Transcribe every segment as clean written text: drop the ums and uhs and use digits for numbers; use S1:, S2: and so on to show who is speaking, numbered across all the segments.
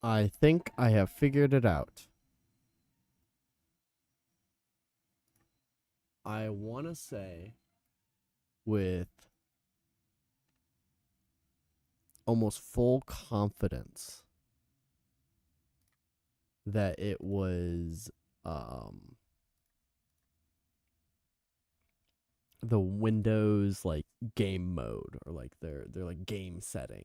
S1: I think I have figured it out. I want to say with almost full confidence that it was the Windows like game mode or like their like game setting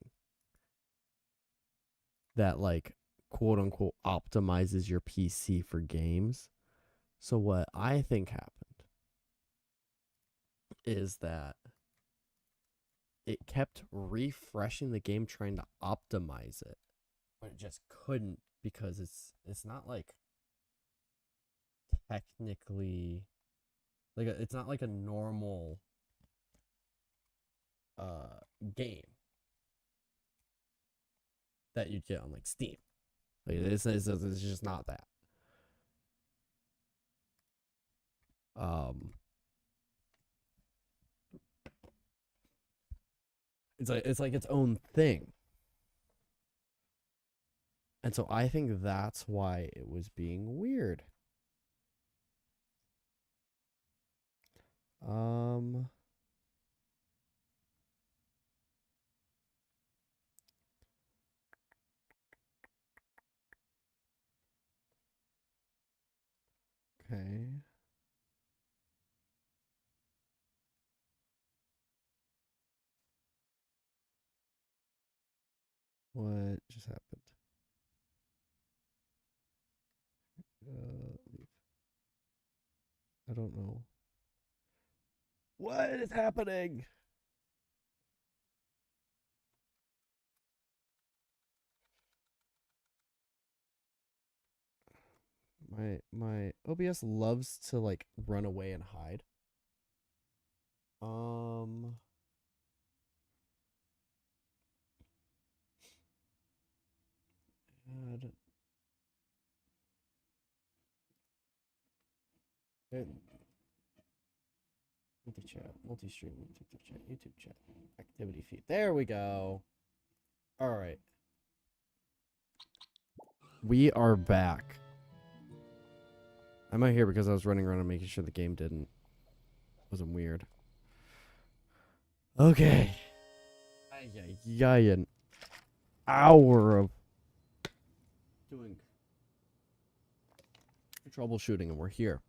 S1: that like quote unquote optimizes your PC for games. So what I think happened is that it kept refreshing the game trying to optimize it, but it just couldn't because it's not like technically like it's not like a normal game that you'd get on like Steam. Like it's just not that. Um, it's like its own thing, and so I think that's why it was being weird. Um, okay, what just happened? Leave. I don't know what is happening. My OBS loves to like run away and hide. Um, God. Multi-chat, multi-stream, TikTok chat, YouTube chat, activity feed. There we go. All right. We are back. I'm out here because I was running around and making sure the game wasn't weird. Okay. Yeah, an hour of doing troubleshooting and we're here.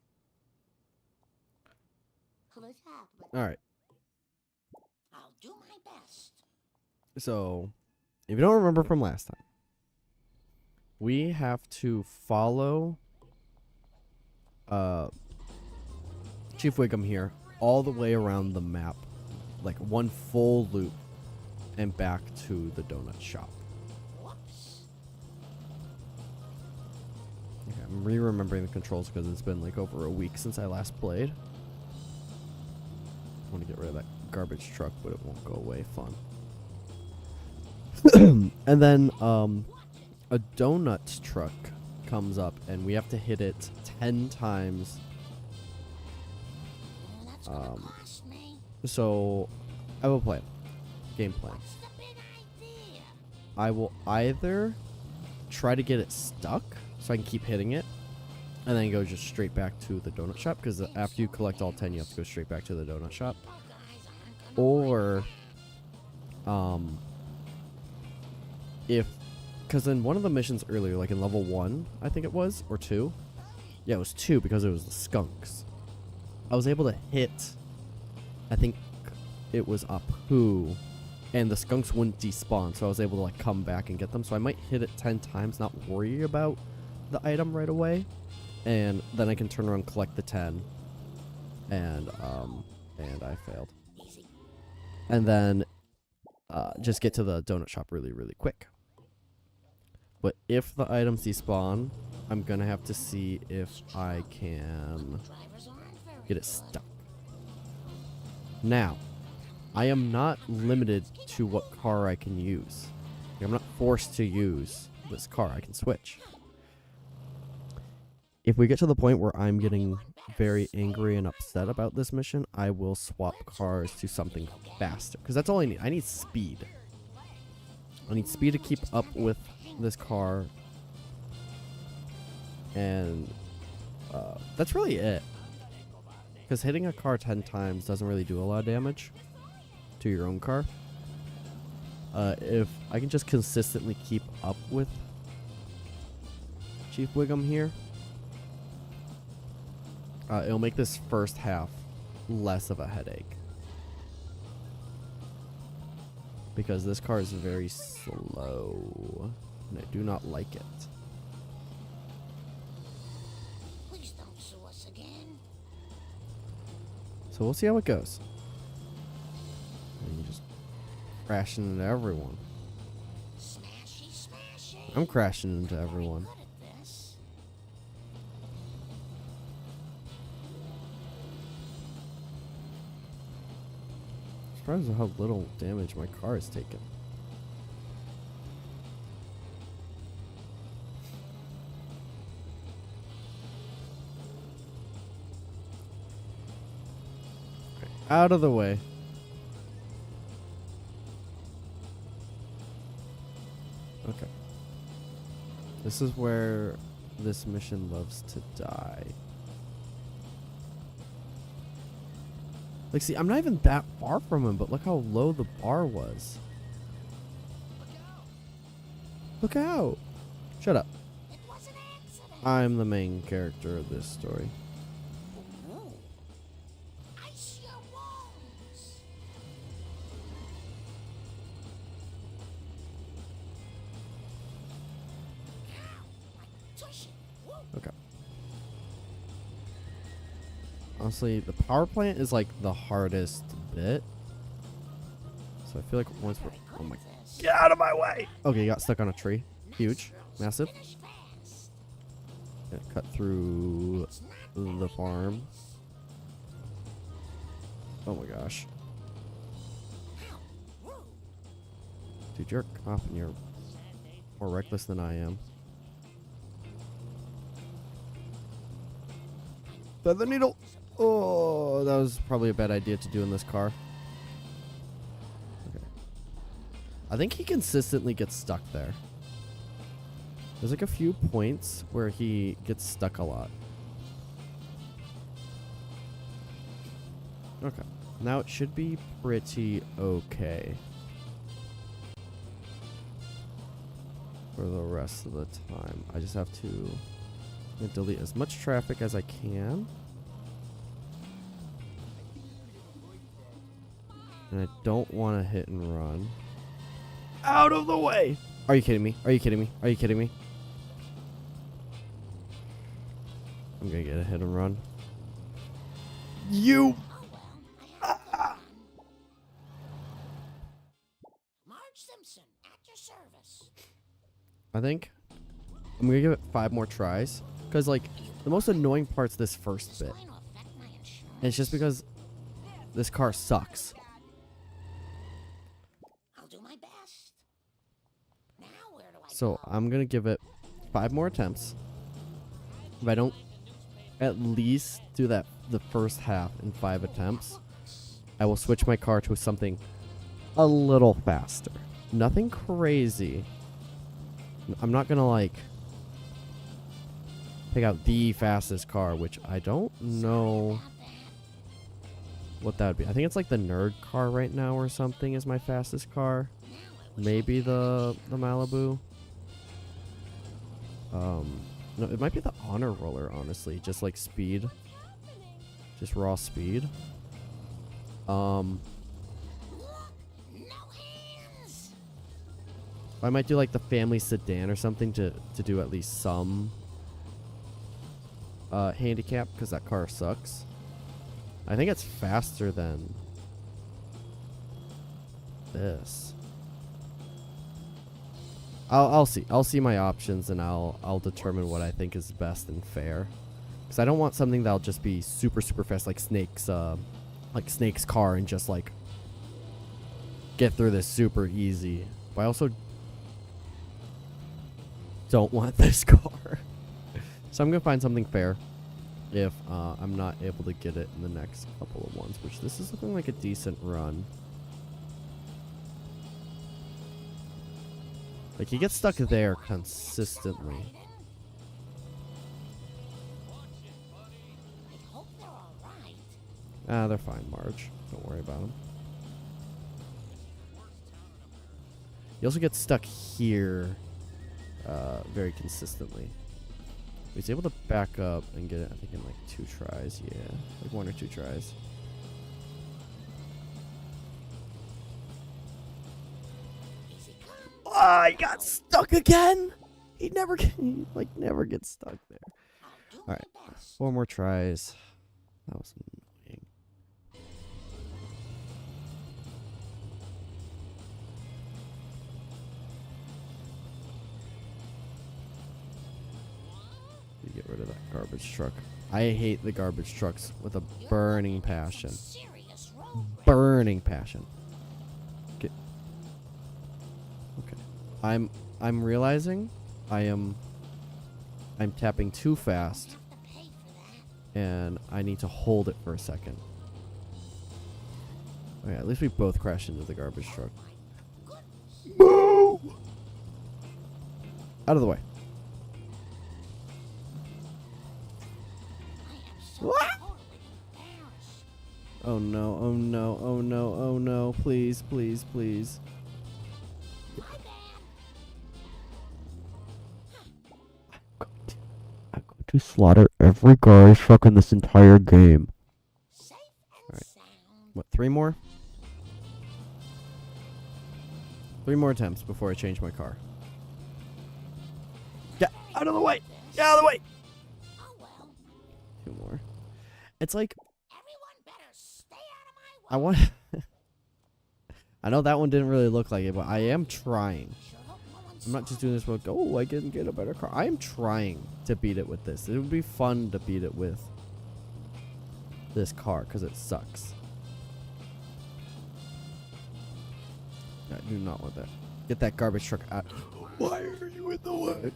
S1: All right.
S2: I'll do my best.
S1: So, if you don't remember from last time, we have to follow Chief Wiggum here all the way around the map, like one full loop and back to the donut shop.
S2: Whoops.
S1: Okay, I'm re-remembering the controls because it's been like over a week since I last played. I want to get rid of that garbage truck, but it won't go away. Fun. And then a donut truck comes up and we have to hit it 10 times.
S2: That's gonna cost me.
S1: So I will play game plan.
S2: What's the big idea?
S1: I will either try to get it stuck so I can keep hitting it and then go just straight back to the donut shop, because after you collect all 10 you have to go straight back to the donut shop. Or if, because in one of the missions earlier, like in level 1 I think it was, or 2, yeah, it was 2 because it was the skunks, I was able to hit, I think it was Apu, and the skunks wouldn't despawn, so I was able to like come back and get them. So I might hit it 10 times, not worry about the item right away, and then I can turn around and collect the 10, and I failed. And then just get to the donut shop really, really quick. But if the items despawn, I'm gonna have to see if I can get it stuck. Now, I am not limited to what car I can use. I'm not forced to use this car. I can switch. If we get to the point where I'm getting very angry and upset about this mission, I will swap cars to something faster. Because that's all I need. I need speed. I need speed to keep up with this car. And that's really it. Because hitting a car 10 times doesn't really do a lot of damage to your own car. If I can just consistently keep up with Chief Wiggum here, it'll make this first half less of a headache. Because this car is very slow, and I do not like it.
S2: Please don't sue us again.
S1: So we'll see how it goes. And you just crashing into everyone.
S2: Smashy, smashy.
S1: I'm crashing into everyone.
S2: Good at this.
S1: Surprised at how little damage my car has taken. Okay, out of the way. Okay. This is where this mission loves to die. Like, see, I'm not even that far from him, but look how low the bar was. Look out! Shut up.
S2: It was an accident.
S1: I'm the main character of this story.
S2: Oh, no. Ice your wounds. Ow, my tushy. Woo.
S1: Okay. Honestly, the power plant is like the hardest bit. So I feel like once we're... Oh my... Get out of my way! Okay, you got stuck on a tree. Huge. Massive.
S2: Finish fast.
S1: Gonna cut through the farm. Oh my gosh.
S2: Ow. Woo.
S1: Dude, you're a cop and you're more reckless than I am. Thread the needle! Oh, that was probably a bad idea to do in this car. Okay. I think he consistently gets stuck there. There's like a few points where he gets stuck a lot. Okay. Now it should be pretty okay for the rest of the time. I just have to delete as much traffic as I can. And I don't want to hit and run. Out of the way! Are you kidding me? Are you kidding me? Are you kidding me? I'm gonna get a hit and run. You!
S2: Oh well, I have fun. Marge Simpson, at your service.
S1: I think I'm gonna give it 5 more tries. Because, like, the most annoying part's this first
S2: Is
S1: bit.
S2: this going to affect my insurance?
S1: And it's just because this car sucks.
S2: I'll do my best. Now where do I
S1: So
S2: go?
S1: I'm gonna give it 5 more attempts. If I don't at least do that the first half in 5 attempts, I will switch my car to something a little faster. Nothing crazy. I'm not gonna like pick out the fastest car, which I don't know what that would be. I think it's like the nerd car right now or something is my fastest car. Maybe the Malibu. No, it might be the honor roller, honestly. Just like speed. Just raw speed.
S2: Look, no hands.
S1: I might do like the family sedan or something to do at least some handicap, because that car sucks. I think it's faster than this. I'll see. I'll see my options and I'll determine what I think is best and fair. Because I don't want something that'll just be super fast like Snake's car and just like get through this super easy. But I also don't want this car. So I'm gonna find something fair if I'm not able to get it in the next couple of ones, which this is looking like a decent run. Like, he gets stuck there consistently.
S2: I hope they're all right.
S1: Ah, they're fine, Marge. Don't worry about them. He also gets stuck here very consistently. He's able to back up and get it, I think, in like 2 tries. Yeah, like 1 or 2 tries. Ah, he got stuck again. He never gets stuck there. All right, 4 more tries. That was annoying. You get rid of that garbage truck. I hate the garbage trucks with a burning passion. Burning passion. Get. Okay. I'm realizing I'm tapping too fast. And I need to hold it for a second. Okay, at least we both crashed into the garbage truck. Move! Out of the way. What? Oh no, oh no, oh no, oh no. Please, please, please. I'm going to slaughter every garbage truck in this entire game. Alright. What, 3 more? 3 more attempts before I change my car. Get out of the way! Get out of the way! 2 more. It's like,
S2: Everyone better stay out of my way.
S1: I want. I know that one didn't really look like it, but I am trying. I'm not just doing this like, oh, I can get a better car. I am trying to beat it with this. It would be fun to beat it with this car because it sucks. I do not want that. Get that garbage truck out. Why are you in the way?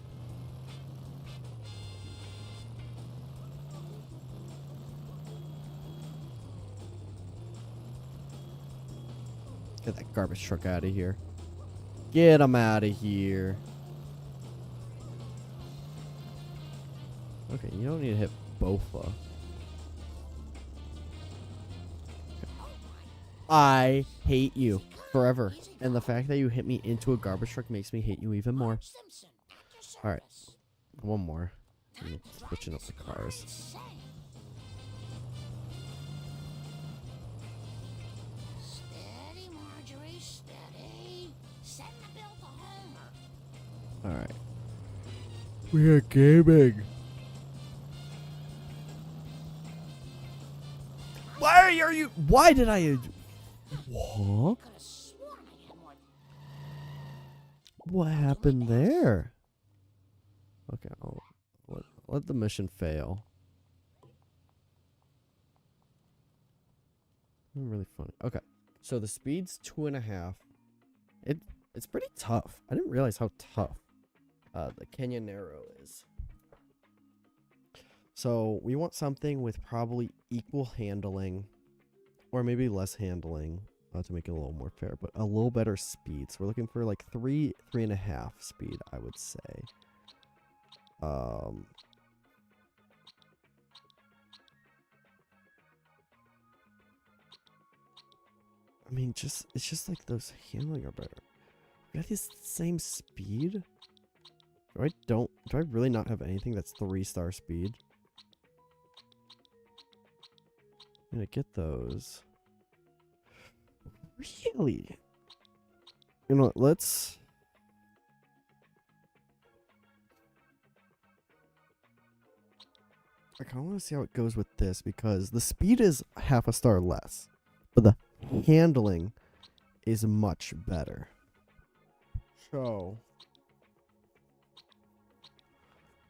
S1: Get that garbage truck out of here. Get him out of here. Okay, you don't need to hit Bofa. I hate you forever. And the fact that you hit me into a garbage truck makes me hate you even more. Alright. 1 more. I'm switching up the cars.
S2: Steady, Marjorie, steady. Send the bill to Homer.
S1: Alright. We are gaming. Why are you? Why did I? What?
S2: Could have sworn I had more.
S1: What happened there? Okay, I'll let the mission fail. Really funny. Okay, so the speed's 2.5. It's pretty tough. I didn't realize how tough the Canyonero is. So we want something with probably equal handling, or maybe less handling, to make it a little more fair, but a little better speed. So we're looking for like 3.5 speed, I would say. I mean, it's just like those handling are better. We got this same speed. Do I really not have anything that's 3-star speed? I'm gonna get those. Really? You know what, let's... I kind of want to see how it goes with this, because the speed is 0.5 star less, but the handling is much better. So...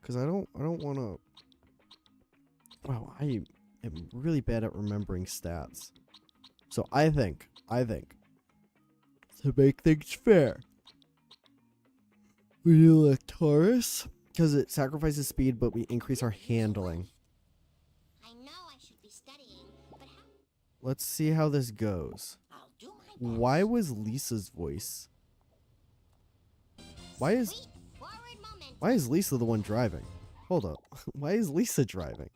S1: Because I don't want to... Wow, I am really bad at remembering stats. So I think, to make things fair, we do a Taurus, because it sacrifices speed, but we increase our handling.
S2: I know I should be studying, but how?
S1: Let's see how this goes.
S2: I'll do my best.
S1: Why was Lisa's voice Why is
S2: Sweet forward momentum.
S1: why is Lisa the one driving? Hold up. Why is Lisa driving?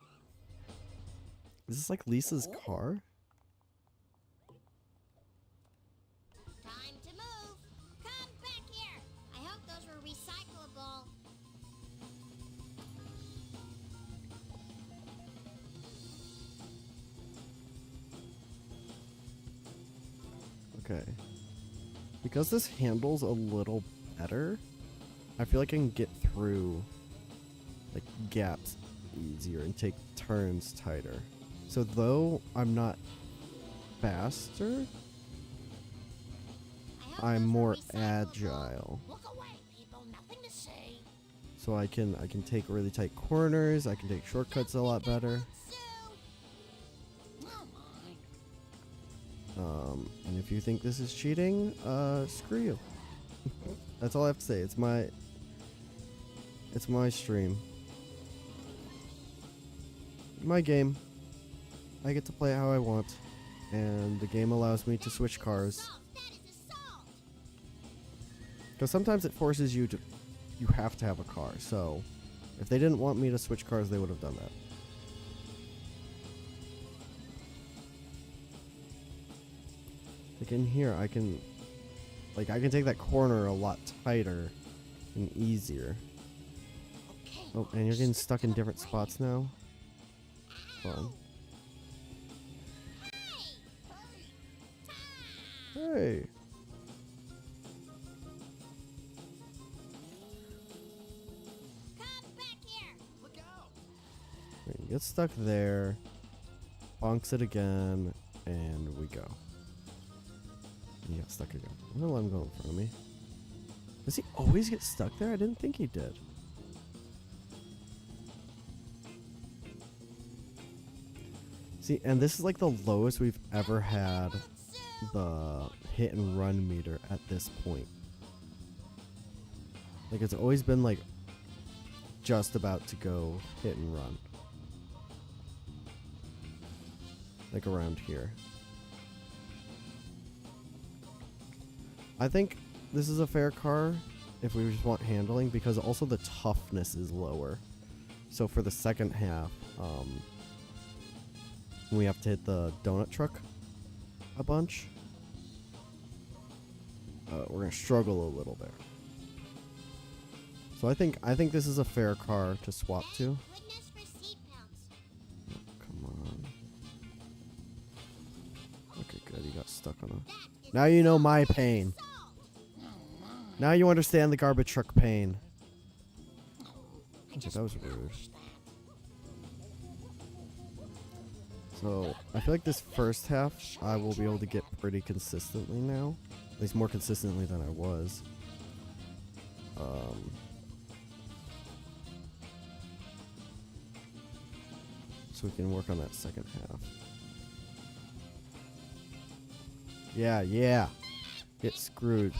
S1: Is this like Lisa's car?
S2: Time to move. Come back here. I hope those were recyclable.
S1: Okay. Because this handles a little better, I feel like I can get through like gaps easier and take turns tighter. So though I'm not faster,
S2: I hope
S1: I'm
S2: those were
S1: more
S2: recyclable.
S1: agile.
S2: Look away, people. Nothing to say.
S1: So I can take really tight corners, I can take shortcuts a lot better.
S2: Oh my.
S1: And if you think this is cheating, screw you. That's all I have to say. It's my stream. My game. I get to play it how I want, and the game allows me to switch cars.
S2: Assault. That is assault.
S1: Because sometimes it forces you have to have a car. So if they didn't want me to switch cars, they would have done that. Like in here, I can take that corner a lot tighter and easier.
S2: Okay.
S1: Oh, and you're getting stuck in different spots now. Fun. Hey.
S2: Come back here. Look out.
S1: Right, you get stuck there. Bonks it again, and we go. And you got stuck again. I'm gonna let him go in front of me. Does he always get stuck there? I didn't think he did. See, and this is like the lowest we've ever had the hit and run meter at this point. Like it's always been like just about to go hit and run. Like around here. I think this is a fair car if we just want handling, because also the toughness is lower. So for the second half, we have to hit the donut truck a bunch. We're gonna struggle a little there. So I think this is a fair car to swap to.
S2: Goodness for seatbelts.
S1: Oh, come on. Okay, good. You got stuck on a.
S2: That is
S1: Now you know my pain.
S2: assault.
S1: Now you understand the garbage truck pain. Okay, that was rude. So I feel like this first half I will be able to get pretty consistently now, at least more consistently than I was. So we can work on that second half. Yeah. Get screwed.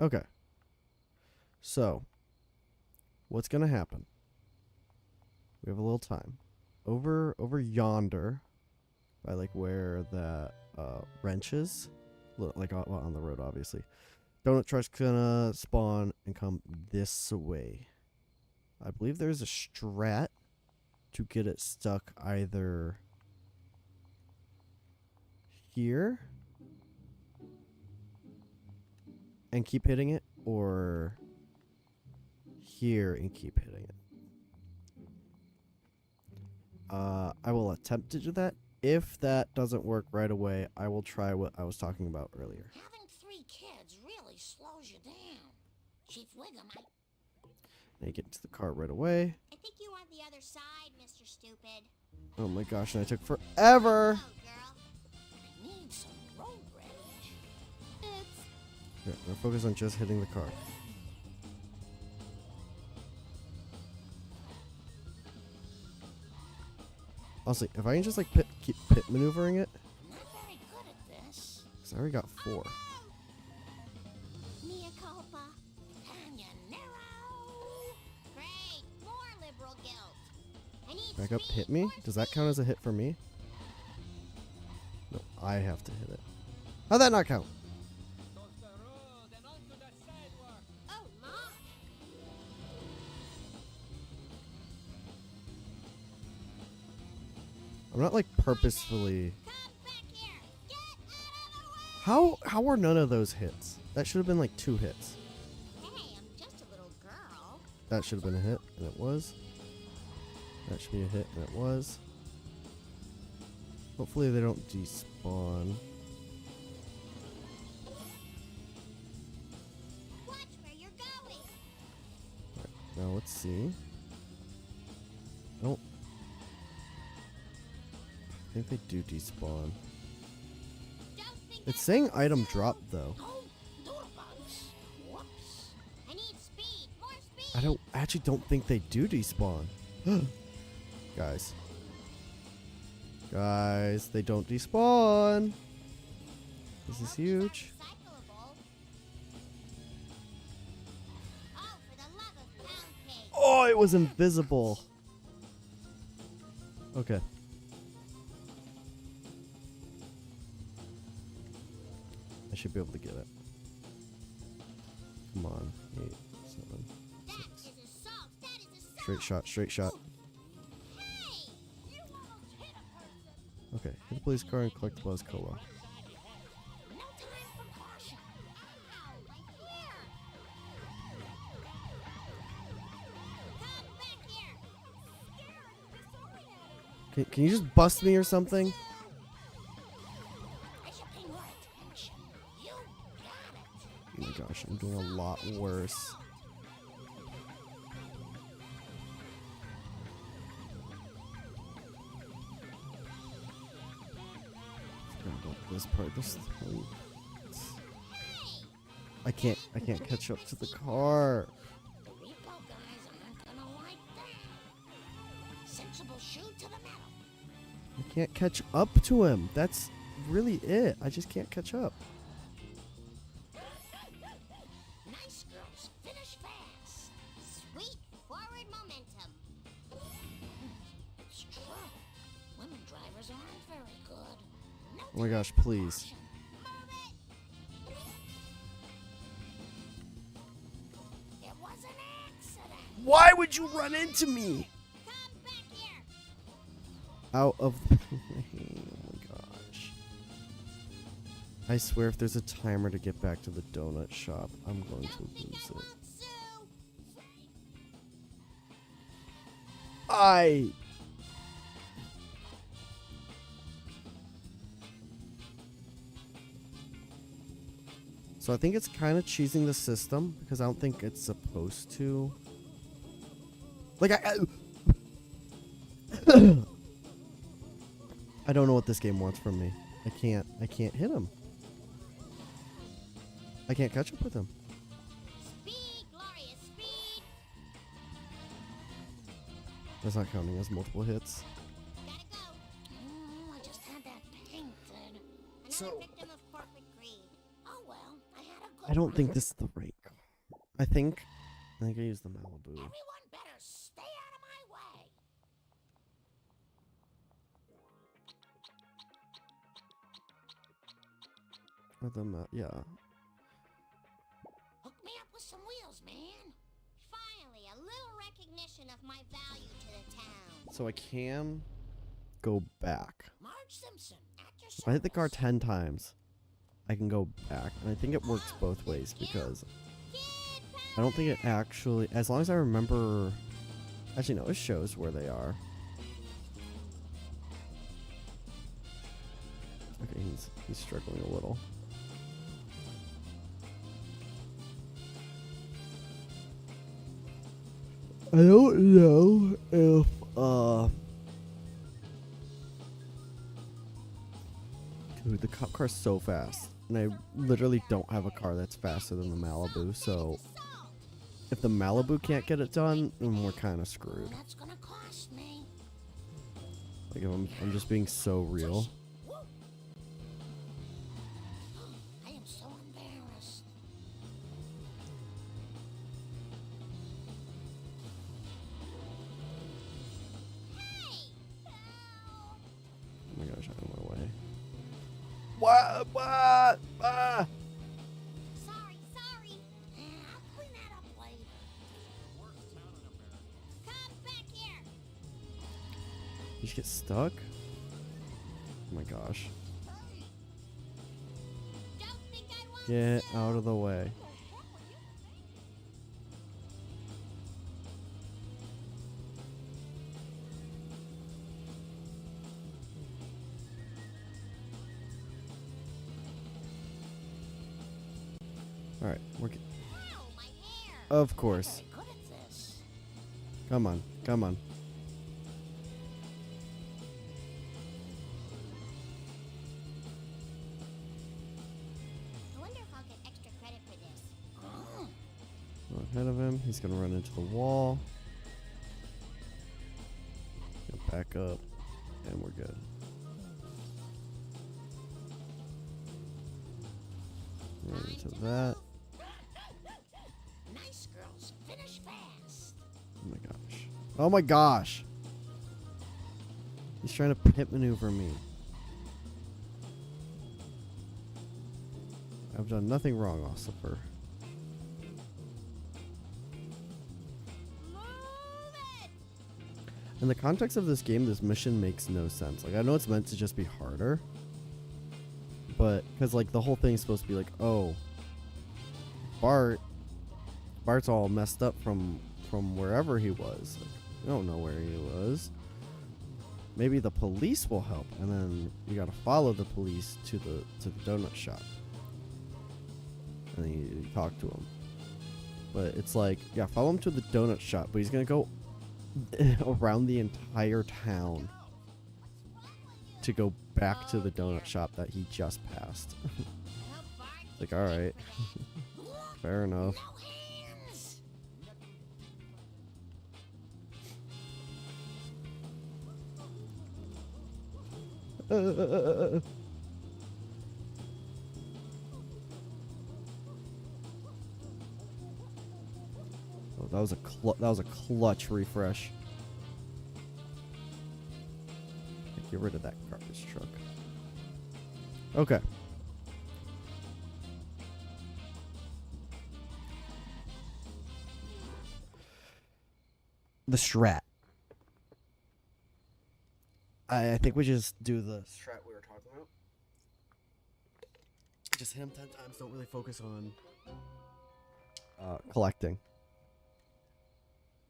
S1: Okay. So, what's gonna happen? We have a little time. Over yonder, by like where that wrench is, like on the road, obviously. Donut truck's gonna spawn and come this way. I believe there's a strat to get it stuck either here and keep hitting it, or here and keep hitting it. I will attempt to do that. If that doesn't work right away, I will try what I was talking about earlier.
S2: Having 3 kids really slows you down. Chief Wiggum,
S1: And you get into the car right away.
S2: I think you want the other side, Mr. Stupid.
S1: Oh my gosh, and I took forever.
S2: Oh, girl. I need some road rage. It's
S1: Here, we're focused on just hitting the car. Honestly, if I can just like keep pit maneuvering it,
S2: not very good at this.
S1: because I already got 4.
S2: Mea culpa. Tanya Nero. Great. More liberal guilt. I need
S1: Back up,
S2: speed,
S1: hit me.
S2: more
S1: Does that
S2: speed.
S1: count as a hit for me? I have to hit it. How'd that not count?
S2: Oh, Mom.
S1: I'm not like purposefully.
S2: Come back here. Get out of the way.
S1: How are none of those hits? That should have been like 2 hits.
S2: Hey, I'm just a little girl.
S1: That should have been a hit, and it was. That should be a hit, and it was. Hopefully they don't despawn.
S2: Watch where you're going.
S1: Alright, now let's see. Oh. I think they do despawn.
S2: Don't think
S1: It's
S2: I'm
S1: saying
S2: so
S1: item
S2: slow.
S1: drop though.
S3: Oh, door bugs. Whoops.
S2: I need speed. More speed.
S1: I actually don't think they do despawn. Guys. Guys, they don't despawn. This is huge.
S2: Recyclable. Oh, for the love of pound cake.
S1: Oh, it was invisible. Okay. I should be able to get it. Come on. 8, 7.
S2: That is assault. That is assault.
S1: Straight shot, straight shot.
S2: Hey, you almost hit a person.
S1: Okay, hit the police car and collect the buzz cola.
S3: No time for caution.
S2: Ow, my hair. Come back here. Scared,
S1: Can you just bust me or something?
S3: I should pay more attention. You got it.
S1: Oh my gosh, I'm doing a lot worse. Forgot about this part. I can't catch up to the car.
S3: The repo guys aren't gonna like that. Sensible shoot to the metal.
S1: I can't catch up to him. That's really it. I just can't catch up.
S3: Nice girls, finish fast.
S2: Sweet forward momentum.
S3: It's true. Women drivers aren't very good. No
S1: Oh my
S3: time
S1: gosh,
S3: for
S1: please.
S3: caution. It was an accident.
S1: Why would you run into me?
S2: Come back here.
S1: Out of the way. Oh my gosh. I swear if there's a timer to get back to the donut shop, I'm going to
S2: Don't think
S1: lose
S2: I
S1: it.
S2: won't sue.
S1: So I think it's kind of cheesing the system because I don't think it's supposed to. Like I don't know what this game wants from me. I can't hit him. I can't catch up with him.
S2: Speed, glorious speed.
S1: That's not counting as multiple hits.
S2: Gotta go.
S3: I just had that painted.
S2: Another
S1: So-
S2: victim of corporate greed.
S3: Oh well, I had a good
S1: I don't
S3: one.
S1: think this is the right car. I think I use the Malibu.
S3: Everyone better stay out of my way.
S1: Or the yeah.
S3: Hook me up with some wheels, man.
S2: Finally, a little recognition of my value to the town.
S1: So I can go back.
S3: Marge Simpson, at your
S1: If I hit the car
S3: service.
S1: 10 times, I can go back. And I think it works both ways because
S2: Kid
S1: I don't think it actually, as long as I remember, actually no, it shows where they are. Okay, he's struggling a little. I don't know if dude, the cop car's so fast, and I literally don't have a car that's faster than the Malibu. So if the Malibu can't get it done, then we're kind of screwed.
S3: That's gonna cost me.
S1: Like if I'm just being so real.
S3: Woo. I am so embarrassed.
S2: Hey! Help!
S1: Oh my gosh, out of my way. What?
S2: Sorry.
S3: I'll clean that up later.
S2: Come back here.
S1: You just get stuck? Oh my gosh.
S2: Don't think I won't
S1: Get
S2: soon.
S1: out of the way. Alright, we're good.
S2: Ow, my hair.
S1: Of course.
S3: Very good at this.
S1: Come on.
S2: I wonder if I'll get extra credit for this.
S3: Oh,
S1: Go ahead of him. He's gonna run into the wall. Get back up. And we're good. Run into that.
S3: nice girls finish fast.
S1: Oh my gosh. Oh my gosh! He's trying to pit maneuver me. I've done nothing wrong, Ossifer.
S2: Move it.
S1: In the context of this game, this mission makes no sense. Like, I know it's meant to just be harder. But, because, like, the whole thing's supposed to be like, oh, Bart's all messed up from wherever he was. Like, you don't know where he was. Maybe the police will help, and then you gotta follow the police to the donut shop. And then you talk to him. But it's like, yeah, follow him to the donut shop, but he's gonna go around the entire town to go back to the donut shop that he just passed.
S2: I hope Bart
S1: Like,
S2: gets
S1: alright,
S3: Look,
S1: fair enough.
S3: no hands.
S1: Oh, that was a clutch refresh. Get rid of that garbage truck. Okay. The strat. I think we just do the strat we were talking about. Just hit him 10 times. Don't really focus on collecting.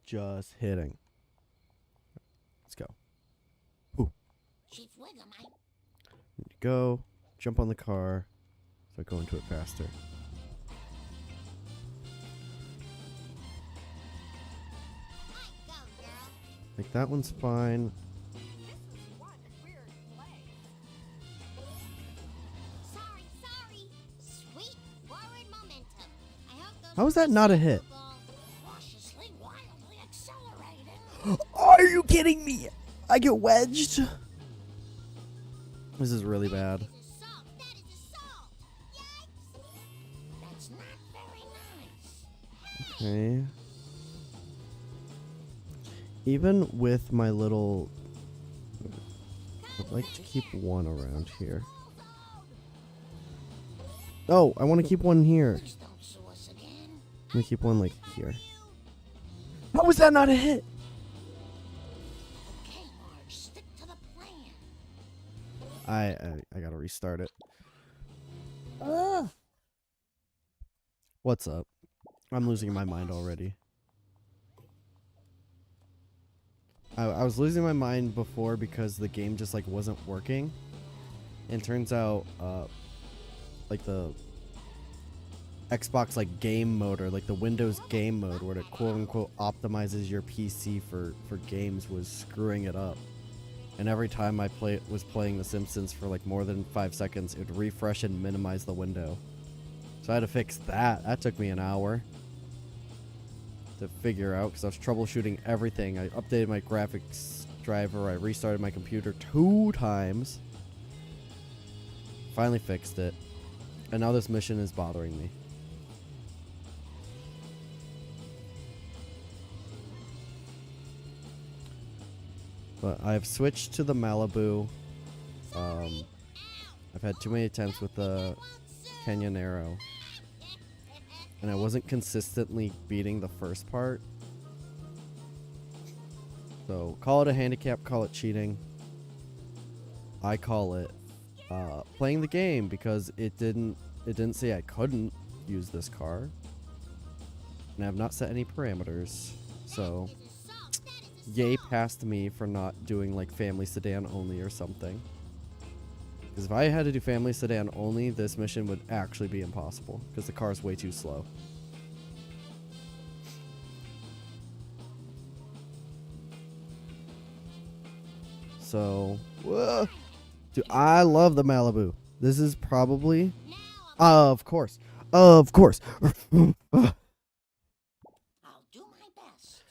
S1: Just hitting. Let's go.
S3: Chief Wiggum,
S1: Need to go. Jump on the car. So I go into it faster.
S2: Go, girl.
S1: Like, that one's fine.
S2: Sorry. Sweet forward momentum. I hope those
S1: How is that not a hit?
S3: cautiously, wildly accelerating.
S1: Are you kidding me? I get wedged. This is really bad.
S2: That is assault. Yikes.
S3: That's not very nice.
S1: Okay. Even with my little... I'd like to keep one around here. Oh, I want to keep one here.
S3: Please don't sue us again.
S1: Let me keep one, like, here. How was that not a hit?
S3: Okay, Marge, stick to the plan.
S1: I gotta restart it. What's up? I'm losing my mind already. I was losing my mind before because the game just like wasn't working. And turns out like the Xbox like game mode or like the Windows game mode where it quote unquote optimizes your PC for games was screwing it up. And every time I was playing The Simpsons for like more than 5 seconds, it would refresh and minimize the window. So I had to fix that. That took me an hour to figure out because I was troubleshooting everything. I updated my graphics driver. I restarted my computer 2 times. Finally fixed it. And now this mission is bothering me. But I've switched to the Malibu. I've had too many attempts with the Canyonero, and I wasn't consistently beating the first part. So call it a handicap, call it cheating. I call it playing the game because it didn't say I couldn't use this car, and I have not set any parameters. So yay past me for not doing like family sedan only or something. Because if I had to do family sedan only, this mission would actually be impossible because the car is way too slow. So, whoa. Dude, I love the Malibu. This is probably, of course,
S3: I'll do my best.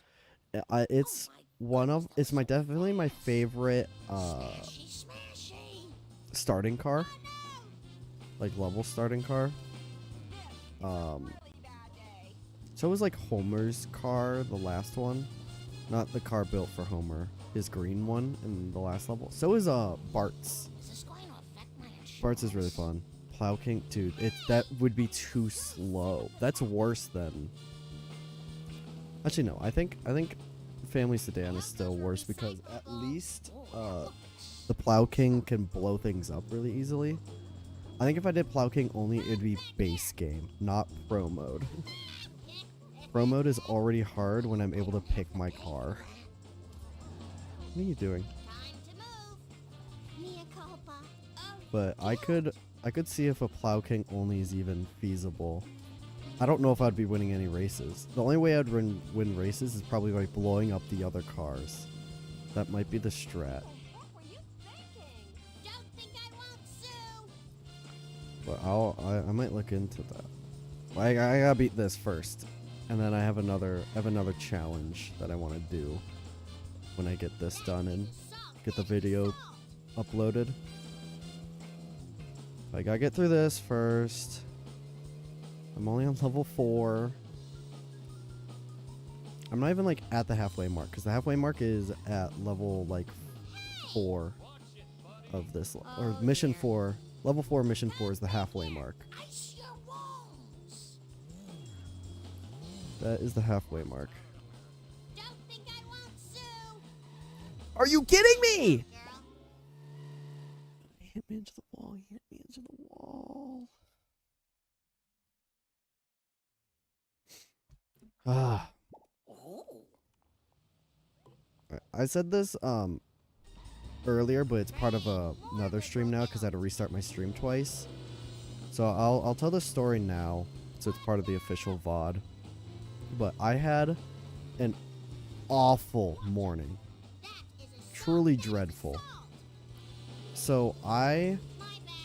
S1: it's it's definitely my favorite
S3: Smashy, smashy.
S1: starting car, like level starting car. So was like Homer's car, the last one, not the car built for Homer, his green one in the last level. So is Bart's.
S3: Is this going to affect my insurance?
S1: Bart's is really fun. Plow King, dude, that would be too slow. That's worse than. Actually, no. I think Family Sedan is still worse because at least the Plow King can blow things up really easily. I think if I did Plow King only, it'd be base game, not pro mode. Pro mode is already hard when I'm able to pick my car. What are you doing?
S2: Time to move. Mea culpa. Oh,
S1: But I could see if a Plow King only is even feasible. I don't know if I'd be winning any races. The only way I'd win races is probably by blowing up the other cars. That might be the strat.
S2: what were you thinking? Don't think I won't sue.
S1: But I might look into that. I gotta beat this first, and then I have another challenge that I want to do when I get this done and get the video uploaded. I gotta get through this first. I'm only on level 4. I'm not even like at the halfway mark because the halfway mark is at level like 4 of this, or mission 4. Level 4 mission 4 is the halfway mark.
S3: Ice your wounds.
S1: That is the halfway mark.
S2: Don't think I won't sue.
S1: Are you kidding me?
S2: Girl.
S1: He hit me into the wall. He hit me into the wall. Ah.
S3: Oh.
S1: I said this earlier, but it's part of another stream now because I had to restart my stream twice. So I'll tell the story now, so it's part of the official VOD. But I had an awful morning, truly dreadful. So I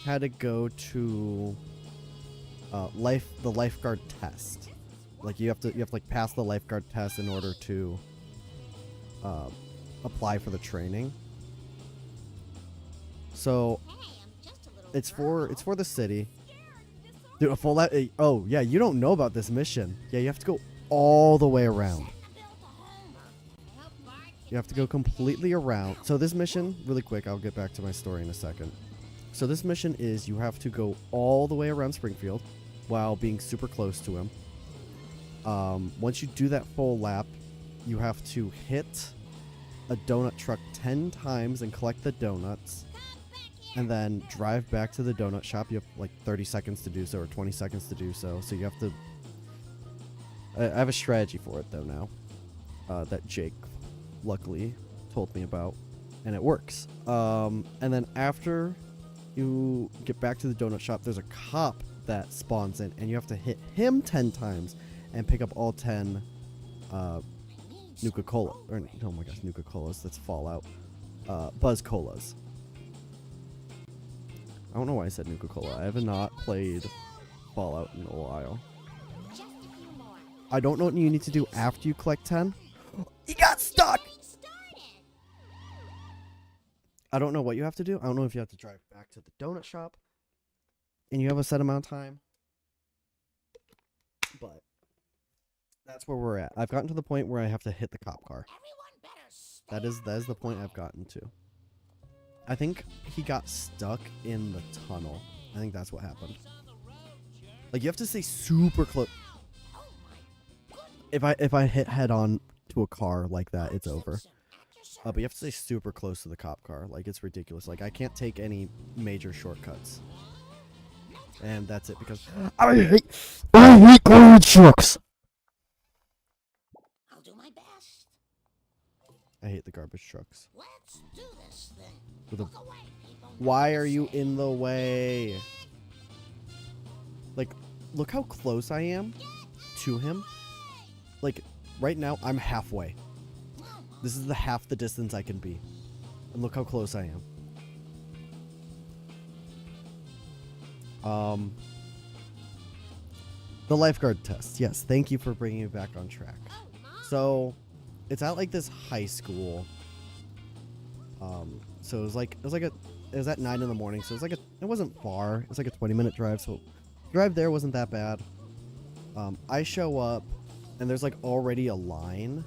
S1: had to go to the lifeguard test. Like you have to like pass the lifeguard test in order to apply for the training. So
S2: Hey, I'm just a little
S1: it's for the city. Dude, a full oh yeah, you don't know about this mission. Yeah, you have to go all the way around.
S2: I hope Bart
S1: You have to go completely around. So this mission, really quick, I'll get back to my story in a second. So this mission is you have to go all the way around Springfield while being super close to him. Once you do that full lap, you have to hit a donut truck 10 times and collect the donuts, and then drive back to the donut shop. You have like 30 seconds to do so, or 20 seconds to do so. So you have to... I have a strategy for it though now, that Jake luckily told me about, and it works. And then after you get back to the donut shop, there's a cop that spawns in, and you have to hit him 10 times and pick up all 10 Nuka-Cola, or oh my gosh, Nuka-Colas, that's Fallout, Buzz Colas. I don't know why I said Nuka-Cola. I have not played Fallout in a while.
S2: just a few more.
S1: I don't know what you need to do after you collect 10. He got stuck!
S2: Getting started.
S1: I don't know what you have to do. I don't know if you have to drive back to the donut shop and you have a set amount of time. But that's where we're at. I've gotten to the point where I have to hit the cop car.
S3: Everyone better stay
S1: That is the point I've gotten to. I think he got stuck in the tunnel. I think that's what happened. Like, you have to stay super close. If I hit head on to a car like that, it's over. But you have to stay super close to the cop car. Like, it's ridiculous. Like, I can't take any major shortcuts. And that's it, because I hate garbage trucks.
S3: I'll do my best.
S1: I hate the garbage trucks.
S3: Let's do this thing.
S1: With a-
S3: Look away, people.
S1: Why are you in the way? Like, look how close I am to him. Like, right now, I'm halfway. This is the half the distance I can be. And look how close I am. The lifeguard test. Yes, thank you for bringing it back on track. So, it's at like this high school. So it was at 9 in the morning. So it wasn't far. It was like a 20-minute drive. So, drive there wasn't that bad. I show up, and there's like already a line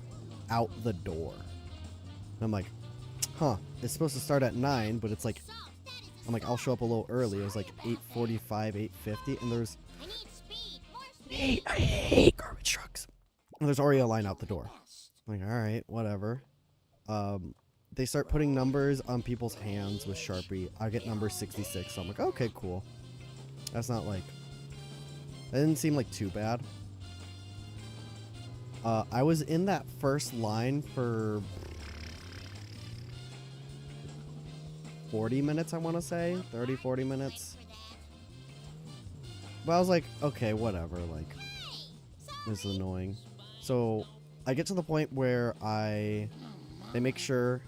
S1: out the door. And I'm like, huh, it's supposed to start at 9, but it's like, I'm like, I'll show up a little early. It was like 8:45, 8:50, and there's,
S2: I need speed. More speed.
S1: I hate garbage trucks. And there's already a line out the door. I'm like, all right, whatever. They start putting numbers on people's hands with Sharpie. I get number 66, so I'm like, okay, cool. That's not like, that didn't seem like too bad. I was in that first line for 40 minutes, I want to say. 30, 40 minutes. But I was like, okay, whatever. Like, this is annoying. So, I get to the point where they make sure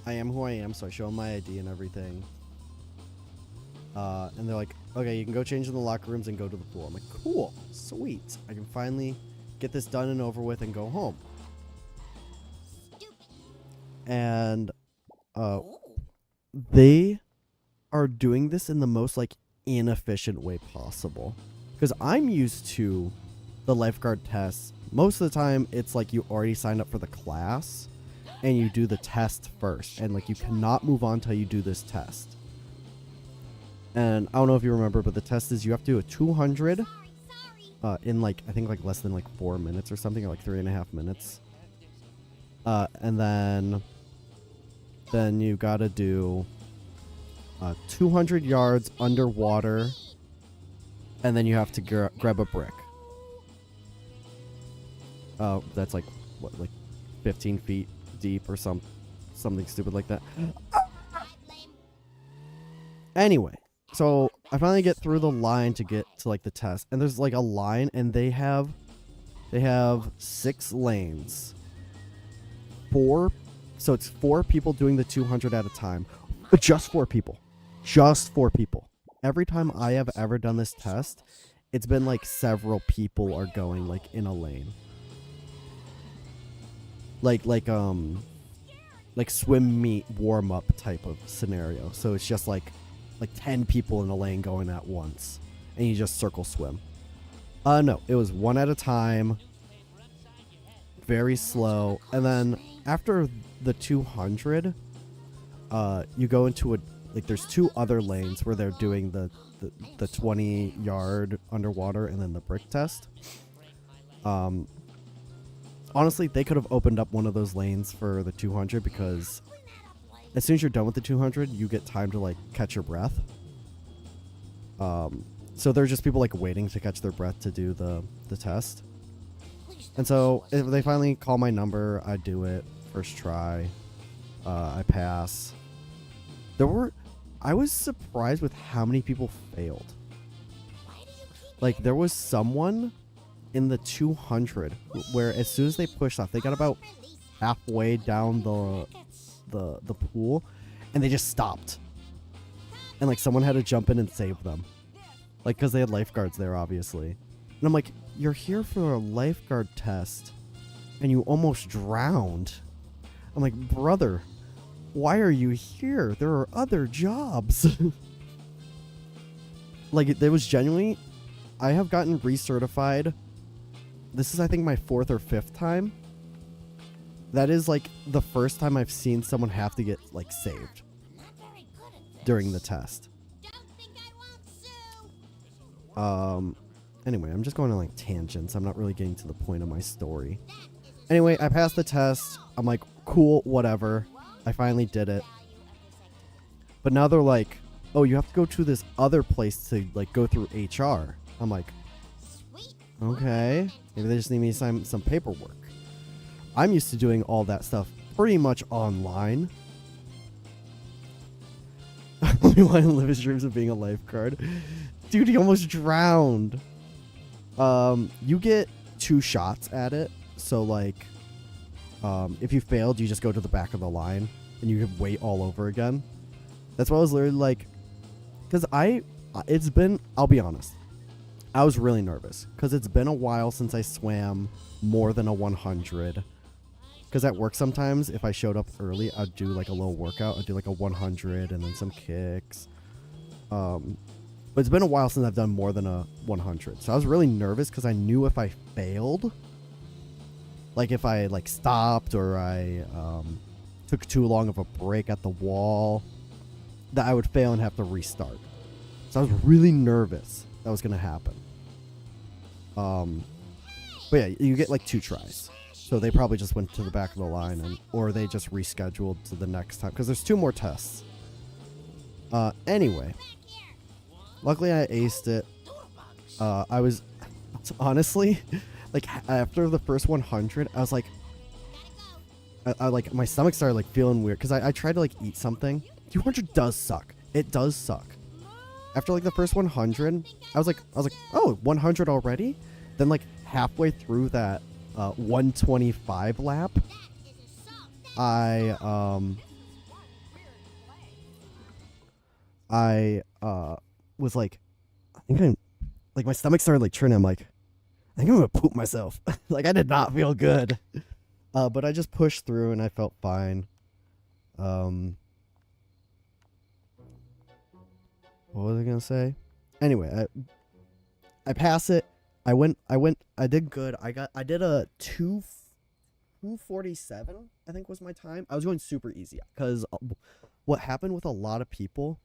S1: I am who I am, so I show them my ID and everything. And they're like, okay, you can go change in the locker rooms and go to the pool. I'm like, cool, sweet. I can finally get this done and over with and go home. And they are doing this in the most like inefficient way possible, because I'm used to the lifeguard tests. Most of the time it's like you already signed up for the class and you do the test first, and like you cannot move on till you do this test. And I don't know if you remember, but the test is you have to do a 200 in like, I think like less than like 4 minutes or something, or like 3.5 minutes. And then you gotta do 200 yards underwater, and then you have to grab a brick. That's like, what, like 15 feet deep or something stupid like that. Anyway, so I finally get through the line to get to like the test, and there's like a line, and they have 6 lanes. So it's 4 people doing the 200 at a time. But just 4 people. Just 4 people. Every time I have ever done this test, it's been like several people are going like in a lane. Like swim meet warm up type of scenario. So it's just like 10 people in a lane going at once, and you just circle swim. No, it was one at a time, very slow, and then after the 200, you go into there's 2 other lanes where they're doing the 20-yard underwater and then the brick test. Honestly, they could have opened up one of those lanes for the 200, because as soon as you're done with the 200, you get time to like catch your breath. So there's just people like waiting to catch their breath to do the test. And so if they finally call my number, I do it first try. I pass. I was surprised with how many people failed. Like, there was someone in the 200 where as soon as they pushed off, they got about halfway down the pool, and they just stopped. And like someone had to jump in and save them. Like, because they had lifeguards there, obviously. And I'm like, you're here for a lifeguard test, and you almost drowned. I'm like, brother, why are you here? There are other jobs. Like, there was genuinely, I have gotten recertified. This is, I think, my 4th or 5th time. That is, like, the first time I've seen someone have to get, like, saved. during the test.
S2: Don't think I won't sue.
S1: Anyway, I'm just going on like tangents. I'm not really getting to the point of my story. Anyway, I passed the test. I'm like, cool, whatever. I finally did it. But now they're like, oh, you have to go to this other place to like go through HR. I'm like,
S2: Sweet.
S1: okay, maybe they just need me to sign some paperwork. I'm used to doing all that stuff pretty much online. Only want to live his dreams of being a lifeguard. Dude, he almost drowned. You get 2 shots at it. So like, if you failed, you just go to the back of the line and you can wait all over again. That's why I was literally like, because I'll be honest, I was really nervous because it's been a while since I swam more than a 100. Because at work sometimes, if I showed up early, I'd do like a little workout. I'd do like a 100 and then some kicks. But it's been a while since I've done more than a 100. So I was really nervous because I knew if I failed, like if I like stopped or I took too long of a break at the wall, that I would fail and have to restart. So I was really nervous that was going to happen. But yeah, you get like 2 tries. So they probably just went to the back of the line, or they just rescheduled to the next time because there's 2 more tests. Anyway, luckily I aced it. I was honestly like after the first 100, I was like, I like my stomach started like feeling weird because I tried to like eat something. 200 does suck. It does suck. After like the first 100, I was like, oh, 100 already? Then like halfway through that 125 lap, I was like, I think I'm like my stomach started like churning. I'm like, I think I'm gonna poop myself. Like I did not feel good. But I just pushed through and I felt fine. What was I gonna say? Anyway, I pass it. I did good. I did a 2:47, I think was my time. I was going super easy because what happened with a lot of people.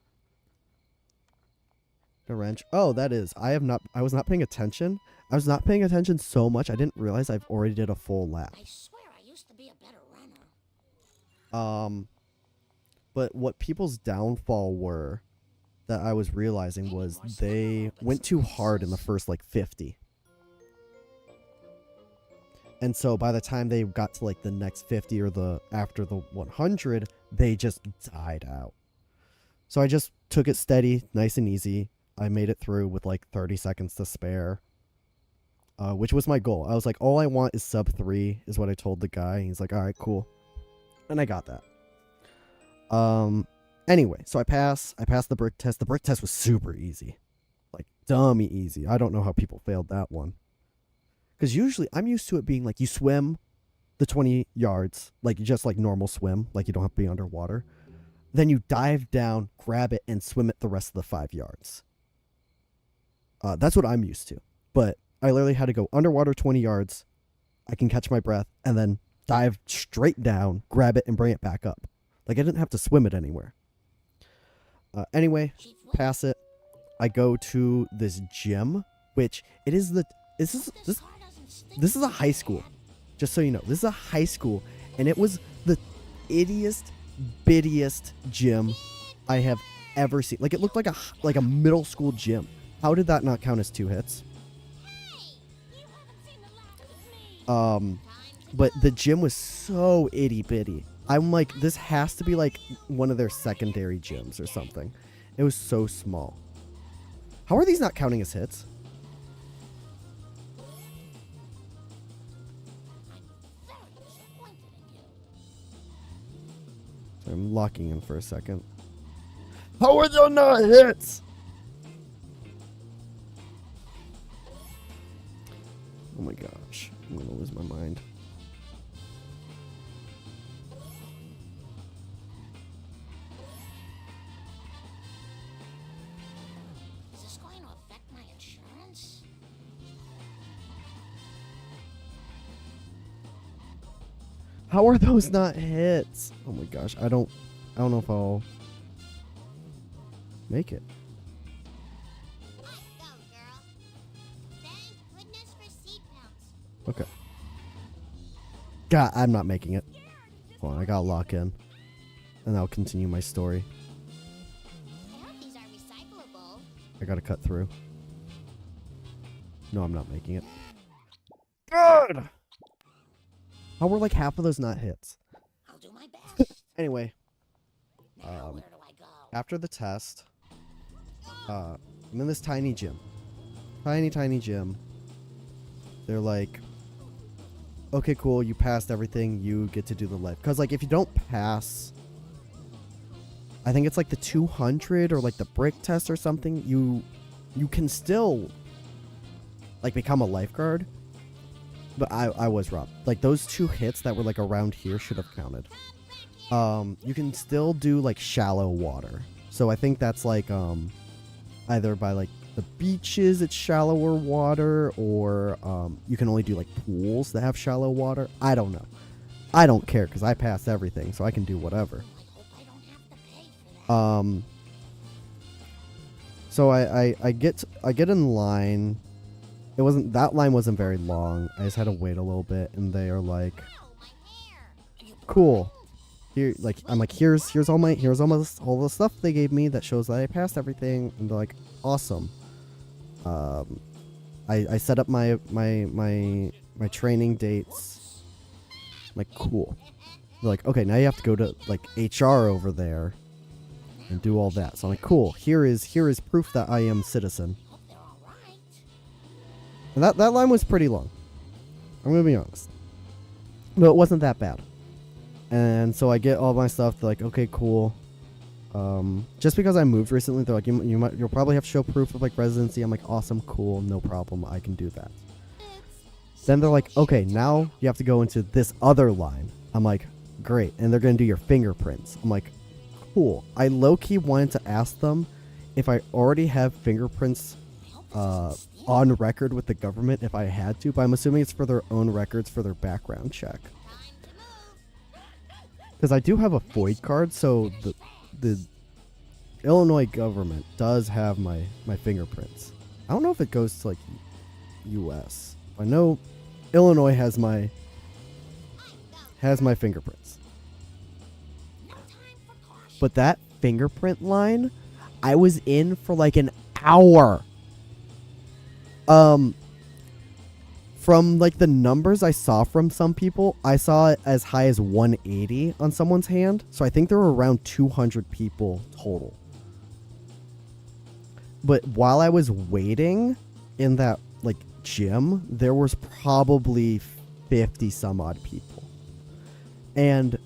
S1: The wrench. Oh, that is. I was not paying attention. I was not paying attention so much I didn't realize I've already did a full lap.
S3: I swear I used to be a better runner.
S1: But what people's downfall were that I was realizing was they went too hard in the first like 50. And so by the time they got to like the next 50 or after the 100, they just died out. So I just took it steady, nice and easy. I made it through with like 30 seconds to spare, which was my goal. I was like, all I want is sub 3 is what I told the guy. He's like, all right, cool. And I got that. Anyway, so I passed the brick test. The brick test was super easy. Like dummy easy. I don't know how people failed that one. Because usually I'm used to it being like you swim the 20 yards, like just like normal swim, like you don't have to be underwater. Then you dive down, grab it, and swim it the rest of the 5 yards. That's what I'm used to. But I literally had to go underwater 20 yards. I can catch my breath and then dive straight down, grab it, and bring it back up. Like I didn't have to swim it anywhere. Anyway, pass it. I go to this gym, which it is this is a high school. Just so you know, this is a high school, and it was the ittiest, bittiest gym I have ever seen. Like it looked like a middle school gym. How did that not count as 2 hits? But the gym was so itty bitty. I'm like, this has to be like one of their secondary gyms or something. It was so small. How are these not counting as hits? So I'm locking in for a second. How are they not hits? Oh my gosh. I'm gonna lose my mind.
S3: Is this going to affect my insurance?
S1: How are those not hits? Oh my gosh. I don't know if I'll Make it.
S2: Let's go, girl. Thank goodness for seatbelts.
S1: Okay. God, I'm not making it. Hold on, I gotta lock in. And I'll continue my story.
S2: I hope these are recyclable.
S1: I gotta cut through. No, I'm not making it. God! How were like half of those not hits?
S3: I'll do my best.
S1: Anyway,
S3: Now, where do I go?
S1: after the test, I'm in this tiny gym. Tiny gym. They're like, okay, cool, you passed everything, you get to do the life. Because, like, if you don't pass, I think it's like the 200 or like the brick test or something, you can still, like, become a lifeguard. But I was robbed. Like, those 2 hits that were, like, around here should have counted. You can still do, like, shallow water. So I think that's, like, either by, like, the beaches, it's shallower water, or you can only do, like, pools that have shallow water. I don't know. I don't care, because I passed everything, so I can do whatever.
S3: I hope I don't have to pay for that.
S1: So I get in line. That line wasn't very long. I just had to wait a little bit, and they are like,
S2: Ow, my hair.
S1: cool. Here, like, I'm like, here's all the stuff they gave me that shows that I passed everything, and they're like, awesome. I set up my training dates. I'm like, cool. They're like, okay, now you have to go to like HR over there and do all that. So I'm like, cool. Here is proof that I am citizen.
S3: Hope they're all right.
S1: And that line was pretty long. I'm gonna be honest. No, it wasn't that bad. And so I get all my stuff. They're like, okay, cool. Just because I moved recently, they're like, you'll probably have to show proof of like residency. I'm like, awesome, cool, no problem, I can do that. Then they're like, okay, now you have to go into this other line. I'm like, great, and they're gonna do your fingerprints. I'm like, cool. I low-key wanted to ask them if I already have fingerprints on record with the government if I had to, but I'm assuming it's for their own records for their background check.
S2: Time to move.
S1: Because I do have a FOID card, so the Illinois government does have my fingerprints. I don't know if it goes to like U.S. I know Illinois has my fingerprints.
S3: No time for caution.
S1: But that fingerprint line, I was in for like an hour. From like the numbers I saw from some people, I saw it as high as 180 on someone's hand. So I think there were around 200 people total. But while I was waiting in that like gym, there was probably 50 some odd people. And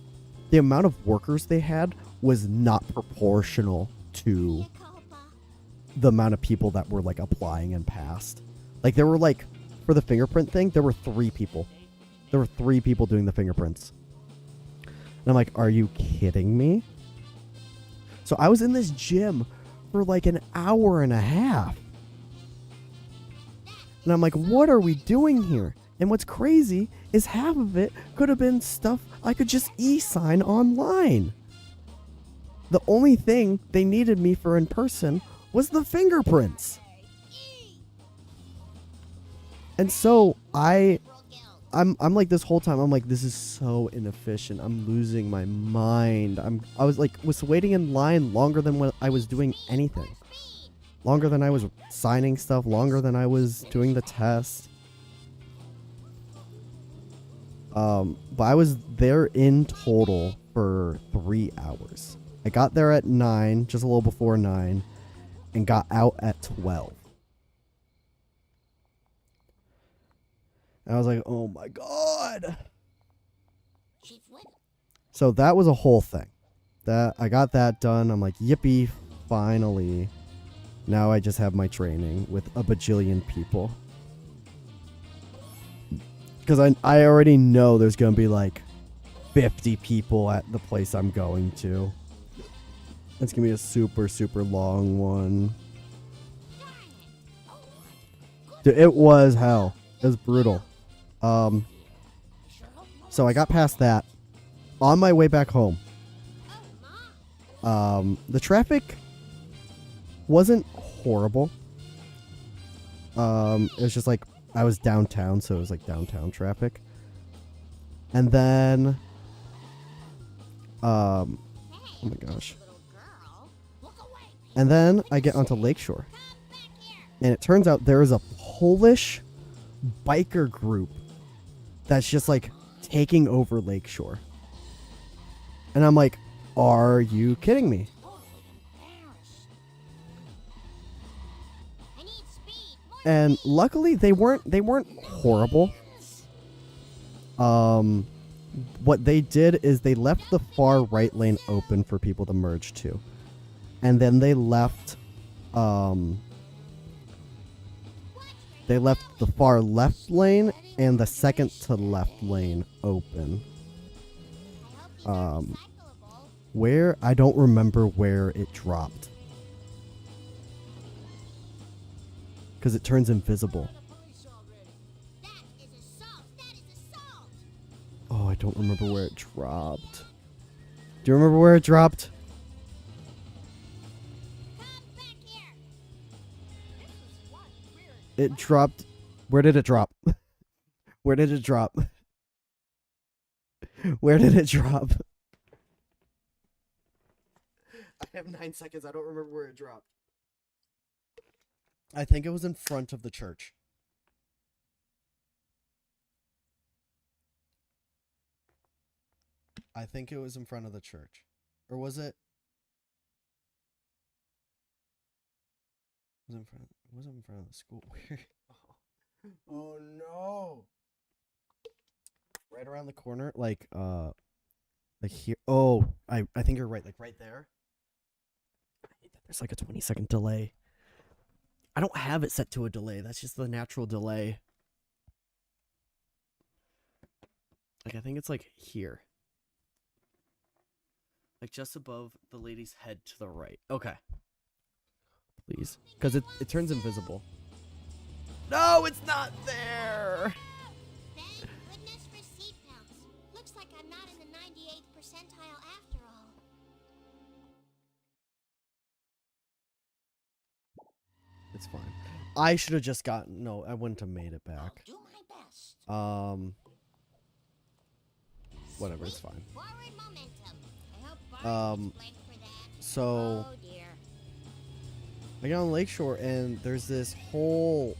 S1: the amount of workers they had was not proportional to
S2: Mea culpa.
S1: the amount of people that were like applying and passed. Like there were like, for the fingerprint thing, there were 3 people. There were 3 people doing the fingerprints. And I'm like, are you kidding me? So I was in this gym for like an hour and a half. And I'm like, what are we doing here? And what's crazy is half of it could have been stuff I could just e-sign online. The only thing they needed me for in person was the fingerprints. And so I'm like this whole time I'm like, this is so inefficient. I'm losing my mind. I was waiting in line longer than when I was doing anything. Longer than I was signing stuff, longer than I was doing the test. But I was there in total for 3 hours. I got there at 9, just a little before 9, and got out at 12. And I was like, oh my god.
S3: Chief Witt.
S1: So that was a whole thing. That I got that done. I'm like, yippee, finally. Now I just have my training with a bajillion people. Because I already know there's going to be like 50 people at the place I'm going to. It's going to be a super, super long one. Dude, it was hell. It was brutal. So I got past that. On my way back home. The traffic wasn't horrible. It was just like I was downtown, so it was like downtown traffic. And then, oh my gosh. And then I get onto Lakeshore. And it turns out there is a Polish biker group that's just like taking over Lakeshore. And I'm like, are you kidding me? And luckily they weren't horrible. What they did is they left the far right lane open for people to merge to. And then they left the far left lane and the second to left lane open. Where? I don't remember where it dropped. Because it turns invisible. Oh, I don't remember where it dropped. Do you remember where it dropped? It dropped. Where did it drop? Where did it drop? Where did it drop? I have 9 seconds. I don't remember where it dropped. I think it was in front of the church. I think it was in front of the church. Or was it? It wasn't in front of the school. Oh no. Right around the corner, like here. Oh, I think you're right, like right there. There's like a 20-second delay. I don't have it set to a delay. That's just the natural delay. Like I think it's like here. Like just above the lady's head to the right. Okay. Please. Because it turns invisible. No, it's not there!
S2: Thank goodness for seatbelts. Looks like I'm not in the 98th percentile after all.
S1: It's fine. I should have just gotten... No, I wouldn't have made it back.
S3: I'll do my best.
S1: Whatever, it's fine.
S2: Forward momentum. I hope Barney's blank for that.
S1: So...
S2: Oh dear.
S1: I get on Lakeshore and there's this whole...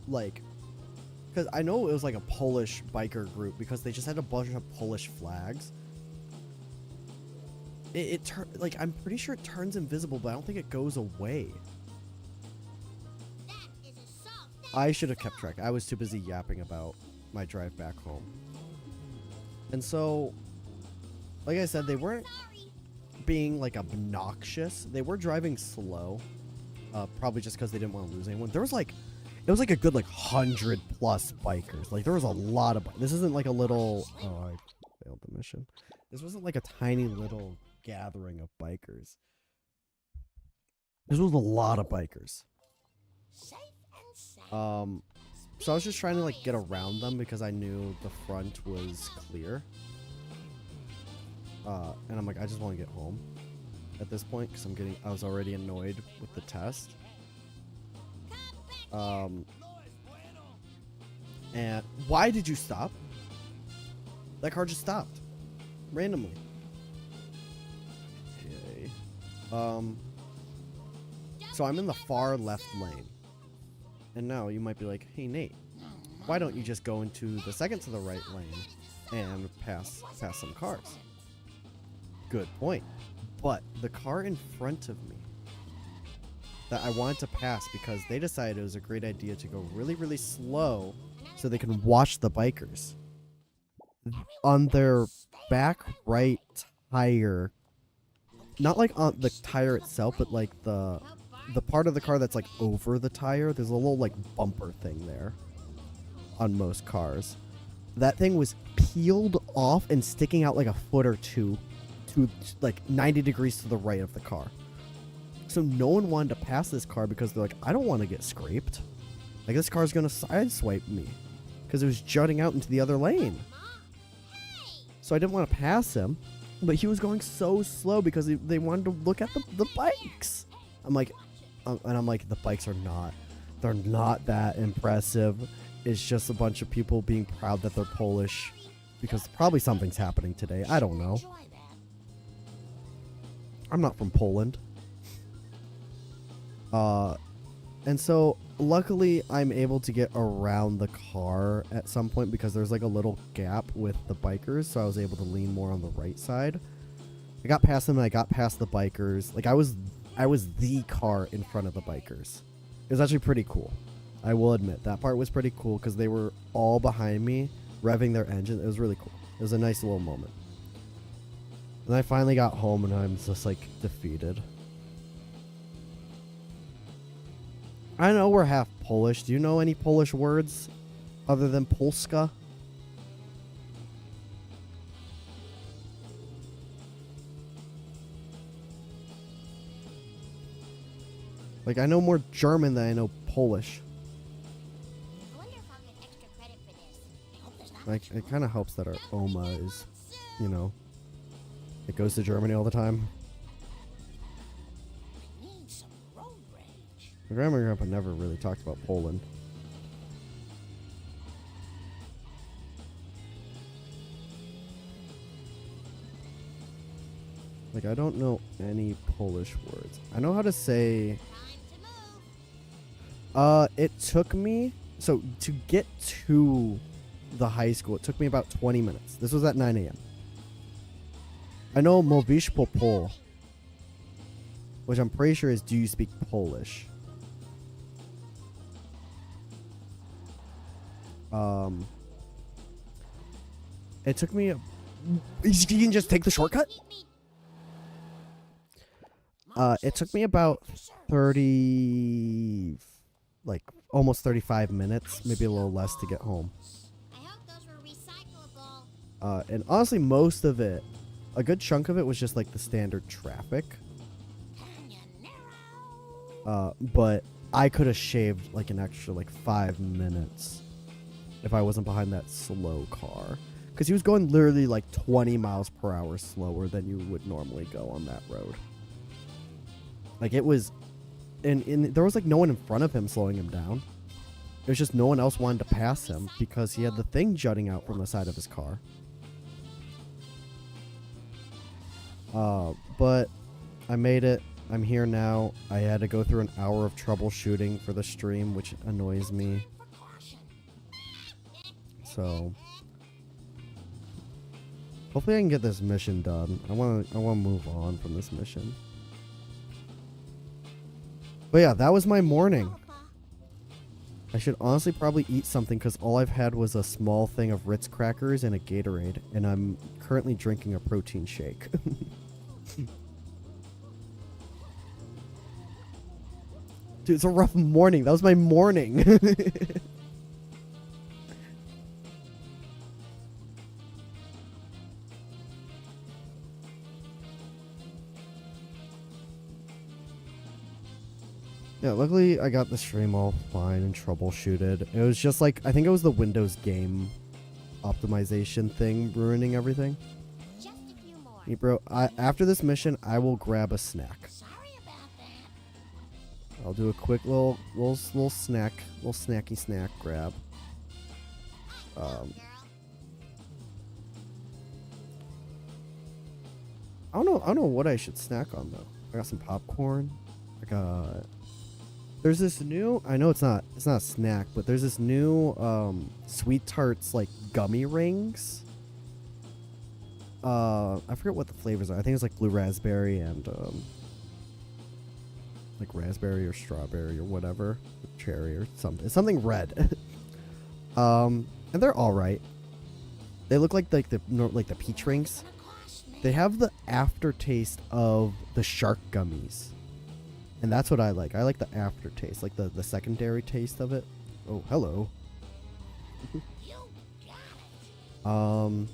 S1: Like... Because I know it was like a Polish biker group because they just had a bunch of Polish flags. Like, I'm pretty sure it turns invisible, but I don't think it goes away.
S2: That is assault.
S1: I should have kept track. I was too busy yapping about my drive back home. And so, like I said, they weren't being like obnoxious. They were driving slow, probably just because they didn't want to lose anyone. There was like, it was like a good like 100+ bikers. Like there was a lot of. This isn't like a little. Oh, I failed the mission. This wasn't like a tiny little gathering of bikers. This was a lot of bikers.
S3: Safe and sound.
S1: So I was just trying to like get around them because I knew the front was clear. And I'm like, I just want to get home at this point because I was already annoyed with the test. And why did you stop? That car just stopped randomly. Okay. So I'm in the far left lane. And now you might be like, hey Nate, why don't you just go into the second to the right lane and pass some cars? Good point. But the car in front of me that I wanted to pass because they decided it was a great idea to go really, really slow so they can watch the bikers. On their back right tire, not like on the tire itself, but like the part of the car that's like over the tire, there's a little like bumper thing there on most cars. That thing was peeled off and sticking out like a foot or two to like 90 degrees to the right of the car. So no one wanted to pass this car because they're like, I don't want to get scraped. Like this car's going to sideswipe me because it was jutting out into the other lane. So I didn't want to pass him, but he was going so slow because they wanted to look at the bikes. I'm like, And I'm like, the bikes are not. They're not that impressive. It's just a bunch of people being proud that they're Polish. Because probably something's happening today. I don't know.
S3: Enjoy that.
S1: I'm not from Poland. And so luckily I'm able to get around the car at some point because there's like a little gap with the bikers, so I was able to lean more on the right side. I got past them and I got past the bikers. Like I was the car in front of the bikers. It was actually pretty cool. I will admit that part was pretty cool because they were all behind me revving their engine. It was really cool. It was a nice little moment. And I finally got home and I'm just like defeated. I know we're half Polish. Do you know any Polish words other than Polska? Like, I know more German than I know Polish.
S2: I wonder if I'll get extra credit for this.
S3: I hope there's not
S1: Like,
S3: much
S1: it kind of helps that our Oma is, you know, it goes to Germany all the time.
S3: I need some road rage.
S1: My grandma and grandpa never really talked about Poland. Like, I don't know any Polish words. I know how to say...
S2: Time to move.
S1: It took me... So, to get to the high school, it took me about 20 minutes. This was at 9 a.m. I know Mówisz po Pol, which I'm pretty sure is do you speak Polish? It took me... You can just take the shortcut?
S2: Keep me
S1: It took me about 30... Like, almost 35 minutes, maybe a little less to get home.
S2: I hope those were recyclable.
S1: And honestly, most of it, a good chunk of it was just like the standard traffic. But I could have shaved like an extra like 5 minutes if I wasn't behind that slow car. Because he was going literally like 20 miles per hour slower than you would normally go on that road. Like it was, and there was like no one in front of him slowing him down. It was just no one else wanted to pass him because he had the thing jutting out from the side of his car. But I made it. I'm here now. I had to go through an hour of troubleshooting for the stream, which annoys me. So hopefully I can get this mission done. I want to move on from this mission. But yeah, that was my morning. I should honestly probably eat something because all I've had was a small thing of Ritz crackers and a Gatorade, and I'm currently drinking a protein shake. Dude, it's a rough morning. That was my morning. Yeah, luckily I got the stream all fine and troubleshooted. It was just like, I think it was the Windows game optimization thing ruining everything.
S2: Just a few more.
S1: Hey, bro, after this mission, I will grab a snack.
S3: Sorry about that.
S1: I'll do a quick little snack, little snacky snack grab.
S2: Girl.
S1: I don't know what I should snack on though. I got some popcorn. I got. There's this new. I know it's not a snack, but there's this new Sweet Tarts like gummy rings. I forget what the flavors are. I think it's like blue raspberry and like raspberry or strawberry or whatever, cherry or something. It's something red. And they're all right. They look like the peach rings. They have the aftertaste of the shark gummies. And that's what I like. I like the aftertaste, like the secondary taste of it. Oh, hello.
S3: You got it.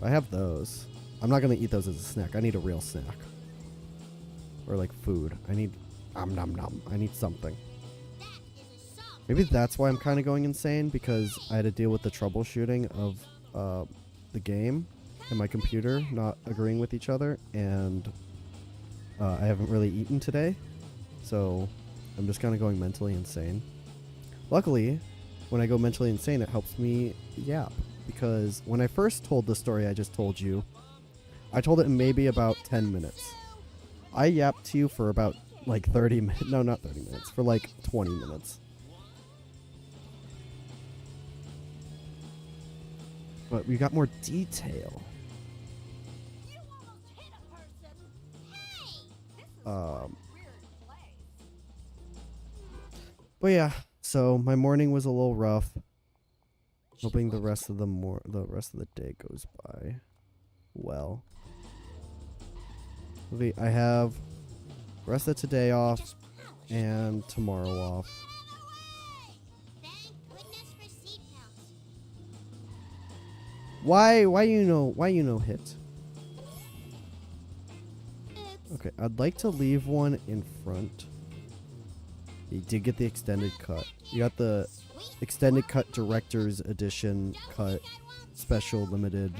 S1: I have those. I'm not gonna eat those as a snack. I need a real snack. Or like food. I need nom nom. I need something.
S2: That is a salt.
S1: Maybe that's why I'm kind of going insane, because I had to deal with the troubleshooting of the game and my computer not agreeing with each other, and I haven't really eaten today. So I'm just kind of going mentally insane. Luckily, when I go mentally insane, it helps me yap. Because when I first told the story I just told you, I told it in maybe about 10 minutes. I yapped to you for about like 30 minutes. No, not 30 minutes. For like 20 minutes. But we got more detail. But yeah, so my morning was a little rough. Hoping the rest of the day goes by well. I have the rest of today off and tomorrow off.
S2: Thank goodness for seatbelts.
S1: Why you know hit?
S2: Oops.
S1: Okay, I'd like to leave one in front. You did get the extended cut. You got the extended cut director's edition cut, special limited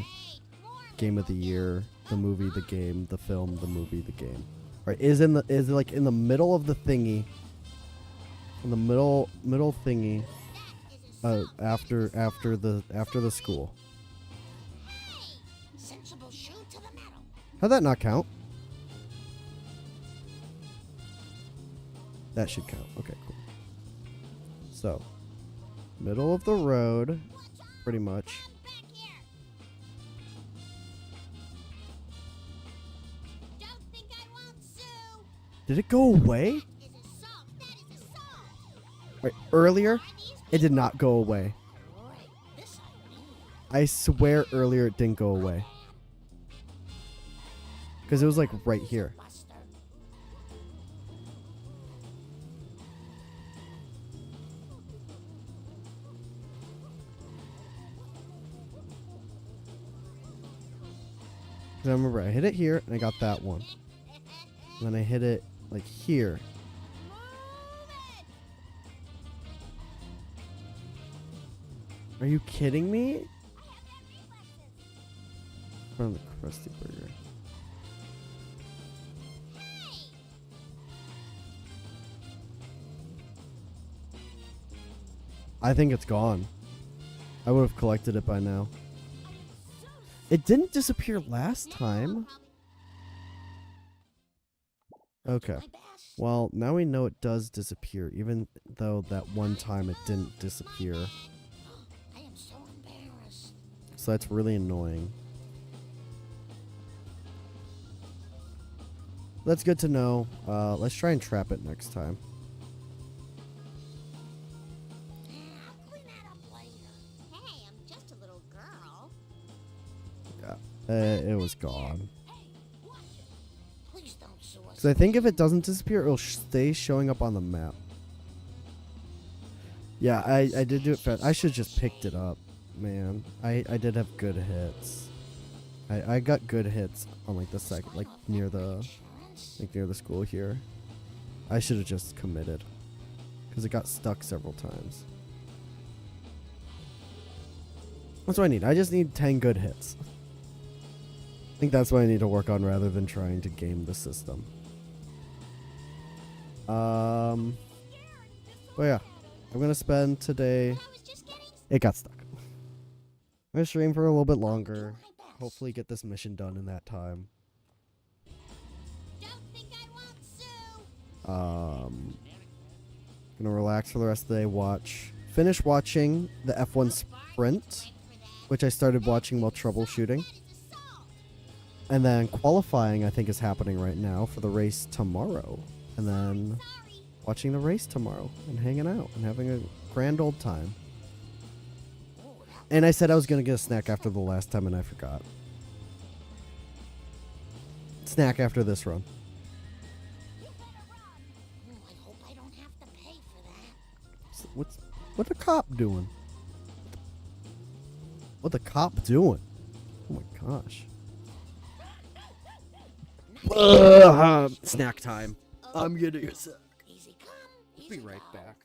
S1: game of the year, the movie, the game, the film, the movie, the game. All right, is like in the middle of the thingy. In the middle thingy. After the school.
S3: Sensible shoe to the metal.
S1: How'd that not count? That should count. Okay, cool. So, middle of the road, pretty much.
S2: Back here. Don't think I won't sue.
S1: Did it go away?
S2: That is assault. That is assault.
S1: Right, earlier, it did not go away.
S3: Right, this I need.
S1: I swear earlier it didn't go away. Because it was like right here.
S3: Buster.
S1: Because I remember I hit it here and I got that one. And then I hit it like here. Are you kidding me? From the Krusty Burger. I think it's gone. I would have collected it by now. It didn't disappear last time. Okay.
S3: My best.
S1: Well, now we know it does disappear, even though that one time it didn't disappear.
S3: I am so embarrassed.
S1: So that's really annoying. That's good to know. Let's try and trap it next time.
S3: I'll clean that up later.
S2: Hey, I'm just a little girl.
S1: Yeah. It was gone.
S3: Hey, watch it. Please don't sue us.
S1: Because I think if it doesn't disappear, it'll stay showing up on the map. Yeah, I did do it fast. I should have just picked it up, man. I did have good hits. I got good hits on like the second, like near the school here. I should have just committed. Because it got stuck several times. That's what I need. I just need 10 good hits. I think that's what I need to work on rather than trying to game the system. But yeah. I'm going to spend today...
S2: I was just getting
S1: It got stuck. I'm going to stream for a little bit longer.
S3: My best.
S1: Hopefully get this mission done in that time.
S2: Don't think I won't sue.
S1: Gonna relax for the rest of the day, finish watching the F1 Sprint, which I started watching while troubleshooting.
S2: That is assault.
S1: And then qualifying, I think, is happening right now for the race tomorrow. And then
S2: Sorry.
S1: watching the race tomorrow and hanging out and having a grand old time. And I said I was gonna get a snack after the last time and I forgot. Snack after this run.
S2: You better run.
S3: I hope I don't have to pay for that.
S1: What's the cop doing? What the cop doing? Oh my gosh. Snack time. I'm getting a sec.
S3: Easy come,
S1: Be
S3: easy
S1: right
S3: go.
S1: back.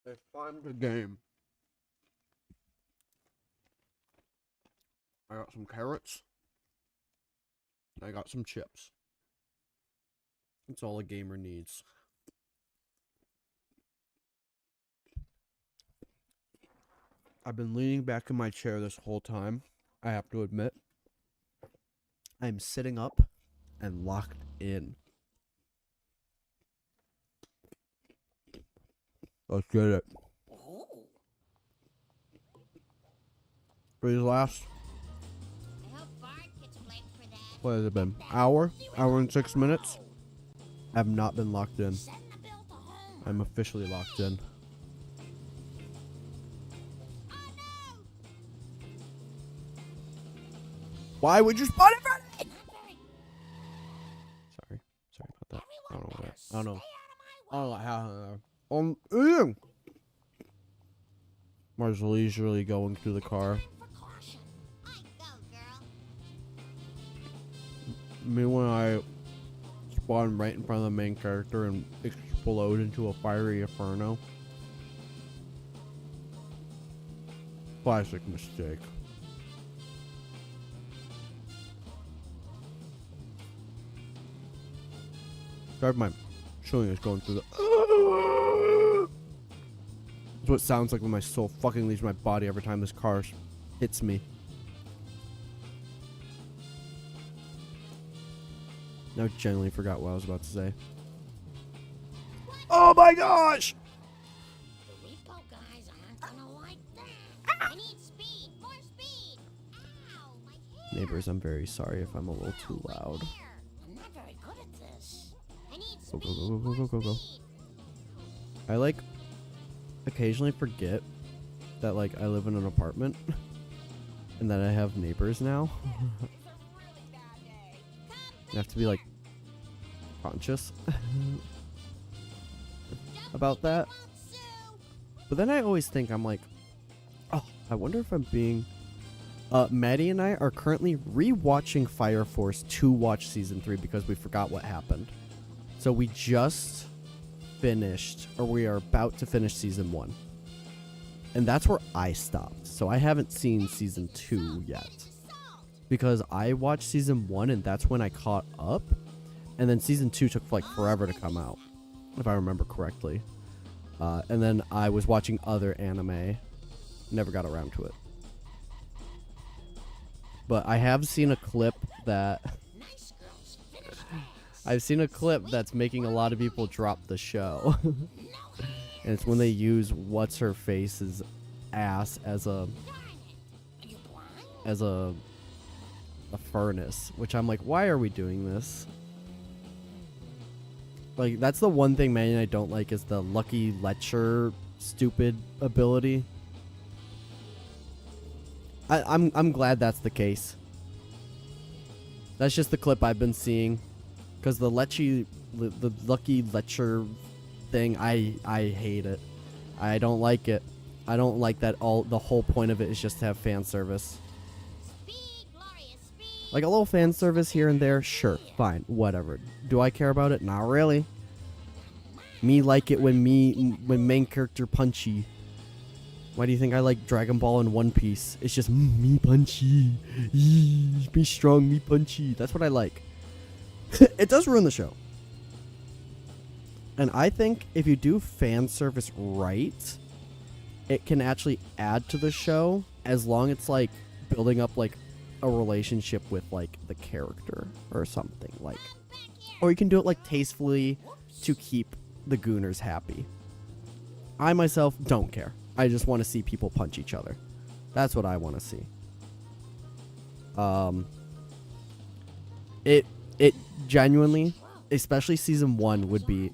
S1: It's time to game. I got some carrots. I got some chips. That's all a gamer needs. I've been leaning back in my chair this whole time. I have to admit. I'm sitting up and locked in. Let's get it.
S3: Ooh.
S1: For these last,
S2: I hope Bart gets blamed for that.
S1: what has it been? Hour and 6 minutes? I have not been locked in.
S3: Send the bill to home.
S1: I'm officially locked in.
S2: Oh no!
S1: Why would you spawn it, Freddy?
S3: Not very.
S1: Sorry about that. I
S3: Everyone
S1: don't know
S3: better
S1: what. I don't know.
S3: stay out of my
S1: I don't
S3: way.
S1: know how. Mars leisurely going through the car.
S3: For caution.
S2: I go, girl.
S1: Me when I spawn right in front of the main character and explode into a fiery inferno. Classic mistake. Sorry, my chilling is going through the. That's what it sounds like when my soul fucking leaves my body every time this car hits me. Now I genuinely forgot what I was about to say. Oh my gosh!
S3: The repo guys aren't gonna like that.
S2: I need speed. More speed. Ow, my hair.
S1: Neighbors, I'm very sorry if I'm a little too
S2: My
S1: loud.
S2: hair.
S3: I'm not very good at this.
S2: I need
S1: Go,
S2: speed.
S1: go, go, go, go, go, go.
S2: More speed.
S1: I like occasionally forget that like I live in an apartment and that I have neighbors now. I have to be like conscious about that. But then I always think I'm like, oh, I wonder if I'm being Maddie and I are currently rewatching Fire Force to watch season 3 because we forgot what happened. So we just finished, or we are about to finish season 1. And that's where I stopped. So I haven't seen season 2 yet. Because I watched season 1 and that's when I caught up. And then season 2 took like forever to come out, if I remember correctly. And then I was watching other anime. Never got around to it. But I have seen a clip that
S3: Nice girls finish
S1: I've seen a clip that's making a lot of people drop the show. And it's when they use what's her face's ass as a
S3: You blind?
S1: as a furnace, which I'm like, why are we doing this? Like, that's the one thing Manny and I don't like is the Lucky Letcher stupid ability. I'm glad that's the case. That's just the clip I've been seeing, because the Lucky Letcher thing, I hate it. I don't like it. I don't like that the whole point of it is just to have fan service.
S2: Speed, glorious speed.
S1: Like a little fan service here and there, sure, fine, whatever. Do I care about it? Not really. Me like it when main character punchy. Why do you think I like Dragon Ball and One Piece? It's just me punchy, me strong, me punchy. That's what I like. It does ruin the show. And I think if you do fan service right, it can actually add to the show as long as it's like building up like a relationship with like the character or something like, or you can do it like tastefully to keep the gooners happy. I myself don't care. I just want to see people punch each other. That's what I want to see. It genuinely, especially season 1 would be,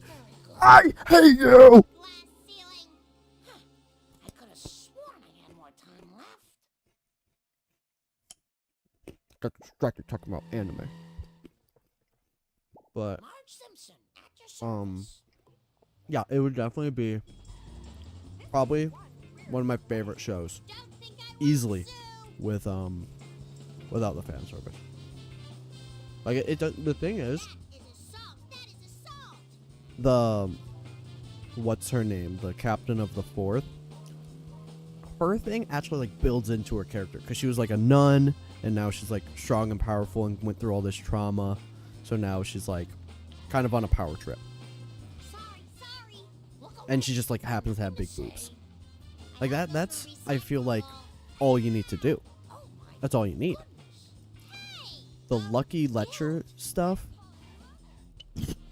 S1: I hate you.
S2: Glass ceiling.
S3: I could have sworn I had more time left.
S1: Got distracted talking about anime. But
S3: Marge Simpson at your service.
S1: yeah, it would definitely be probably one of my favorite shows,
S2: Don't think I won't
S1: easily,
S2: sue.
S1: with without the fan service. Like it does, the thing is,
S2: That is assault. That is assault.
S1: the what's her name, the captain of the fourth, her thing actually like builds into her character because she was like a nun and now she's like strong and powerful and went through all this trauma. So now she's like kind of on a power trip.
S2: Sorry.
S1: And she just like happens to have big boobs. Like that's I feel like all you need to do. That's all you need. The Lucky Lecture stuff.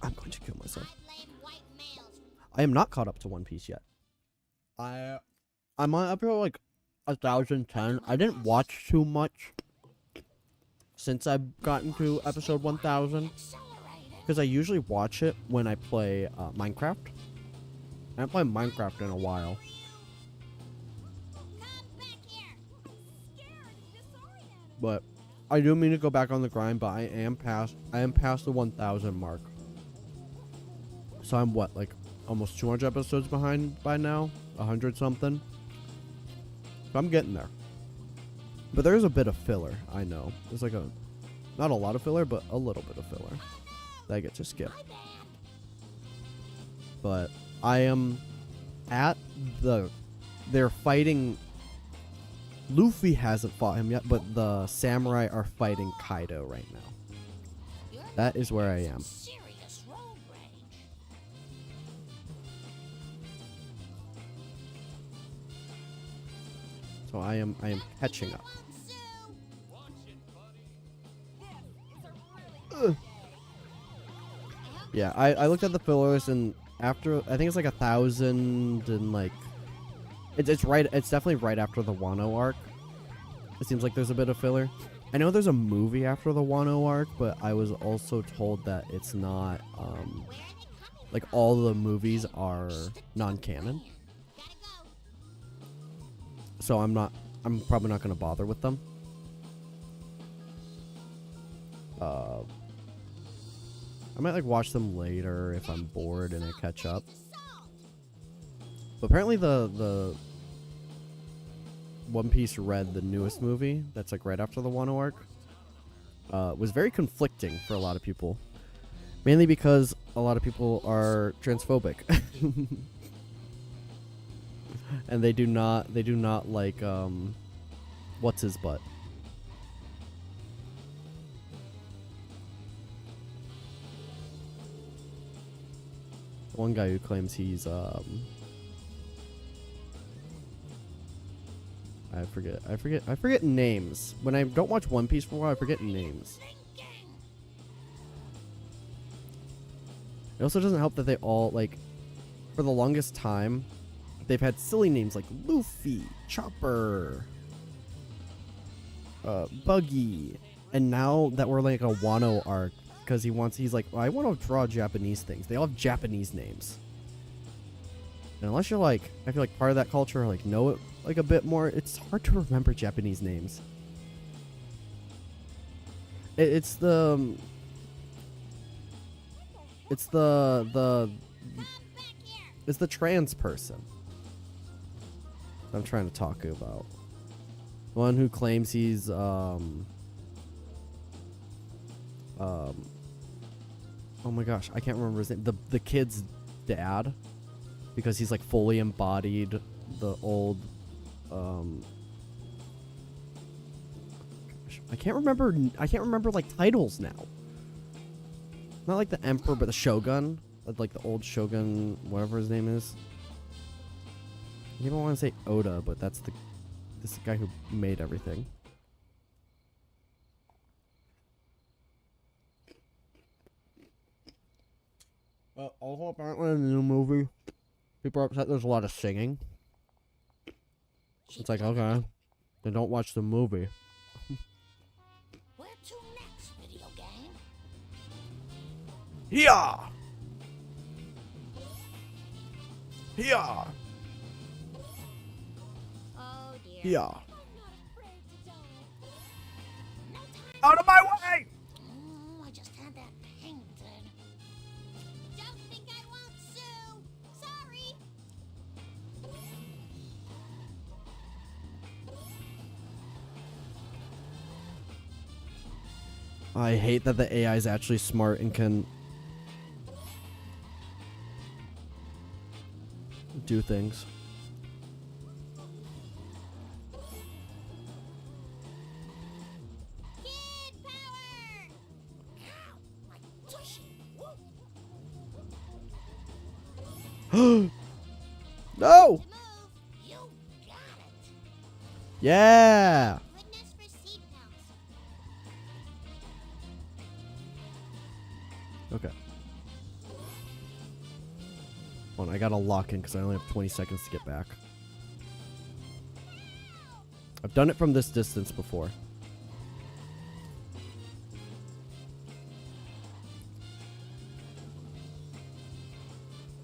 S1: I'm going to kill myself. I am not caught up to One Piece yet. I'm on episode like 1010. I didn't watch too much since I've gotten to episode 1000 because I usually watch it when I play Minecraft. I haven't played Minecraft in a while. But I do mean to go back on the grind, but I am past the 1000 mark. So I'm what, like almost 200 episodes behind by now? 100 something? So I'm getting there. But there's a bit of filler, I know. There's like not a lot of filler, but a little bit of filler that I get to skip. But I am at they're fighting. Luffy hasn't fought him yet, but the samurai are fighting Kaido right now. That is where I am. So I am catching up. Ugh. Yeah, I looked at the fillers and after I think it's like 1,000 and like it's right. It's definitely right after the Wano arc. It seems like there's a bit of filler. I know there's a movie after the Wano arc, but I was also told that it's not. Like all the movies are non-canon. So I'm probably not going to bother with them. I might like watch them later if I'm bored and I catch up. But apparently the One Piece Red, the newest movie, that's like right after the Wano arc, was very conflicting for a lot of people. Mainly because a lot of people are transphobic. And they do not like what's his butt. One guy who claims he's I forget names. When I don't watch One Piece for a while, I forget names. It also doesn't help that they all, like, for the longest time, they've had silly names like Luffy, Chopper, Buggy, and now that we're like a Wano arc, because he's like, well, I want to draw Japanese things. They all have Japanese names. And unless you're like, I feel like part of that culture, like know it like a bit more, it's hard to remember Japanese names. It's the trans person I'm trying to talk about. One who claims he's oh my gosh, I can't remember his name. The kid's dad, because he's like fully embodied the old I can't remember like titles now. Not like the emperor, but the shogun, like the old shogun, whatever his name is. I even want to say Oda, but this is the guy who made everything. Also, apparently in the new movie, people are upset there's a lot of singing. It's like, okay, then don't watch the movie.
S3: Where to next, video game?
S1: Yeah! Yeah!
S2: Oh dear.
S1: Yeah! Out of my way!
S3: I just had that painted.
S2: Don't think I won't sue. Sorry.
S1: I hate that the AI is actually smart and can... do things.
S2: Kid power!
S3: Ow, my tushy. Whoop.
S1: No!
S2: To move.
S3: You got it.
S1: Yeah!
S2: Goodness for seatbelts.
S1: Okay. Hold on, I gotta lock in because I only have 20 seconds to get back. I've done it from this distance before.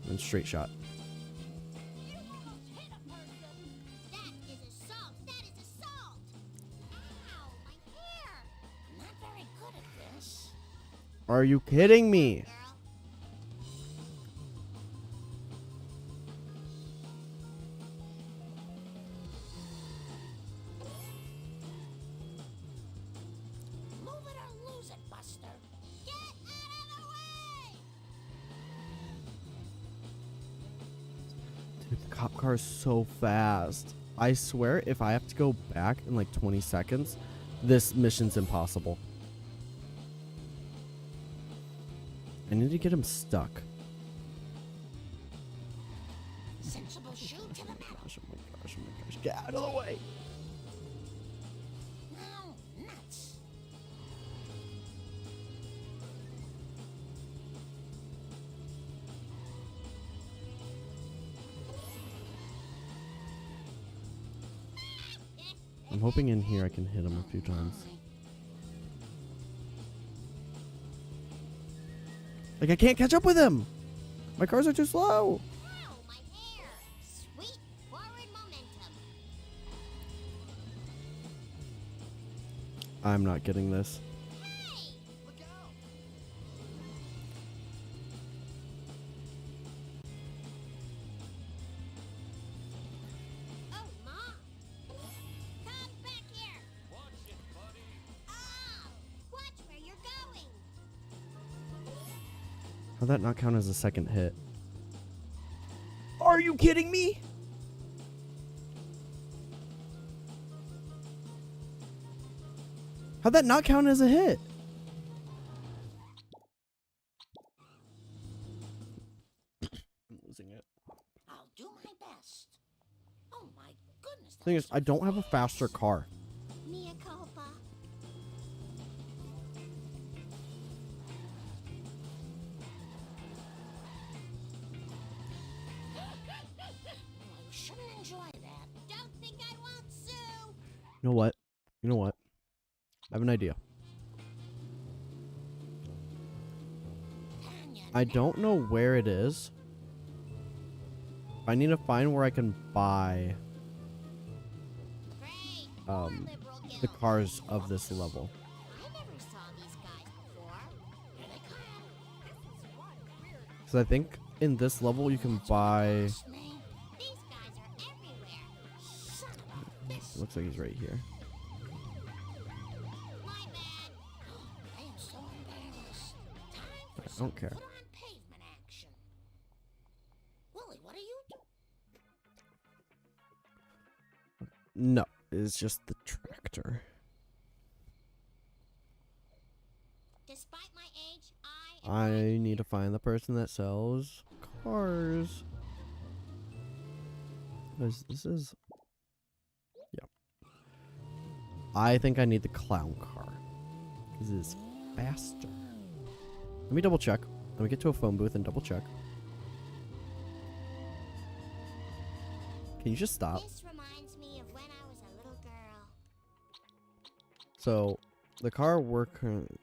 S1: And straight shot.
S2: You almost hit a person. That is assault. That is assault. Ow, my hair.
S3: Not very good at this.
S1: Are you kidding me?
S2: Girl.
S3: Move it or lose it, Buster.
S2: Get out of the way!
S1: Dude, the cop car is so fast. I swear if I have to go back in like 20 seconds, this mission's impossible. I need to get him stuck.
S3: Sensible shoot to the metal.
S1: Gosh, oh my gosh, oh my gosh. Get out of the way.
S3: No, nuts.
S1: I'm hoping in here I can hit him a few times. Like, I can't catch up with him. My cars are too slow.
S2: Ow, my hair. Sweet forward momentum.
S1: I'm not getting this.
S2: Hey!
S3: Look out.
S2: Oh, Mom! Come back here!
S4: Watch it, buddy.
S2: Oh! Watch where you're going!
S1: How'd that not count as a second hit? Are you kidding me? How'd that not count as a hit? I'm losing it.
S3: I'll do my best. Oh my goodness. that
S1: Thing
S3: was
S1: is, I don't have a faster
S3: fast.
S1: car.
S2: Mea culpa.
S3: I shouldn't enjoy that.
S2: Don't think I won't sue!
S1: You know what? You know what? I have an idea.
S3: Tanya,
S1: I don't know where it is. I need to find where I can buy
S2: Great! More
S1: the
S2: liberal
S1: cars of this level.
S2: I never saw these guys before.
S3: here they come.
S1: Because I think in this level you can buy...
S3: Trust me.
S2: These guys are everywhere.
S3: Son of a biscuit.
S1: Looks like he's right here.
S2: My bad.
S3: I am so embarrassed. Time for
S1: I
S3: some
S1: don't care.
S3: full-on pavement action. Willie, what are you doing?
S1: No, it's just the tractor.
S2: Despite my age, I
S1: I need to find the person that sells cars. Because this is... Yeah. I think I need the clown car. This is faster. Let me double check. Let me get to a phone booth and double check. Can you just stop?
S2: This reminds me of when I was a little girl.
S1: So, the car we're currently...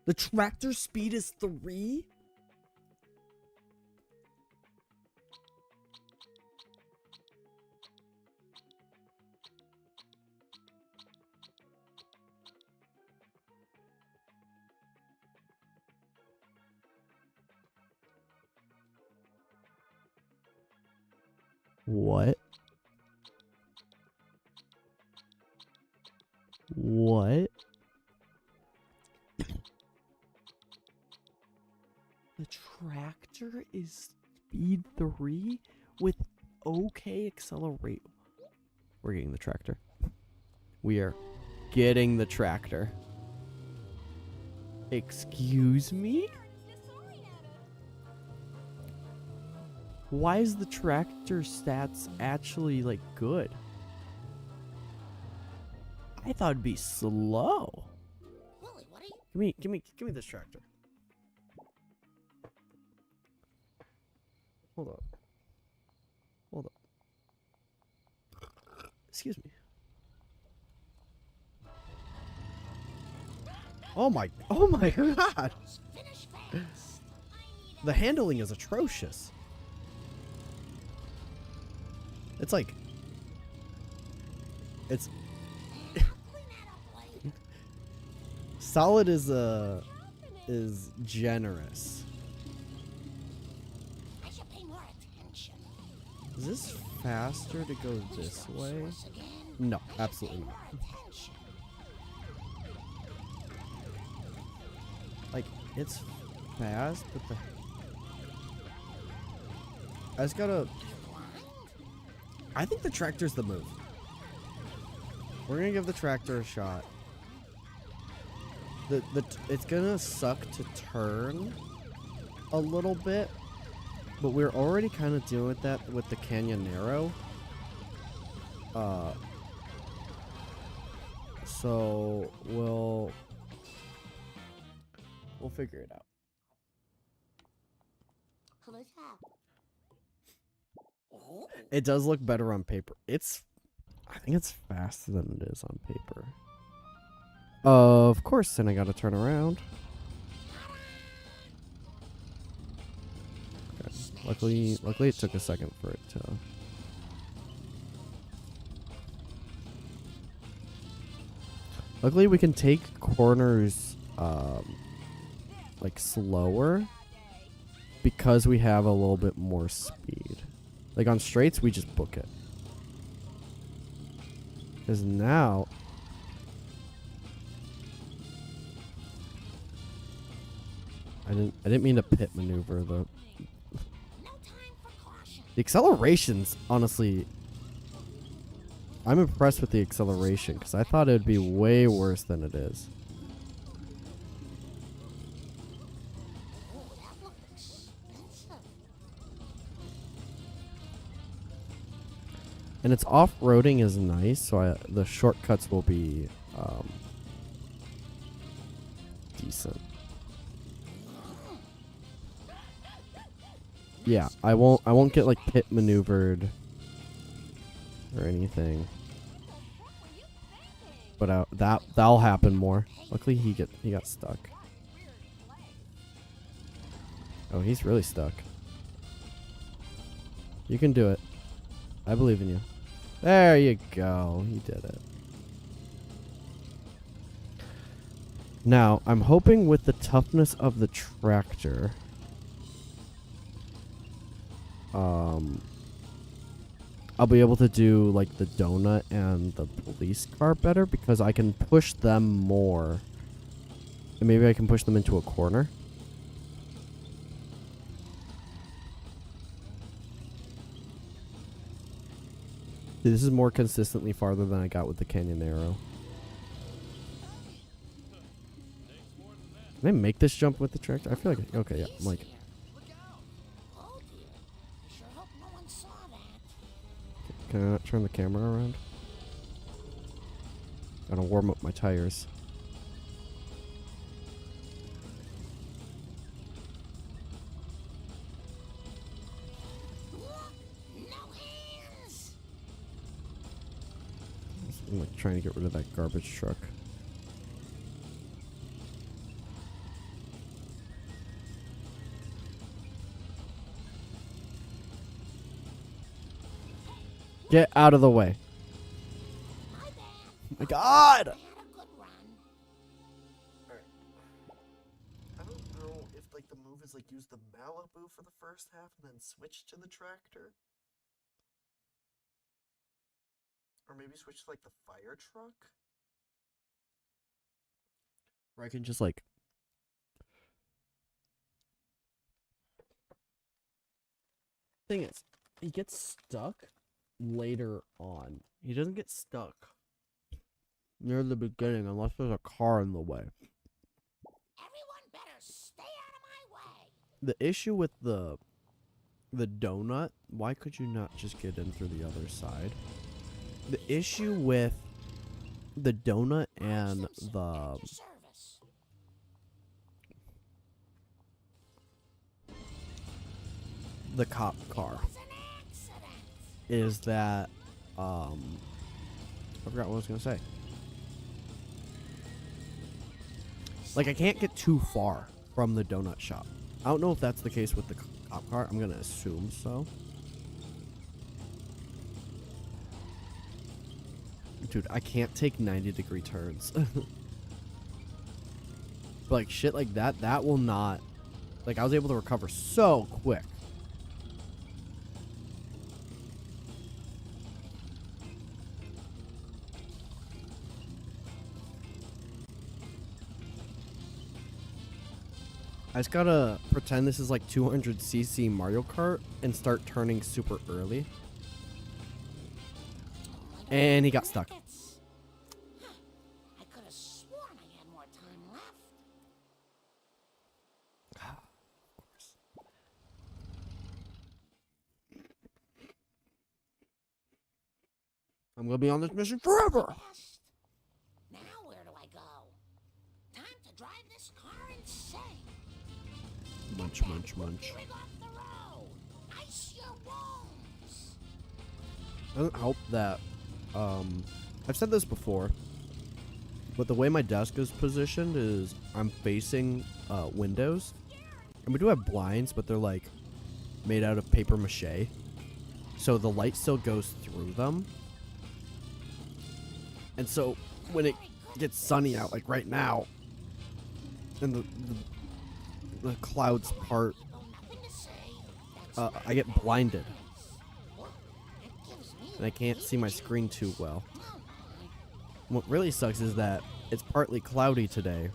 S1: The tractor speed is 3? What? What? The tractor is speed 3 with okay accelerate. We're getting the tractor. We are getting the tractor. Excuse me? Why is the tractor stats actually like good? I thought it'd be slow.
S3: Willie, what are you?
S1: Give me this tractor. Hold up. Hold up. Excuse me. Oh my god.
S3: Finish fast.
S1: The handling is atrocious. It's like it's
S3: Clean that up later.
S1: solid is generous.
S3: I should pay more attention.
S1: Is this faster to go this way?
S3: Source again.
S1: No, absolutely
S3: More
S1: not.
S3: attention.
S1: Like it's fast, but I just gotta. I think the tractor's the move. We're gonna give the tractor a shot. It's gonna suck to turn a little bit, but we're already kind of dealing with that with the Canyonero. So we'll figure it out.
S3: What's up? Oh,
S1: It does look better on paper. I think it's faster than it is on paper. Of course, then I gotta turn around. Okay. Luckily it took a second for it to. Luckily we can take corners like slower because we have a little bit more speed. Like on straights, we just book it. Because now... I didn't mean to pit maneuver the...
S3: no time for caution.
S1: The accelerations, honestly... I'm impressed with the acceleration because I thought it would be way worse than it is.
S3: Oh, that looked expensive.
S1: And its off-roading is nice, so the shortcuts will be decent. Yeah, I won't get like pit maneuvered or anything. But that'll happen more. Luckily he got stuck. Oh, he's really stuck. You can do it. I believe in you. There you go. He did it. Now, I'm hoping with the toughness of the tractor, I'll be able to do like the donut and the police car better because I can push them more. And maybe I can push them into a corner. This is more consistently farther than I got with the Canyonero. Can I make this jump with the tractor? I feel like... Okay, yeah. I'm like...
S3: Oh dear. I sure hope no one saw that.
S1: Can I not turn the camera around? Gotta warm up my tires.
S3: Look, no hands.
S1: I'm like trying to get rid of that garbage truck. Get out of the way.
S3: My bad.
S1: Oh my god!
S3: I had a good run.
S1: I don't know if like the move is like use the Malibu for the first half and then switch to the tractor. Or maybe switch to like the fire truck. Or I can just like... Thing is, he gets stuck later on. He doesn't get stuck near the beginning unless there's a car in the way.
S3: Everyone better stay out of my way.
S1: The issue with the donut, why could you not just get in through the other side? The issue with the donut and
S3: Simpson,
S1: the
S3: at your service.
S1: cop car
S3: Was an accident.
S1: is that I forgot what I was gonna say. Like, I can't get too far from the donut shop. I don't know if that's the case with the cop car. I'm gonna assume so. Dude, I can't take 90-degree turns. But like shit like that will not. Like, I was able to recover so quick. I just gotta pretend this is like 200cc Mario Kart and start turning super early. And he got stuck.
S3: Huh. I could have sworn I had more time left.
S1: I'm gonna be on this mission forever.
S3: Best. Now where do I go? Time to drive this car insane.
S1: Munch, munch, munch.
S3: Veering off the road. Ice your wounds.
S1: Doesn't help that, I've said this before, but the way my desk is positioned is I'm facing, windows. And we do have blinds, but they're, like, made out of paper mache. So the light still goes through them. And so when it gets sunny out, like right now, and the clouds part,
S3: Nothing to say. That's
S1: I get blinded.
S3: it gives me
S1: And I can't see my screen too well.
S3: oh
S1: What really sucks is that it's partly cloudy today.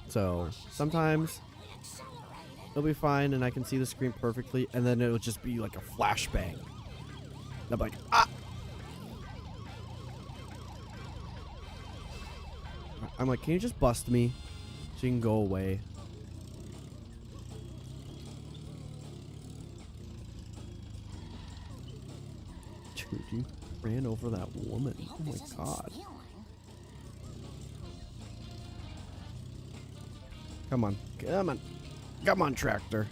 S1: So sometimes
S3: my. We accelerated.
S1: it'll be fine and I can see the screen perfectly, and then it'll just be like a flashbang. And I'm like, ah! I'm like, can you just bust me so you can go away? Dude, you ran over that woman.
S3: I hope
S1: Oh
S3: this
S1: my
S3: isn't
S1: god.
S3: stealing.
S1: Come on. Come on. Come on, tractor.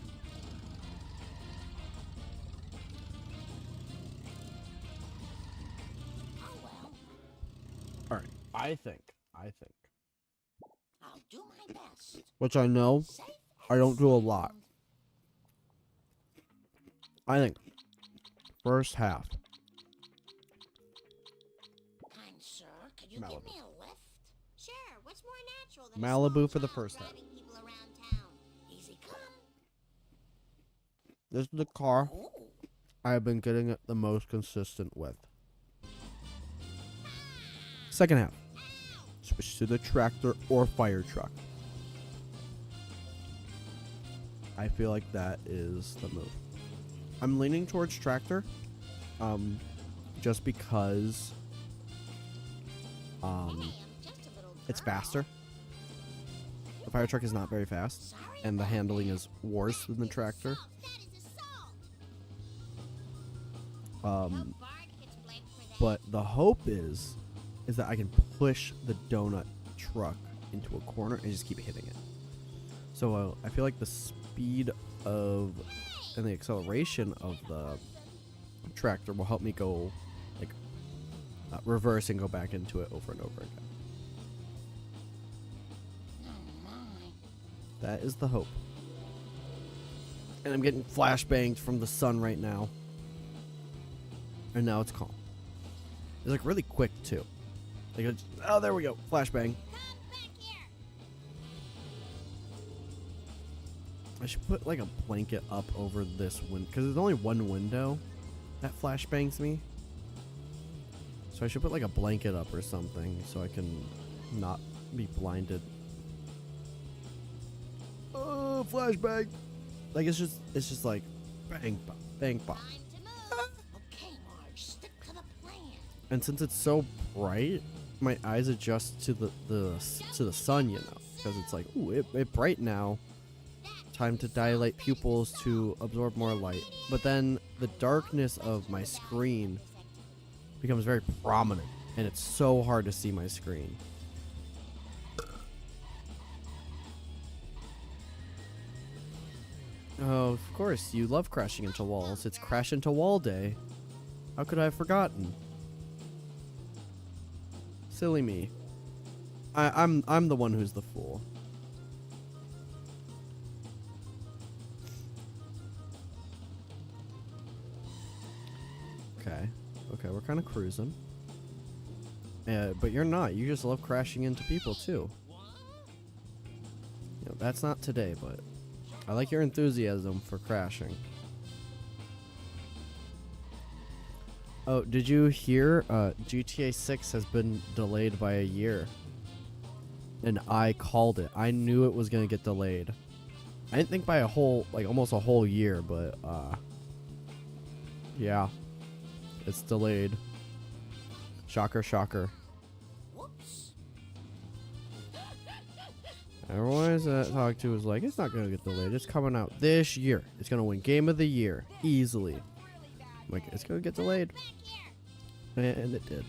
S3: Oh well.
S1: Alright. I think.
S3: I'll do my best.
S1: Which I know
S3: Safe
S1: I don't do a lot.
S3: sound.
S1: I think first half.
S3: Kind sir, could you
S1: Malibu.
S3: give me a lift?
S2: Sure, what's more natural than a
S1: Malibu
S2: small
S1: for the
S2: child
S1: first half.
S2: driving people around town?
S3: Easy come.
S1: This is the car
S3: Ooh.
S1: I've been getting it the most consistent with. Second half. Switch to the tractor or fire truck. I feel like that is the move. I'm leaning towards tractor, just because,
S2: Hey, I'm just a little
S1: it's
S2: girl.
S1: faster. The fire truck is not very fast,
S3: Sorry
S1: and the
S3: about
S1: handling
S3: that.
S1: is worse than the tractor.
S2: Assault, that is assault. No Bart gets blamed for that.
S1: But the hope is that I can push the donut truck into a corner and just keep hitting it. So I feel like the speed of and the acceleration of the tractor will help me go, like, reverse and go back into it over and over again.
S3: Oh my.
S1: That is the hope. And I'm getting flashbangs from the sun right now. And now it's calm. It's like really quick too. Like, oh, there we go. Flashbang.
S2: Come back here.
S1: I should put like a blanket up over this window because there's only one window that flashbangs me. So I should put like a blanket up or something so I can not be blinded. Oh, flashbang! Like it's just like bang, bang, Bang bop.
S2: Time to move.
S3: Okay, Marge, stick to the plan.
S1: And since it's so bright, my eyes adjust to the sun, you know, because it's like, ooh, it bright now. Time to dilate pupils to absorb more light. But then the darkness of my screen becomes very prominent, and it's so hard to see my screen. Oh, of course, you love crashing into walls. It's crash into wall day. How could I have forgotten? Silly me. I'm the one who's the fool. Okay, we're kind of cruising. But you're not. You just love crashing into people too. You know, that's not today, but I like your enthusiasm for crashing. Oh, did you hear? GTA 6 has been delayed by a year. And I called it. I knew it was gonna get delayed. I didn't think by a whole, like almost a whole year, but yeah. It's delayed. Shocker, shocker.
S3: Whoops.
S1: Everyone I talked to was like, it's not gonna get delayed. It's coming out this year. It's gonna win Game of the Year easily. I'm like, it's gonna get delayed,
S2: Back here.
S1: and it did.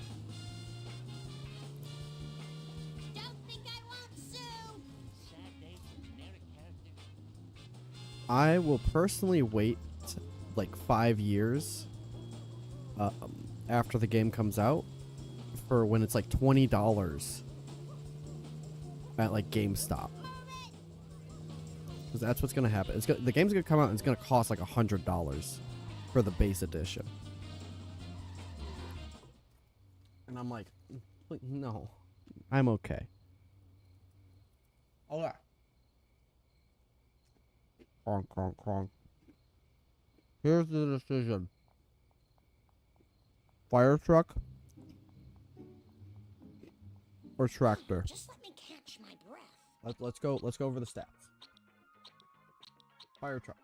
S2: Don't think I won't sue.
S1: I will personally wait like 5 years after the game comes out for when it's like $20 at like GameStop, because that's what's gonna happen. The game's gonna come out and it's gonna cost like $100 for the base edition, and I'm like, no, I'm okay. Oh yeah. Cronk, cronk, cronk. Here's the decision. Fire truck or tractor?
S3: Just let me catch my breath.
S1: Let's go over the stats. Fire truck.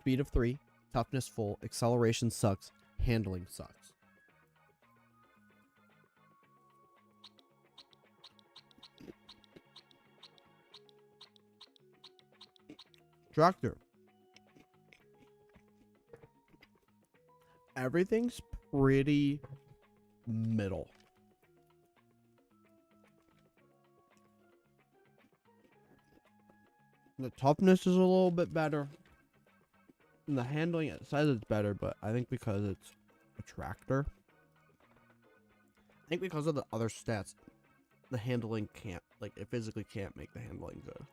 S1: Speed of 3, toughness full, acceleration sucks, handling sucks. Tractor. Everything's pretty middle. The toughness is a little bit better. And the handling, it says it's better, but I think because it's a tractor. I think because of the other stats, the handling can't, like, it physically can't make the handling good.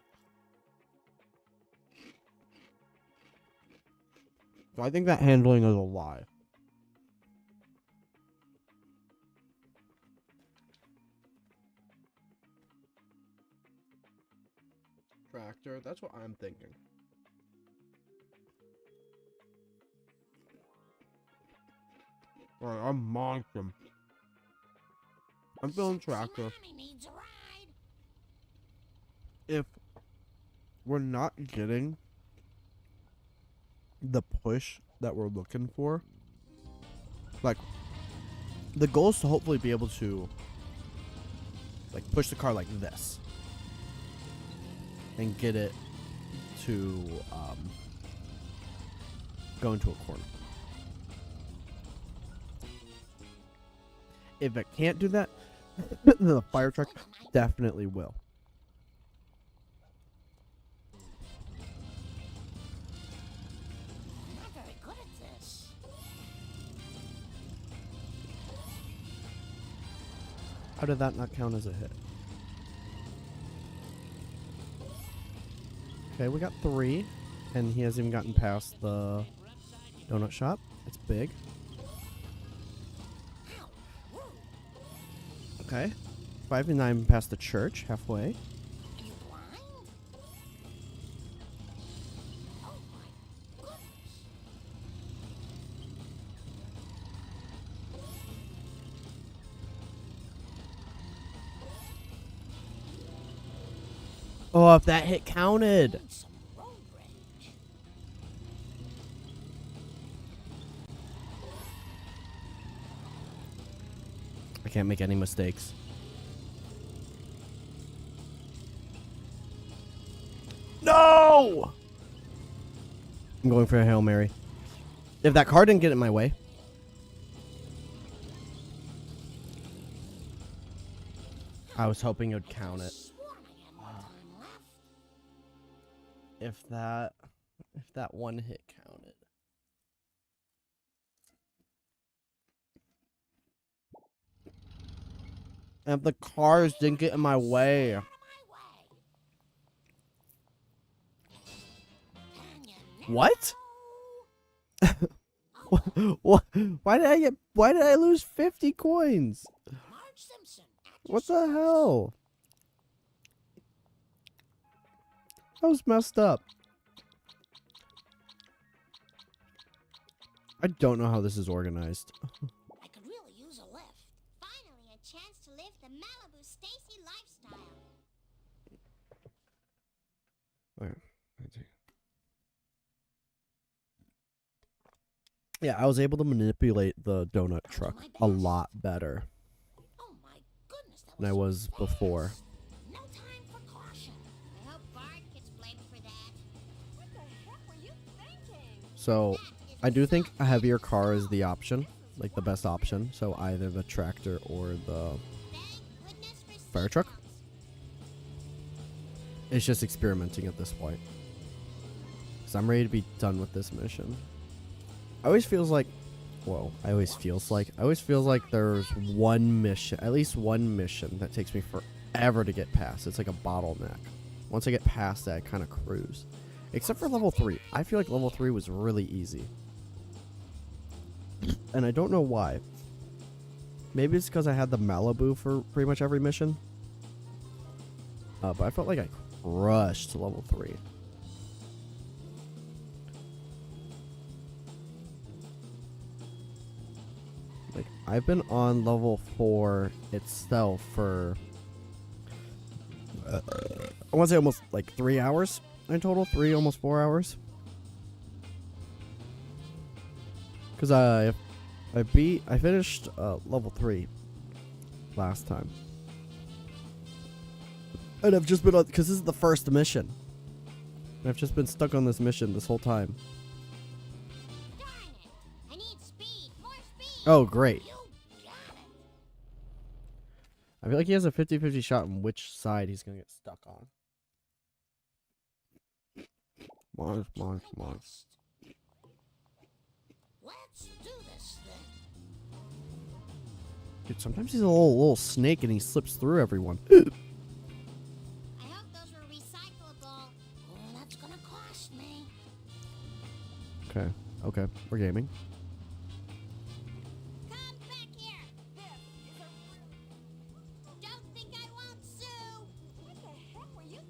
S1: So I think that handling is a lie. Tractor, that's what I'm thinking. Alright, I'm monking. I'm feeling tractor.
S3: Mommy needs a ride.
S1: If we're not getting the push that we're looking for, like, the goal is to hopefully be able to, like, push the car like this and get it to go into a corner. If it can't do that, the fire truck definitely will.
S3: I'm not very good at this.
S1: How did that not count as a hit? Okay, we got 3, and he hasn't even gotten past the donut shop. It's big. Okay, 5 and 9 past the church, halfway.
S3: Are you blind? Oh my goodness.
S1: Oh, if that hit counted.
S3: Need some road rage.
S1: I can't make any mistakes. No! I'm going for a Hail Mary. If that car didn't get in my way. I was hoping it would count it. If that one hit counted. If the cars didn't get in my way. What? What? Why did I lose 50 coins? What the hell? That was messed up. I don't know how this is organized.
S3: I could really use a lift.
S2: Finally, a chance to live the Malibu Stacy lifestyle.
S1: Yeah, I was able to manipulate the donut truck a lot better
S3: Oh my goodness, that
S1: than I was before.
S3: No time for caution.
S2: I hope Bart gets blamed for that. What the heck were you thinking?
S1: So, I do think a heavier car is the option, like the best option. So either the tractor or the
S2: Thank goodness for
S1: fire truck.
S2: seatbelts.
S1: It's just experimenting at this point. Because I'm ready to be done with this mission. I always feels like, I always feels like there's one mission, at least one mission that takes me forever to get past. It's like a bottleneck. Once I get past that, I kind of cruise. Except for level 3. I feel like level 3 was really easy. And I don't know why. Maybe it's because I had the Malibu for pretty much every mission. But I felt like I crushed level 3. Like, I've been on level 4 itself for, I want to say almost like 3 hours in total. Almost 4 hours. Because I finished level 3 last time. And I've just been on, because this is the first mission. And I've just been stuck on this mission this whole time.
S2: Darn it! I need speed, more speed.
S1: Oh, great.
S3: You got it.
S1: I feel like he has a 50-50 shot on which side he's going to get stuck on. Come on.
S3: Let's do this thing.
S1: Dude, sometimes he's a little snake and he slips through everyone.
S2: I hope those were recyclable.
S3: Oh, that's gonna cost me.
S1: Okay, we're gaming.
S2: Come back here. Don't think I won't sue. What the heck were you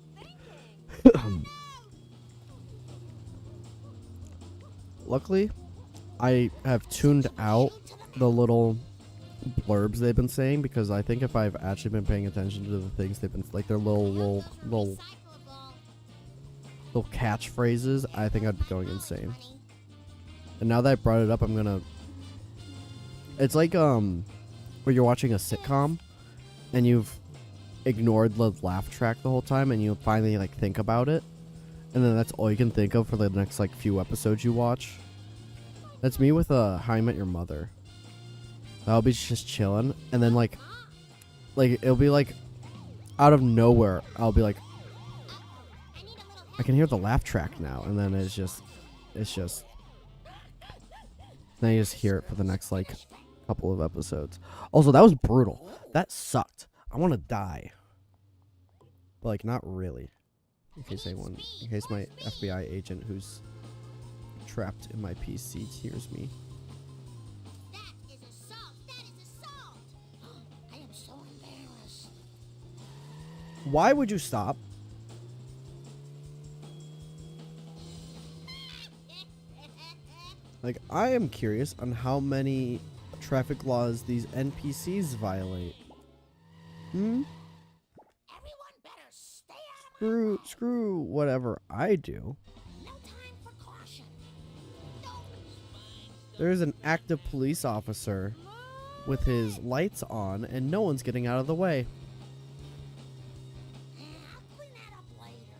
S2: thinking?
S1: Luckily, I have tuned out the little blurbs they've been saying, because I think if I've actually been paying attention to the things they've been, like their little
S2: Recyclable.
S1: catchphrases, I think I'd be going insane. And now that I brought it up, I'm gonna. It's like where you're watching a sitcom, and you've ignored the laugh track the whole time, and you finally like think about it, and then that's all you can think of for the next like few episodes you watch. That's me with How I Met Your Mother. I'll be just chilling, and then like it'll be like out of nowhere, I'll be like,
S2: I need a little
S1: I can hear the laugh track now, and then it's just then you just hear it for the next like couple of episodes. Also, that was brutal. That sucked. I want to die, but like not really. In case my FBI agent who's trapped in my PC hears me.
S2: That is assault. That is assault.
S3: I am so embarrassed.
S1: Why would you stop? Like, I am curious on how many traffic laws these NPCs violate.
S3: Everyone better stay out of my
S1: Screw whatever I do.
S3: No time for caution.
S1: There's an active police officer with his lights on and no one's getting out of the way.
S3: Yeah, I'll clean that up later.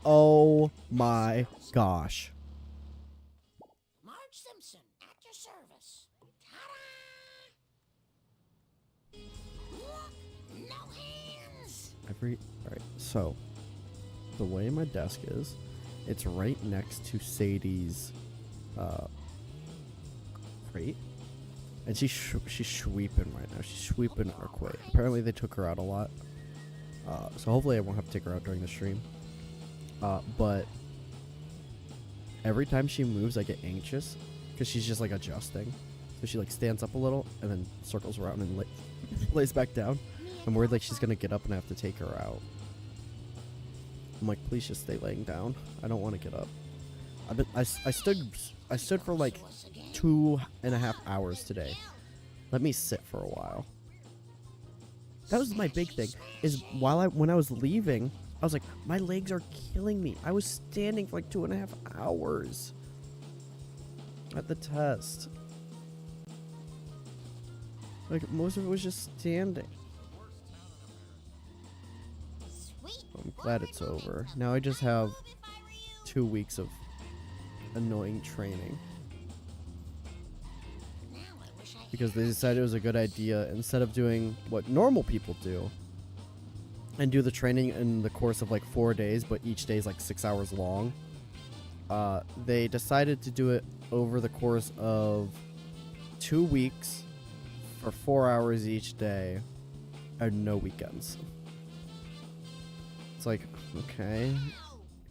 S1: Oh my gosh.
S3: Marge Simpson, at your service. Ta-da! Look, no hands.
S1: Alright, so the way my desk is, it's right next to Sadie's crate. And she's sweeping right now. She's sweeping our crate. Apparently they took her out a lot. So hopefully I won't have to take her out during the stream. But every time she moves, I get anxious because she's just like adjusting. So she like stands up a little and then circles around and lays back down. I'm worried like she's gonna get up and I have to take her out. I'm like, please just stay laying down. I don't want to get up. I stood for like 2.5 hours today. Let me sit for a while. That was my big thing. Is when I was leaving, I was like, my legs are killing me. I was standing for like 2.5 hours at the test. Like most of it was just standing. I'm glad it's over. Now I just have 2 weeks of annoying training. Because they decided it was a good idea, instead of doing what normal people do and do the training in the course of like 4 days, but each day is like 6 hours long, they decided to do it over the course of 2 weeks for 4 hours each day and no weekends. It's like, okay,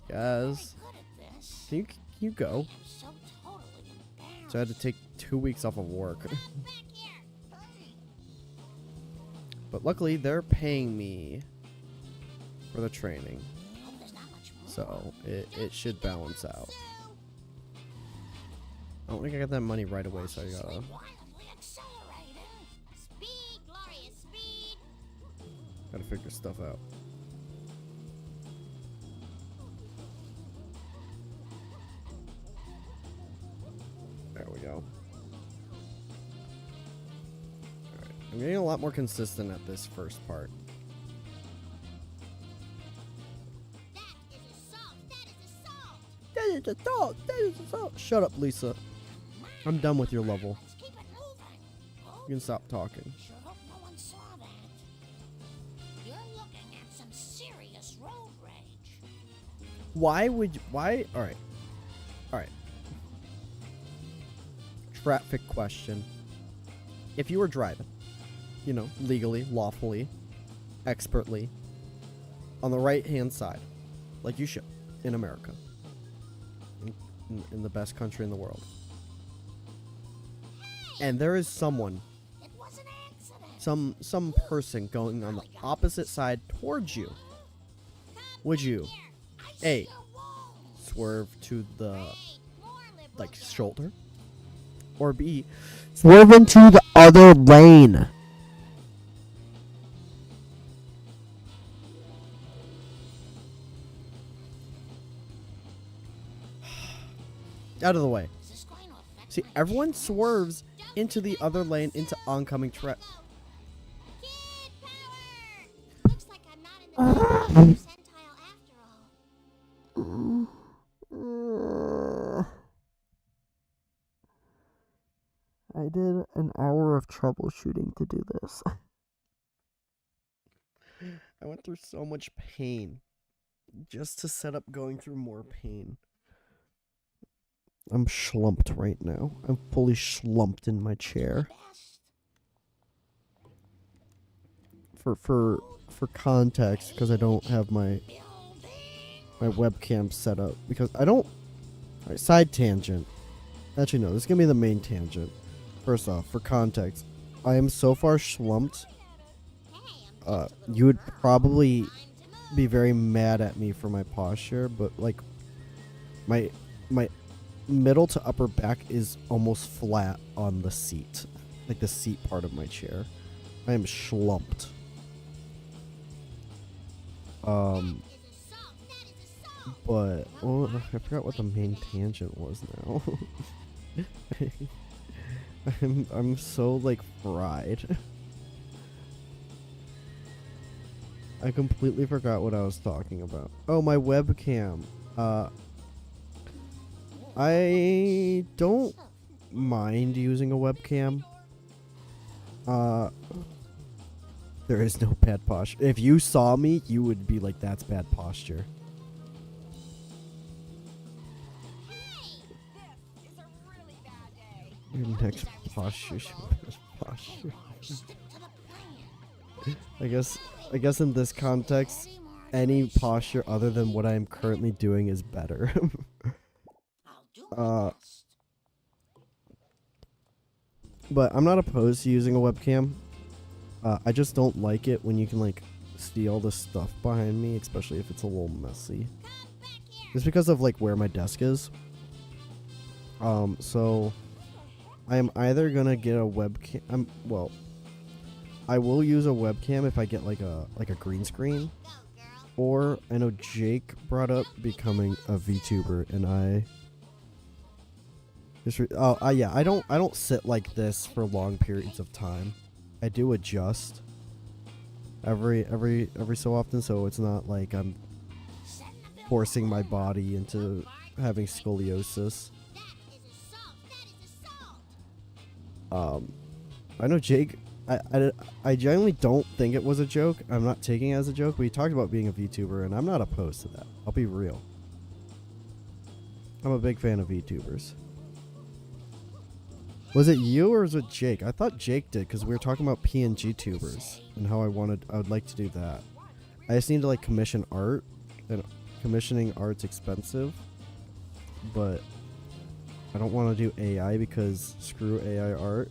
S1: guys, can you go? So I had to take 2 weeks off of work. But luckily, they're paying me for the training. So it should balance out. I don't think I got that money right away, so I gotta... Gotta figure stuff out. There we go. Alright, I'm getting a lot more consistent at this first part. That is assault! That is assault! Shut up, Lisa. I'm done with your level. You can stop talking.
S3: Sure hope no one saw that. You're looking at some serious road rage.
S1: Why? Alright. Alright. Traffic question. If you were driving, you know, legally, lawfully, expertly, on the right-hand side, like you should, in America, in the best country in the world, and there is someone,
S3: It was an accident.
S1: some person going on the opposite side towards you, would you A, swerve to the like shoulder, or B, swerve into the other lane? Out of the way.
S3: Is this going to affect
S1: See,
S3: my
S1: everyone
S3: business?
S1: swerves into the other lane into oncoming
S2: Kid power! Looks like I'm not in the 90th percentile after all.
S1: I did an hour of troubleshooting to do this. I went through so much pain just to set up going through more pain. I'm slumped right now. I'm fully slumped in my chair. For context, because I don't have my webcam set up, because I don't... Alright, side tangent. Actually, no, this is going to be the main tangent. First off, for context, I am so far slumped, you would probably be very mad at me for my posture, but like, my middle to upper back is almost flat on the seat, like the seat part of my chair. I am slumped. But I forgot what the main tangent was now. I'm so like fried. I completely forgot what I was talking about. Oh, my webcam. I don't mind using a webcam. There is no bad posture. If you saw me, you would be like, that's bad posture. Your next posture should be best posture.
S3: Stick to the plan.
S1: I guess in this context, any posture other than what I am currently doing is better.
S3: I'll do my best.
S1: But I'm not opposed to using a webcam. I just don't like it when you can like see all the stuff behind me, especially if it's a little messy. It's because of like where my desk is. So I am either gonna get a webcam. Well, I will use a webcam if I get like a green screen. Or I know Jake brought up becoming a VTuber, and I just I don't sit like this for long periods of time. I do adjust every so often, so it's not like I'm forcing my body into having scoliosis. I know Jake. I genuinely don't think it was a joke. I'm not taking it as a joke. We talked about being a VTuber, and I'm not opposed to that. I'll be real. I'm a big fan of VTubers. Was it you or was it Jake? I thought Jake did because we were talking about PNG tubers and how I would like to do that. I just need to like commission art, and commissioning art's expensive, but I don't want to do AI because screw AI art,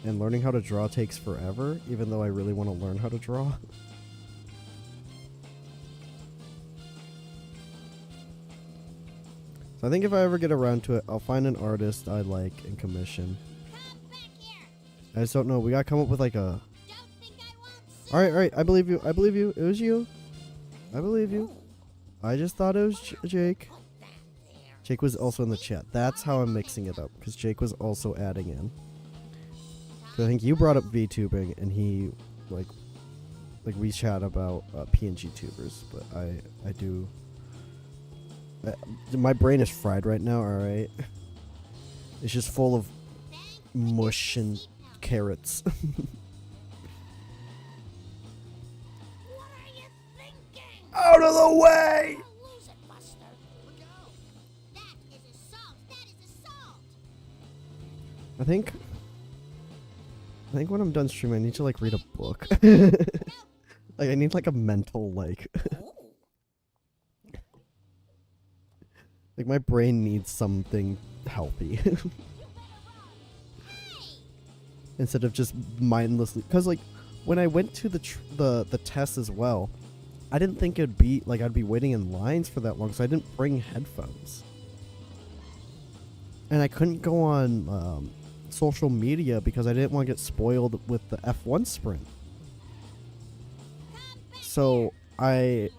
S1: and learning how to draw takes forever, even though I really want to learn how to draw. So I think if I ever get around to it, I'll find an artist I like and commission. I just don't know. We gotta come up with like a... Alright, I believe you. I believe you. It was you. I believe you. I just thought it was Jake. Jake was also in the chat. That's how I'm mixing it up, because Jake was also adding in. So I think you brought up VTubing, and he, like we chat about PNG tubers, but I do... my brain is fried right now, alright? It's just full of mush and carrots.
S3: What are you thinking?
S1: Out of the way!
S3: Don't lose it, Buster.
S2: Look out! That is assault! That is assault!
S1: I think when I'm done streaming, I need to like read a book. Like I need like a mental like like my brain needs something healthy. Instead of just mindlessly, because like when I went to the test as well, I didn't think it'd be like I'd be waiting in lines for that long, so I didn't bring headphones, and I couldn't go on social media because I didn't want to get spoiled with the F1 sprint. So I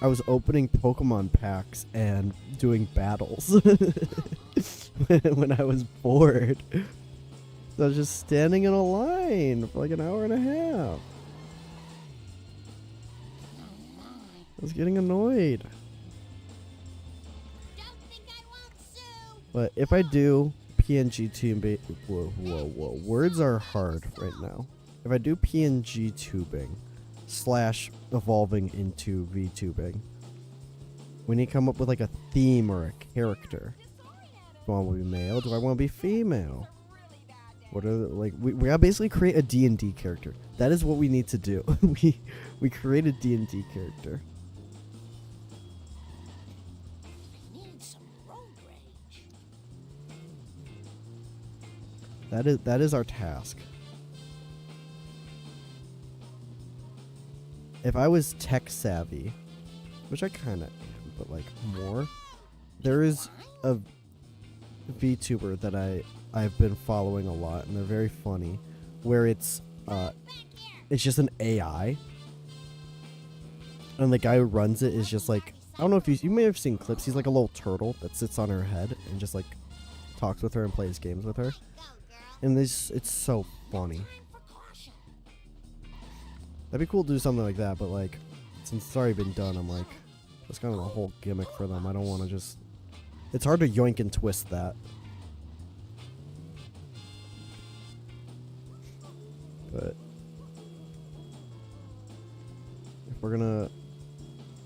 S1: was opening Pokemon packs and doing battles when I was bored. So I was just standing in a line for like an hour and a half. I was getting annoyed.
S2: Don't think I won't sue!
S1: But if I do PNG tubing, whoa, words are hard right now. If I do PNG tubing / evolving into VTubing, we need to come up with like a theme or a character. Do I want to be male? Do I want to be female? What are the, like we gotta basically create a D&D character. That is what we need to do. we create a D&D character.
S3: I need some road rage.
S1: That is our task. If I was tech savvy, which I kind of am, but like more, there is a VTuber that I've been following a lot, and they're very funny, where it's just an AI, and the guy who runs it is just like I don't know if you may have seen clips. He's like a little turtle that sits on her head and just like talks with her and plays games with her.
S2: Go, girl.
S1: And it's so funny.
S3: Time for caution.
S1: That'd be cool to do something like that, but like since it's already been done, I'm like, that's kind of the whole gimmick for them. I don't want to just. It's hard to yoink and twist that. But if we're gonna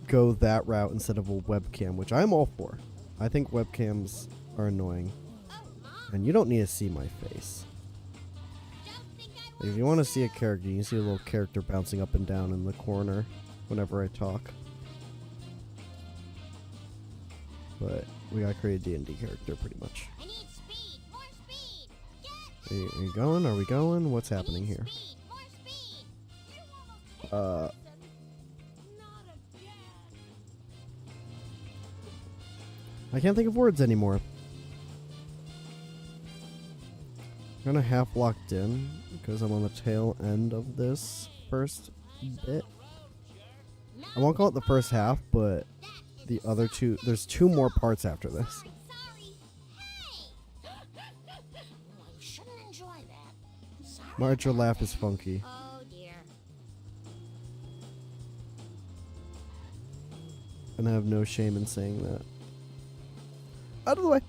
S1: go that route instead of a webcam, which I'm all for. I think webcams are annoying.
S2: Oh, Mom,
S1: And you don't need to see my face.
S2: don't think I
S1: Like,
S2: will.
S1: if you want to see a character, you can see a little character bouncing up and down in the corner whenever I talk. But we gotta create a D&D character pretty much.
S2: I need speed, more speed. Get
S1: Are you going? Are we going? What's happening here?
S2: speed, more speed. You almost hit not again.
S1: I can't think of words anymore. I'm kind of half locked in because I'm on the tail end of this first bit. I won't call it the first half, but the other two, there's two more parts after this.
S2: Sorry. Hey.
S3: Well, you shouldn't enjoy that. Sorry
S1: Marge, your
S3: about
S1: laugh
S3: that.
S1: is funky.
S2: Oh dear.
S1: And I have no shame in saying that. Out of the way.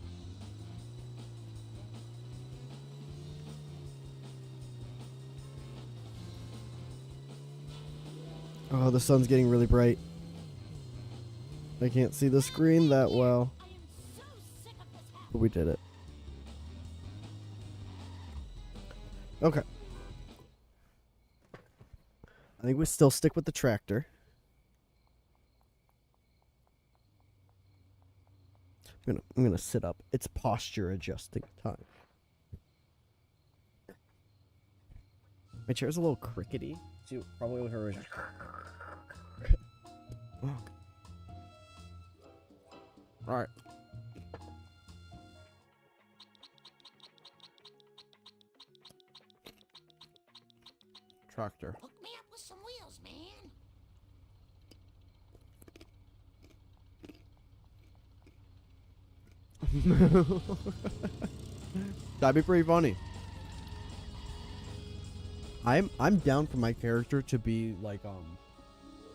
S1: Oh, the sun's getting really bright. I can't see the screen that well,
S2: I am so sick of this happening.
S1: but we did it. Okay. I think we still stick with the tractor. I'm gonna sit up. It's posture adjusting time. My chair's a little crickety. See, probably with her. All right. Tractor.
S3: Hook me up with some wheels, man.
S1: That'd be pretty funny. I'm down for my character to be like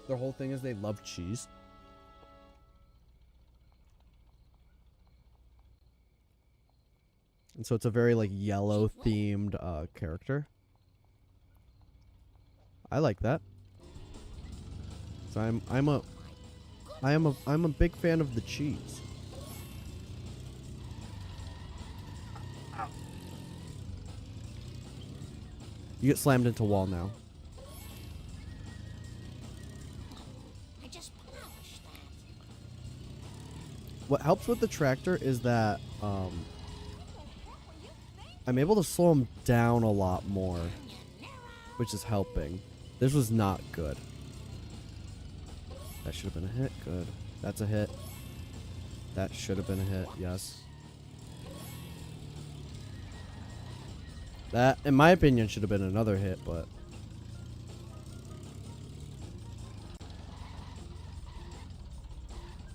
S1: their whole thing is they love cheese. And so it's a very like yellow themed character. I like that. So I'm a big fan of the cheese. You get slammed into wall now.
S3: I just polished that.
S1: What helps with the tractor is that I'm able to slow him down a lot more, which is helping. This was not good. That should have been a hit. Good. That's a hit. That should have been a hit. Yes. That, in my opinion, should have been another hit, but...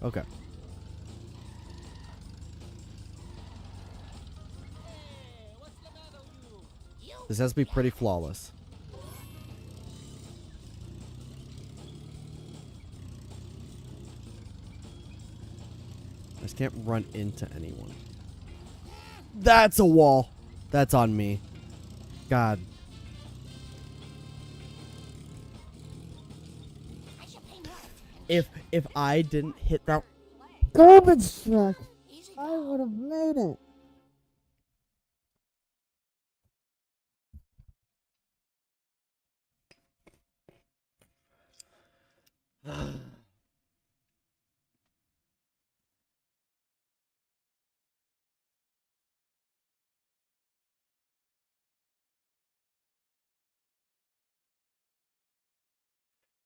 S1: Okay. This has to be pretty flawless. I just can't run into anyone. That's a wall. That's on me. God.
S3: I should pay more attention.
S1: If I didn't hit that
S4: Garbage truck.
S3: Easy
S4: I
S3: go.
S4: would have made it.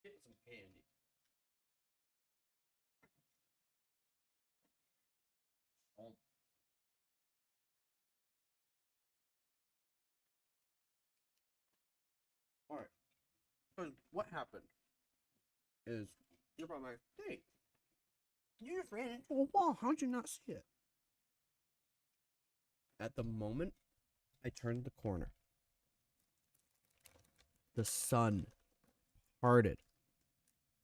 S1: Get some candy. Alright. So what happened is you're probably like, hey, You just ran into a wall. How'd you not see it? At the moment I turned the corner, the sun parted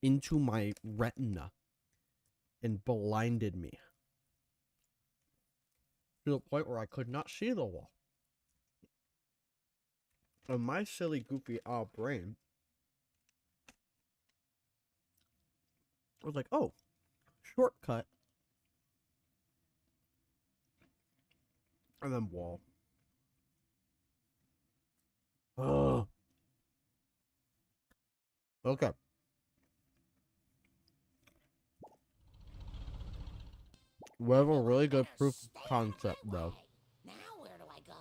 S1: into my retina and blinded me to the point where I could not see the wall. And my silly, goofy, brain was like, oh, shortcut. And then wall. Oh. Okay. We have a really good proof of concept, though.
S3: Now where do I go?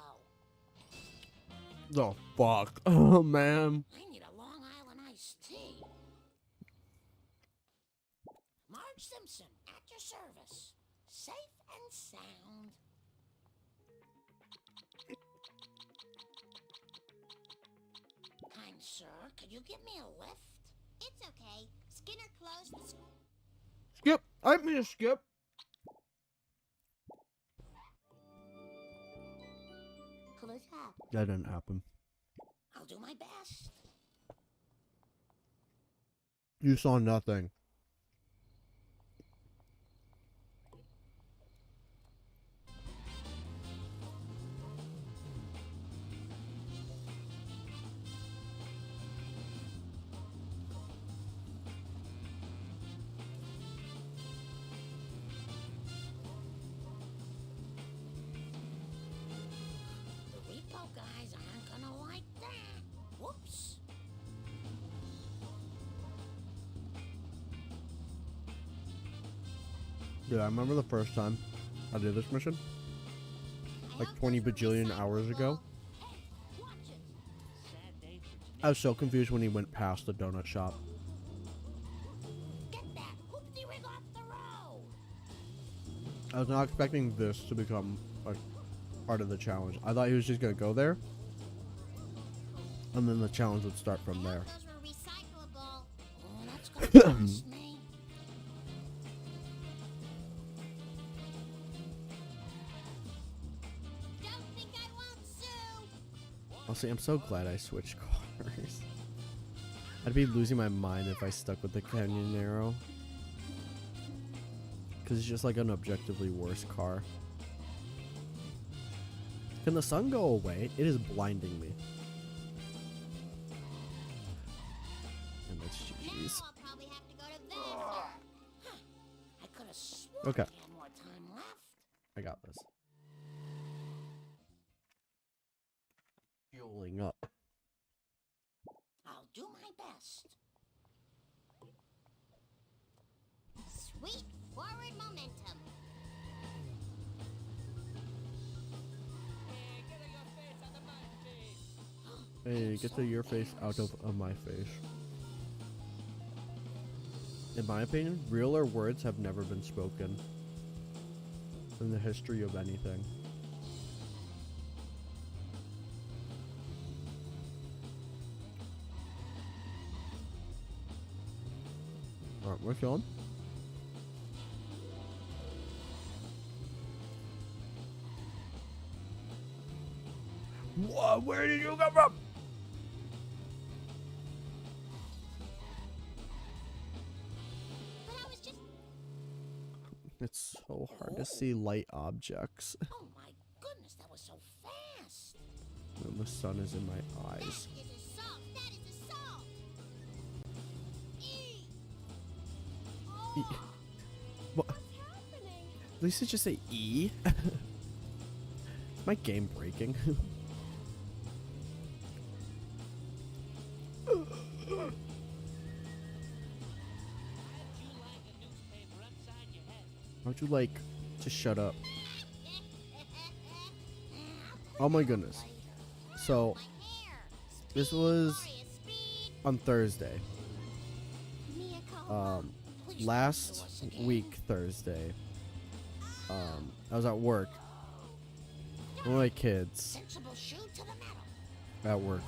S1: The fuck? Oh, man.
S3: I need a Long Island iced tea. Marge Simpson, at your service. Safe and sound. Kind sir, could you give me a lift?
S2: It's okay. Skinner closed the school.
S1: Skip. I didn't mean to skip.
S3: Who's that?
S1: That didn't happen.
S3: I'll do my best.
S1: You saw nothing.
S3: The repo guys aren't gonna like that. Whoops.
S1: Dude, I remember the first time I did this mission. Like 20 bajillion hours ago.
S2: Hey, watch it.
S1: I was so confused when he went past the donut shop.
S3: Get that hoopty rig off the road.
S1: I was not expecting this to become like part of the challenge. I thought he was just gonna go there, and then the challenge would start from there.
S2: Those were recyclable.
S3: Oh, that's gonna cost me.
S2: Don't think I won't sue.
S1: Honestly, I'm so glad I switched cars. I'd be losing my mind if I stuck with the Canyon Arrow. Because it's just like an objectively worse car. Can the sun go away? It is blinding me. And that's
S2: Now
S1: GG's.
S2: I'll probably have to go to bed.
S3: I could have sworn
S1: Okay.
S3: we had more time left.
S1: I got this. Fueling up.
S3: I'll do my best.
S2: Sweet forward momentum.
S1: Hey, get your face out of my face. In my opinion, realer words have never been spoken in the history of anything. Alright, we're chilling. Whoa, where did you come from?
S2: But I was just.
S1: It's so hard to see light objects.
S3: Oh my goodness, that was so fast.
S1: And the sun is in my
S2: That
S1: eyes.
S2: is assault. That is assault. E.
S1: E-
S2: Oh,
S1: What?
S2: what's happening?
S1: At least it just say E. My game breaking. How'd you like to shut up? Oh my goodness. So,
S2: My hair.
S1: this was
S2: Glorious speed.
S1: on Thursday.
S2: Mia Cole.
S3: Please
S1: Last
S3: don't do us again.
S1: week Thursday, I was at work. One of my kids
S3: Sensible shoe to the metal.
S1: at work,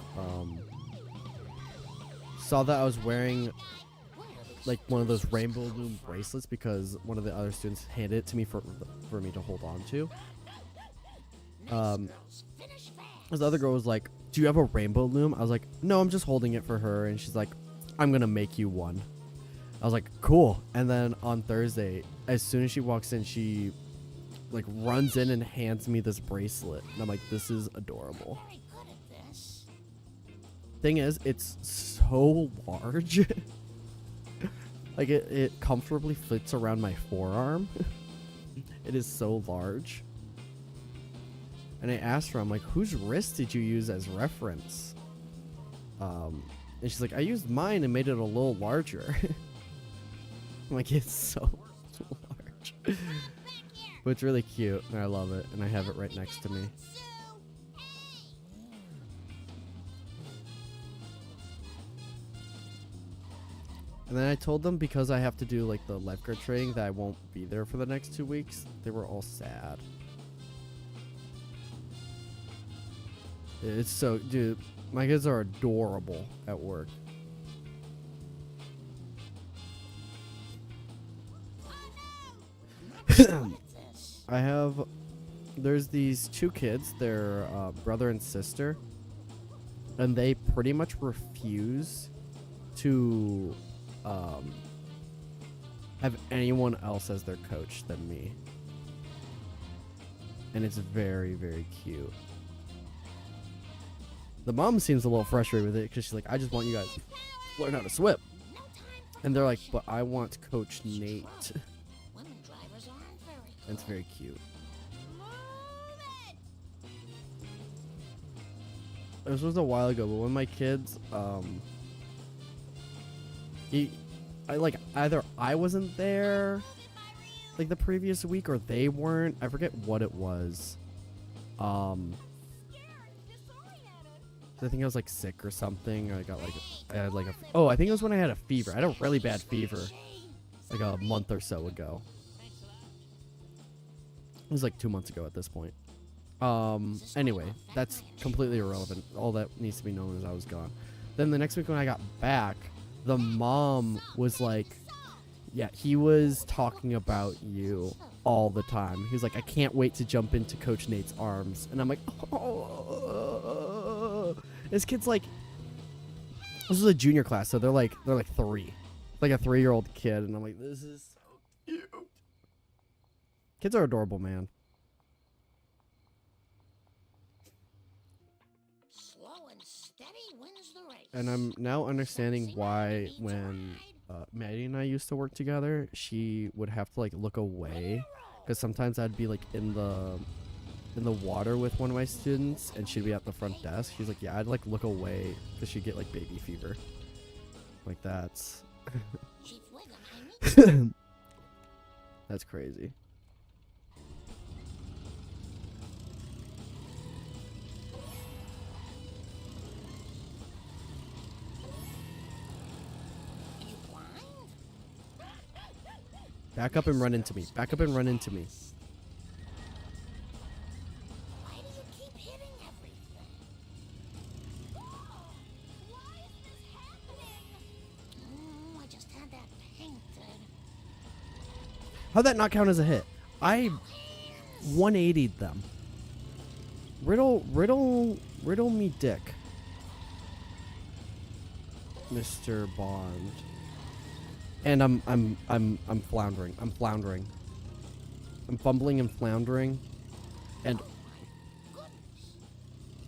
S1: saw that I was wearing
S3: Where are these
S1: like one of those rainbow loom bracelets because one of the other students handed it to me for me to hold on to. This other girl was like, "Do you have a rainbow loom?" I was like, "No, I'm just holding it for her." And she's like, "I'm gonna make you one." I was like, "Cool." And then on Thursday, as soon as she walks in, she like runs in and hands me this bracelet, and I'm like, "This is adorable."
S3: Very good at this.
S1: Thing is, it's so large. Like it comfortably fits around my forearm. It is so large. And I asked her, I'm like, "Whose wrist did you use as reference?" And she's like, "I used mine and made it a little larger." I'm like, "It's so large." But it's really cute, and I love it, and I have it right next to me. And then I told them because I have to do like the lifeguard training that I won't be there for the next 2 weeks. They were all sad. It's so, dude, my kids are adorable at work. I have, there's these 2 kids, they're brother and sister, and they pretty much refuse to have anyone else as their coach than me. And it's very, very cute. The mom seems a little frustrated with it because she's like, "I just want you guys to learn how to swim." And they're like, "But I want Coach Nate."
S3: Women drivers aren't very good.
S1: It's very cute. This was a while ago, but when my kids, either I wasn't there, like the previous week, or they weren't. I forget what it was. I think I was like sick or something. I think it was when I had a fever. I had a really bad fever, like a month or so ago. It was like 2 months ago at this point. Anyway, that's completely irrelevant. All that needs to be known is I was gone. Then the next week when I got back, the mom was like, "Yeah, he was talking about you all the time." He was like, "I can't wait to jump into Coach Nate's arms." And I'm like, "Oh." This kid's like, this is a junior class, so they're like 3. Like a 3-year-old kid, and I'm like, "This is so cute." Kids are adorable, man.
S3: Slow and steady wins the race.
S1: And I'm now understanding why when Maddie and I used to work together, she would have to like look away, because sometimes I'd be like in the water with one of my students and she'd be at the front desk. She's like, "Yeah, I'd like look away because she'd get like baby fever." Like that's
S3: Chief Wiggum, I need
S1: that's crazy.
S3: you blind?
S1: Back up and run into me. Back up and run into me.
S3: Why do you keep hitting everything?
S2: Why is this happening?
S3: I just had that painted.
S1: How'd that not count as a hit? I 180'd them. Riddle me dick, Mr. Bond. And I'm floundering. I'm floundering. I'm fumbling and floundering. And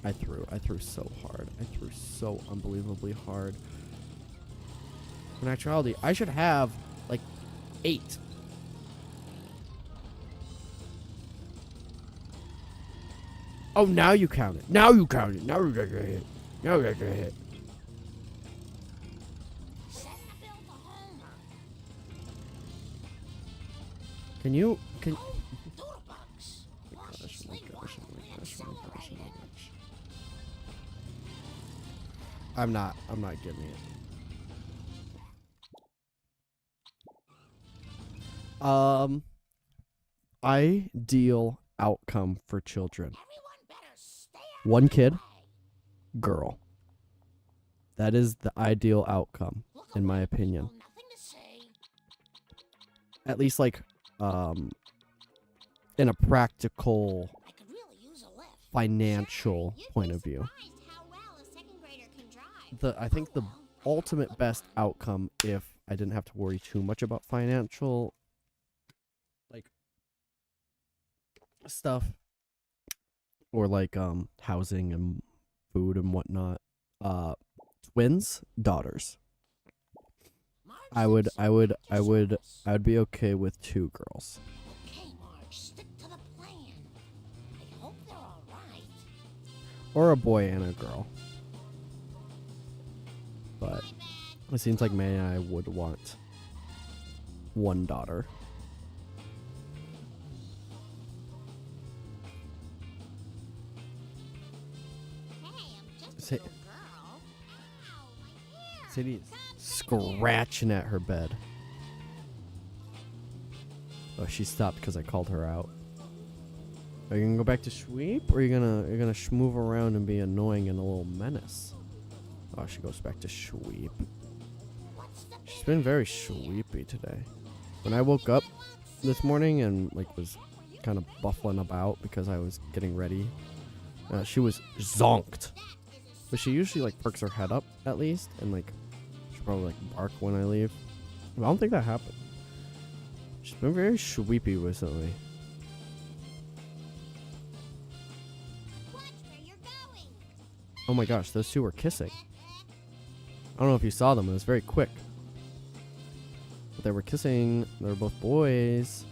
S1: I threw so hard. I threw so unbelievably hard. In actuality, I should have like 8. Oh, now you count it. Now you count it. Now you got your hit. Now you got your hit.
S3: Set the bill for Homer.
S1: Can you?
S3: Doodlebugs. Wash your sleep water and accelerate it.
S1: I'm not getting it. Ideal outcome for children.
S3: Everyone better stay out
S1: One
S3: of the
S1: kid,
S3: way.
S1: girl. That is the ideal outcome,
S3: Look
S1: in my
S3: away,
S1: opinion.
S3: people, nothing to say.
S1: at least like in a practical
S3: I could really use a lift.
S1: financial
S2: You'd
S1: point
S2: be
S1: of view.
S2: surprised how well a second grader can drive.
S1: I think the ultimate best outcome, if I didn't have to worry too much about financial like stuff or like housing and food and whatnot, twins, daughters. I would be okay with 2 girls.
S3: Okay, Marge, stick to the plan. I hope they're all right.
S1: Or a boy and a girl. But it seems like maybe I would want 1 daughter.
S2: Hey, I'm just a
S1: Say-
S2: little girl. Ow, my hair.
S1: Sadie's scratching at her bed. Oh, she stopped because I called her out. Are you gonna go back to sweep, or are you gonna move around and be annoying and a little menace? Oh, she goes back to sweep.
S3: What's the
S1: She's been very sweepy today. When I woke up this morning and like was kind of buffling about because I was getting ready, she was zonked. But she usually like perks her head up at least, and like she'll probably like bark when I leave. But I don't think that happened. She's been very sweepy recently.
S2: Watch where you're going.
S1: Oh my gosh, those 2 were kissing. I don't know if you saw them, it was very quick. But they were kissing, they were both boys.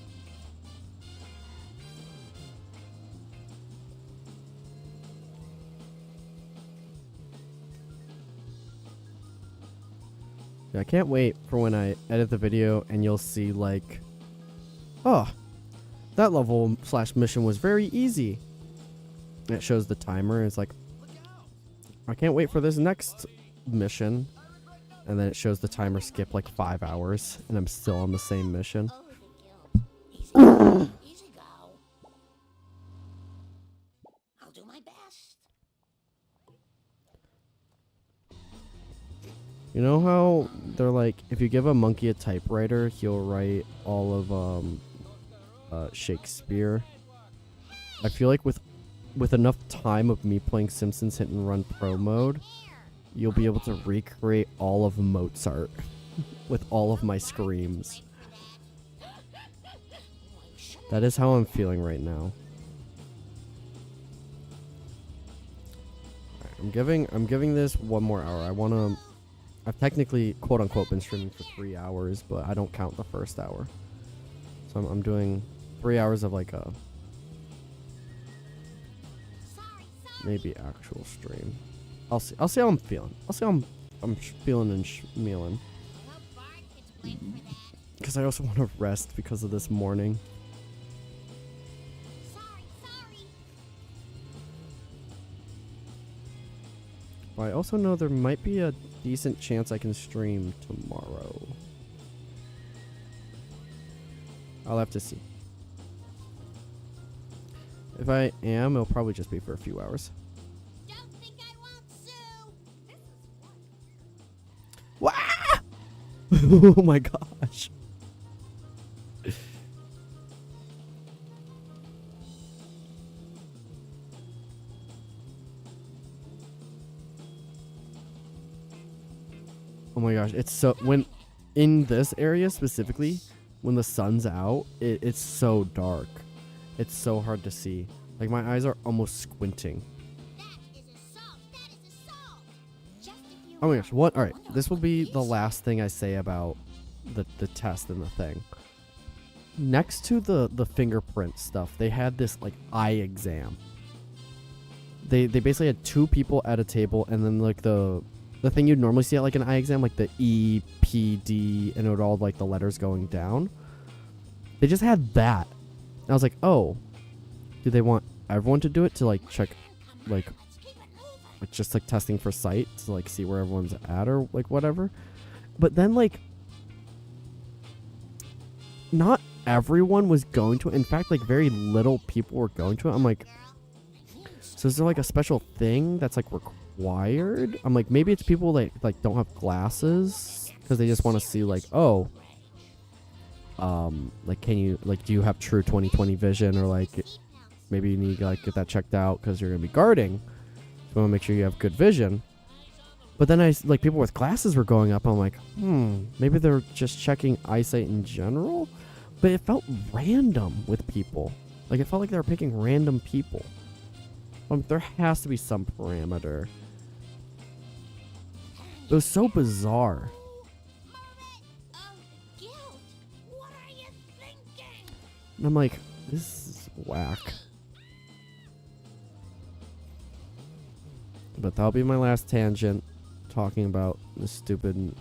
S1: Yeah, I can't wait for when I edit the video and you'll see like, oh, that level / mission was very easy. And it shows the timer. It's like, I can't wait for this next mission. And then it shows the timer skip like 5 hours, and I'm still on the same mission.
S3: Over the gill. Easy go. I'll do my best.
S1: You know how they're like, if you give a monkey a typewriter, he'll write all of Shakespeare. I feel like with enough time of me playing Simpsons Hit and Run Pro mode, you'll be able to recreate all of Mozart with all of my screams. That is how I'm feeling right now. Alright, I'm giving this 1 more hour. I've technically quote unquote been streaming for 3 hours, but I don't count the first hour. So I'm doing 3 hours of like a maybe actual stream. I'll see how I'm feeling. I'll see how I'm feeling and schmealing.
S2: Well, Bart, it's wait for that.
S1: Because I also want to rest because of this morning.
S2: Sorry.
S1: But I also know there might be a decent chance I can stream tomorrow. I'll have to see. If I am, it'll probably just be for a few hours.
S2: Don't think I won't sue.
S1: Wow! Oh my gosh. Oh my gosh, it's so when in this area specifically, when the sun's out, it's so dark. It's so hard to see. Like my eyes are almost squinting.
S2: That is assault. Just a few
S1: Oh my gosh, what? All right, this will be the last thing I say about the test and the thing. Next to the fingerprint stuff, they had this like eye exam. They basically had 2 people at a table, and then like the thing you'd normally see at like an eye exam, like the E, P, D, and it would all like the letters going down. They just had that. And I was like, oh, do they want everyone to do it to like check, like just like testing for sight to like see where everyone's at or like whatever? But then like, not everyone was going to it. In fact, like very little people were going to it. I'm like, so is there like a special thing that's like required? I'm like, maybe it's people that like don't have glasses because they just want to see like, oh, Like, can you, like, do you have true 20/20 vision, or like maybe you need to like get that checked out because you're gonna be guarding. You want to make sure you have good vision. But then like people with glasses were going up. I'm like, maybe they're just checking eyesight in general. But it felt random with people. Like it felt like they were picking random people. There has to be some parameter. It was so bizarre.
S3: Oh, guilt. What are you thinking?
S1: And I'm like, this is whack. But that'll be my last tangent, talking about the stupid,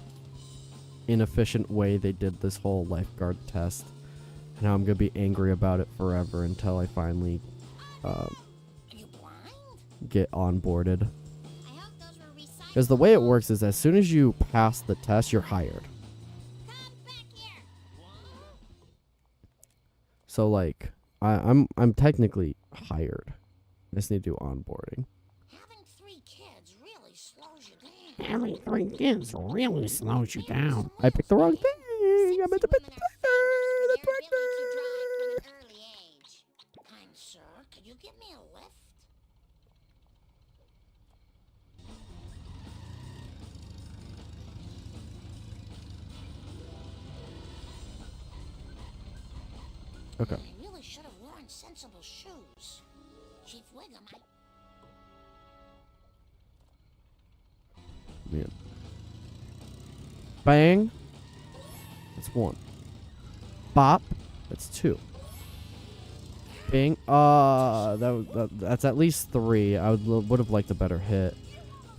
S1: inefficient way they did this whole lifeguard test. And how I'm going to be angry about it forever until I finally
S3: Are you blind?
S1: get onboarded.
S2: I hope those were recycled.
S1: Because the way it works is as soon as you pass the test, you're hired.
S2: Come back here.
S1: So like, I'm technically hired. I just need to do onboarding.
S3: Having 3 kids really slows you down.
S4: Having 3 kids really slows you down.
S1: I picked the wrong thing. I meant to pick the
S3: Women
S1: tractor.
S3: are
S1: The
S3: famous for their ability to drive
S1: tractor.
S3: from an early age. Kind sir, could you give me a lift?
S1: Okay.
S3: I really should have worn sensible shoes. Chief Wiggum,
S1: Man. Bang. That's 1. Bop. That's 2. Bing. That's at least 3. I would have liked a better hit.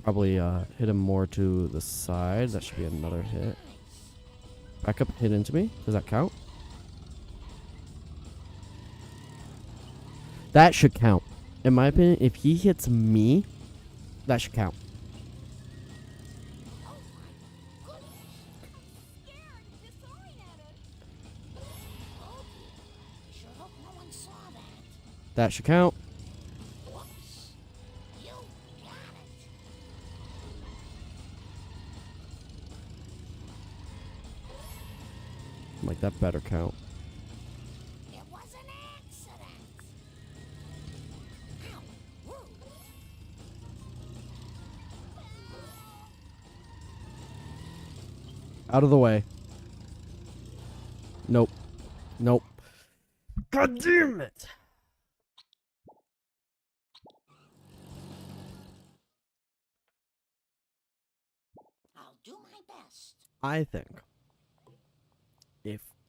S1: Probably hit him more to the side. That should be another hit. Back up, hit into me. Does that count? That should count. In my opinion, if he hits me, that should count.
S2: Scared, disoriented.
S3: I sure hope no one saw that.
S1: That should count.
S3: Whoops. You got it.
S1: Like, that better count.
S3: It was an accident. Ow. Woo.
S1: Out of the way. Nope. Nope. God damn it.
S3: I'll do my best.
S1: I think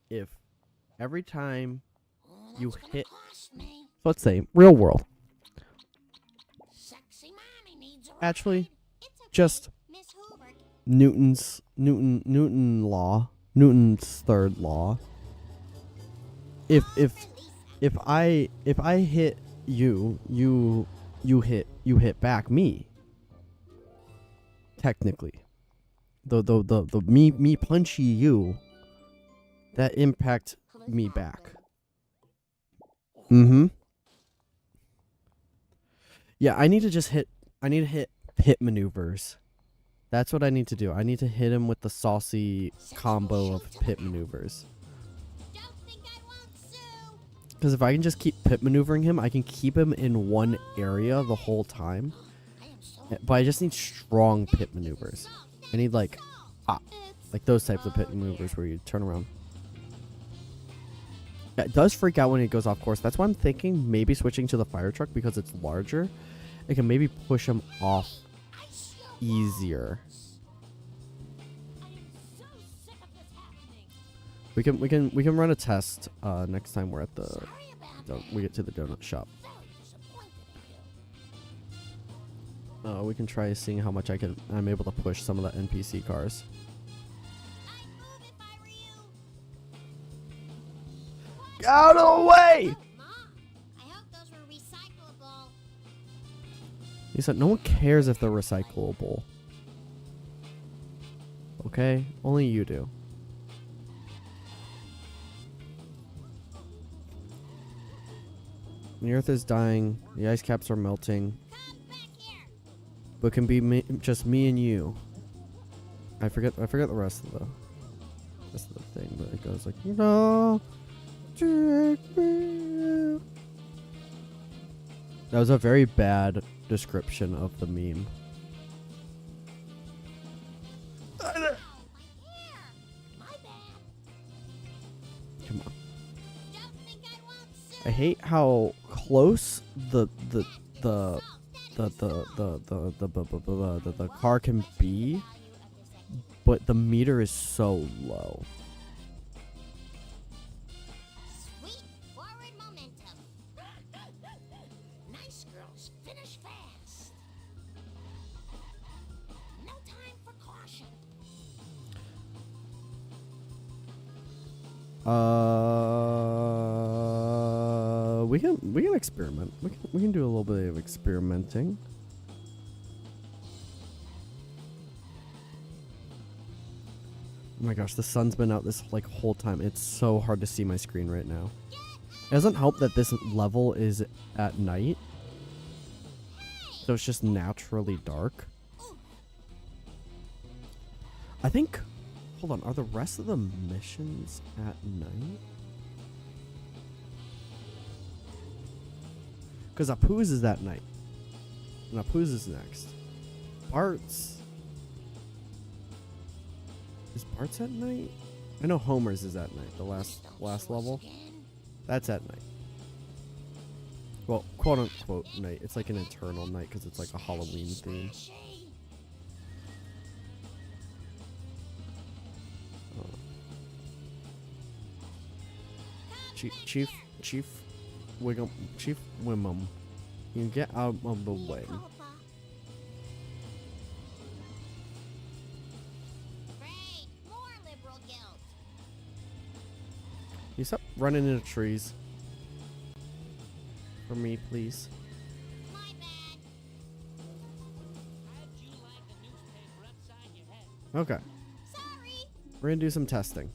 S1: if every time
S3: Oh,
S1: You
S3: that's gonna
S1: hit-
S3: cost me.
S1: let's say real world,
S3: Sexy mommy needs a ride.
S1: actually
S2: It's okay,
S1: just
S2: Miss Hoover.
S1: Newton's third law. If I hit you, you hit back me. Technically. The me punchy you, that impact me back. Yeah, I need to hit maneuvers. That's what I need to do. I need to hit him with the saucy combo of pit maneuvers.
S2: Don't think I won't sue.
S1: Because if I can just keep pit maneuvering him, I can keep him in one area the whole time.
S3: I am so
S1: But I just need strong pit maneuvers. I need like those types of pit maneuvers where you turn around. Yeah, it does freak out when it goes off course. That's why I'm thinking maybe switching to the fire truck because it's larger. It can maybe push him off easier.
S2: I am so sick of this happening.
S1: We can run a test next time we're at the
S3: sorry about that.
S1: we get to the donut shop.
S3: Very disappointed in you.
S1: We can try seeing how much I'm able to push some of the NPC cars.
S2: I'd move if I were you.
S1: Get out of the way!
S2: Mom, I hope those were recyclable.
S1: He said no one cares if they're recyclable. Okay? Only you do. The earth is dying. The ice caps are melting.
S2: Come back here.
S1: But it can be just me and you. I forget the rest of the thing, but it goes like, no, take me out. That was a very bad description of the meme.
S2: Ow, my hair! My bad.
S1: Come on.
S2: Don't think I won't soon.
S1: I hate how close the car can be, but the meter is so low.
S2: Sweet forward momentum.
S3: Nice girls, finish fast. No time for caution.
S1: We can experiment. We can do a little bit of experimenting. Oh my gosh, the sun's been out this like whole time. It's so hard to see my screen right now. It doesn't help that this level is at night, so it's just naturally dark. I think. Hold on, are the rest of the missions at night? Because Apu's is at night. And Apu's is next. Bart's. Is Bart's at night? I know Homer's is at night. The last level. That's at night. Well, quote unquote night. It's like an eternal night because it's like a Halloween theme. Chief Wimum, you can get out of the way.
S2: Great, more liberal guilt.
S1: You stop running into trees. For me, please.
S2: My bad.
S5: How'd you like the newspaper upside your head?
S1: Okay,
S2: Sorry.
S1: we're gonna do some testing.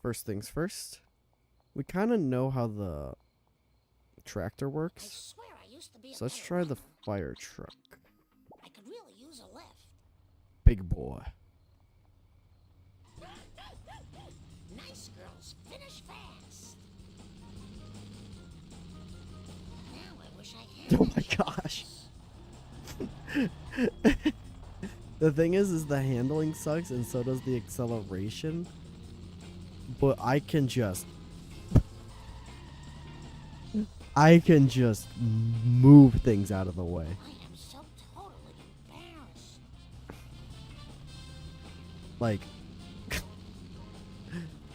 S1: First things first, we kind of know how the tractor
S3: I
S1: works,
S3: swear I used to be a
S1: so let's
S3: better
S1: try the
S3: runner.
S1: fire truck.
S3: I could really use a lift.
S1: Big boy.
S3: Nice girls, finish fast. Now I wish I had.
S1: Oh my gosh. The thing is the handling sucks and so does the acceleration. But I can just move things out of the way.
S3: I am so totally embarrassed.
S1: Like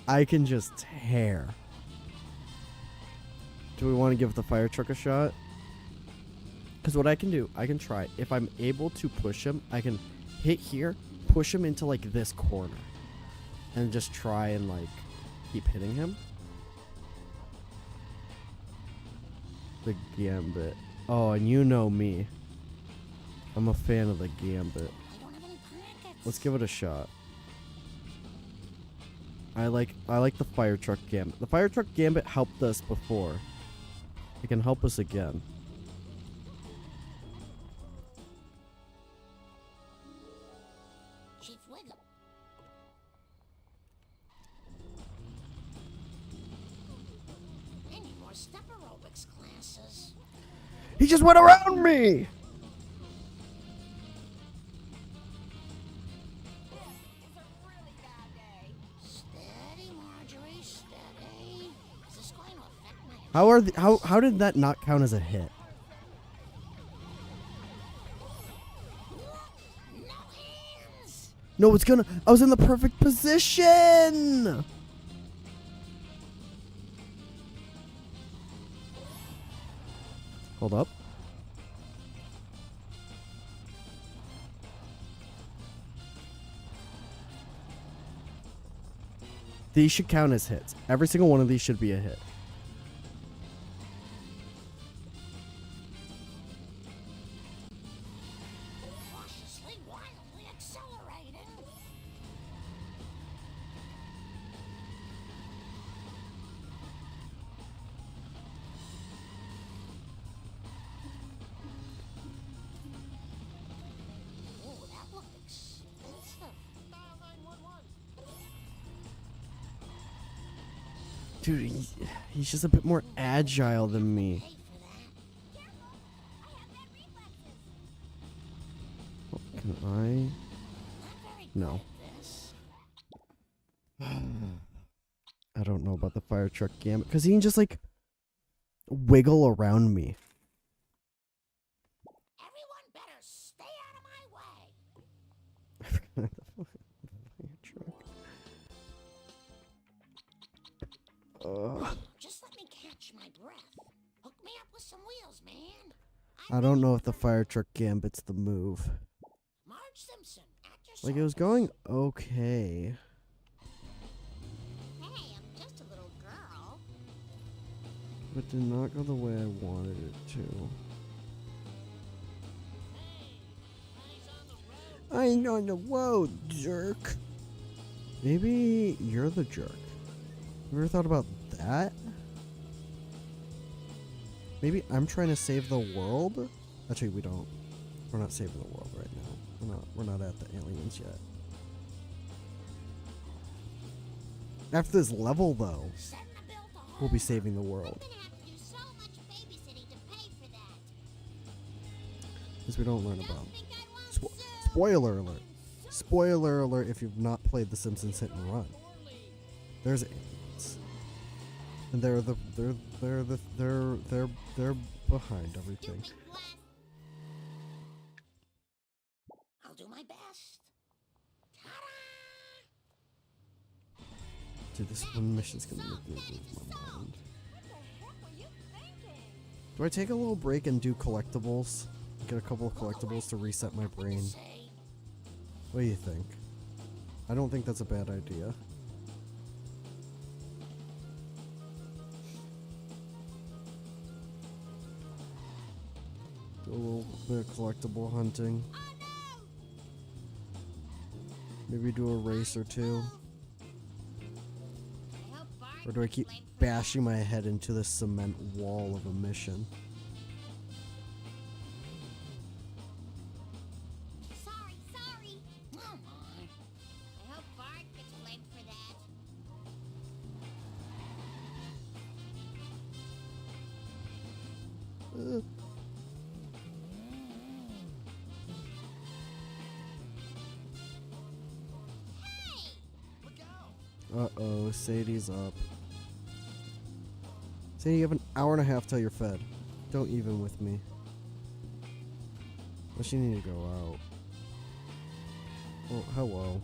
S1: I can just tear. Do we want to give the fire truck a shot? Because what I can do, I can try. If I'm able to push him, I can hit here, push him into like this corner. And just try and like keep hitting him. The gambit. Oh, and you know me. I'm a fan of the gambit.
S3: I don't have any packets.
S1: Let's give it a shot. I like the fire truck gambit. The fire truck gambit helped us before. It can help us again.
S3: Chief Wiggle. I need more step aerobics classes.
S1: He just went around me!
S2: It's a really bad day.
S3: Steady, Marjorie, steady. Is this going to affect my...
S1: How did that not count as a hit?
S3: No hands!
S1: No, it's gonna. I was in the perfect position! Hold up. These should count as hits. Every single one of these should be a hit.
S3: Cautiously, wildly accelerating. Ooh, that looked expensive.
S5: Dial 911.
S1: Dude, he's just a bit more agile than me.
S3: Pay for that.
S2: Careful, I have bad reflexes.
S1: Can I?
S3: Not very
S1: No.
S3: good at this.
S1: I don't know about the fire truck gambit because he can just like wiggle around me.
S3: Everyone better stay out of my way. Just let me catch my breath. Hook me up with some wheels, man.
S1: I don't know if the fire truck gambit's the move.
S3: Marge Simpson, at your
S1: Like it was
S3: service.
S1: going okay.
S2: Hey, I'm just a little girl.
S1: But did not go the way I wanted it to. I ain't on the road, jerk. Maybe you're the jerk. You ever thought about that? Maybe I'm trying to save the world? Actually, we don't. We're not saving the world right now. We're not at the aliens yet. After this level, though,
S3: Send the bill to
S1: we'll
S3: home.
S1: be saving the world.
S2: I'm gonna have to do so much babysitting to pay for that.
S1: Because we don't learn
S2: Don't
S1: about.
S2: think I won't
S1: Spo-
S2: sue.
S1: spoiler alert. Spoiler alert if you've not played The Simpsons Hit and Run. There's aliens. And they're behind everything.
S2: Stupid glass.
S3: I'll do my best. Ta-da!
S1: Dude, this one mission's gonna make me lose my mind. Do I take a little break and do collectibles? Get a couple of collectibles to reset my brain.
S3: Say,
S1: What do you think? I don't think that's a bad idea. Do a little bit of collectible hunting. Maybe do a race or two.
S2: I hope Bart
S1: Or do I
S2: gets
S1: keep
S2: blamed for that.
S1: bashing my head into the cement wall of a mission?
S2: Sorry.
S3: come on.
S2: I hope Bart gets blamed for that.
S1: Uh-oh, Sadie's up. Sadie, you have an hour and a half till you're fed. Don't even with me. Unless you need to go out. Oh, hello.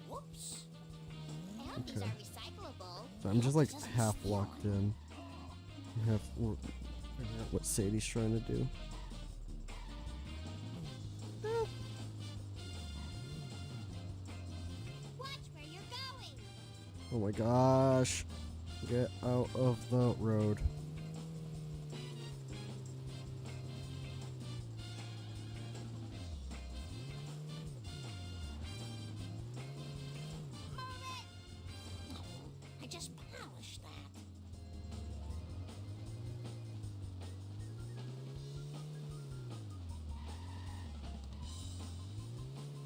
S3: Whoops.
S2: I hope these
S1: Okay.
S2: are recyclable.
S1: So I'm just like half locked in. Half what Sadie's trying to do.
S2: Watch where you're going.
S1: Oh my gosh. Get out of the road.
S3: I just polished that.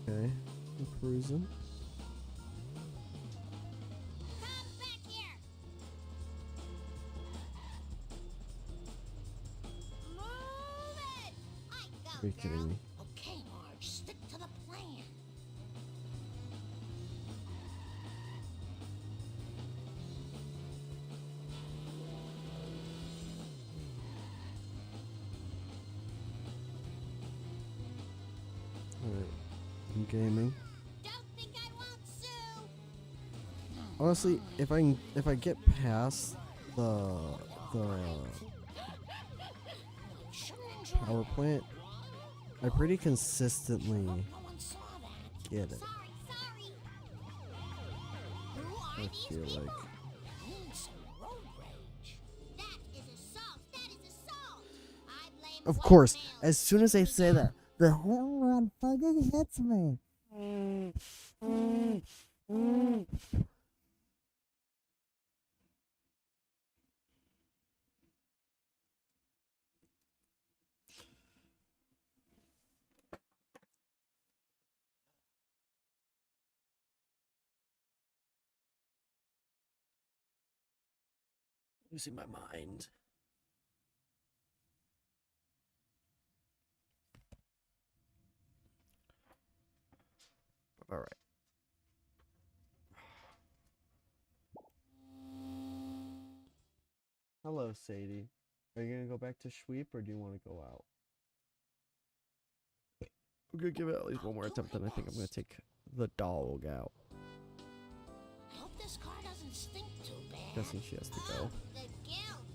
S1: Okay. I'm cruising.
S2: Come back here. Move it. I go,
S1: Are you
S2: girl.
S1: kidding me?
S3: Okay, Marge, stick to the plan.
S1: Alright. I'm gaming.
S2: Don't think I won't sue.
S1: Honestly, if I get past the
S3: Shouldn't enjoy
S1: power plant, I pretty consistently
S3: No one saw that.
S1: get it.
S2: Sorry. Who are
S1: I
S2: these
S1: feel
S2: people?
S1: like.
S3: Need some road rage.
S2: That is assault. That is assault. I blame
S1: Of
S2: white
S1: course,
S2: males.
S1: as soon as they say that,
S6: The home run fucking hits me.
S1: Losing my mind. All right. Hello, Sadie. Are you gonna go back to Schweep or do you want to go out? I'm gonna give it at least one more attempt, and I think I'm gonna take the dog out.
S3: I hope this car doesn't stink too bad.
S1: Guessing she has to go.
S2: The guilt.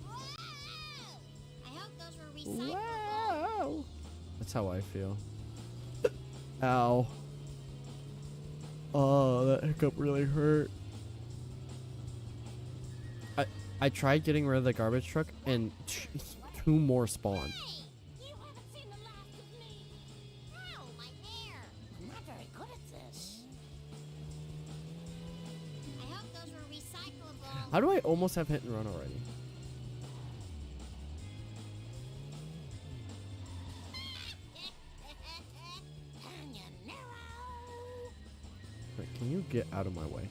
S2: Whoa! I hope those were recyclable.
S1: Wow! That's how I feel. Ow. Oh, that hiccup really hurt. I tried getting rid of the garbage truck, and two more spawned.
S2: Hey, you haven't seen the last of me. Ow, my hair.
S3: I'm not very good at this.
S2: I hope those were recyclable.
S1: How do I almost have hit and run already?
S3: Canyonero.
S1: Wait, can you get out of my way?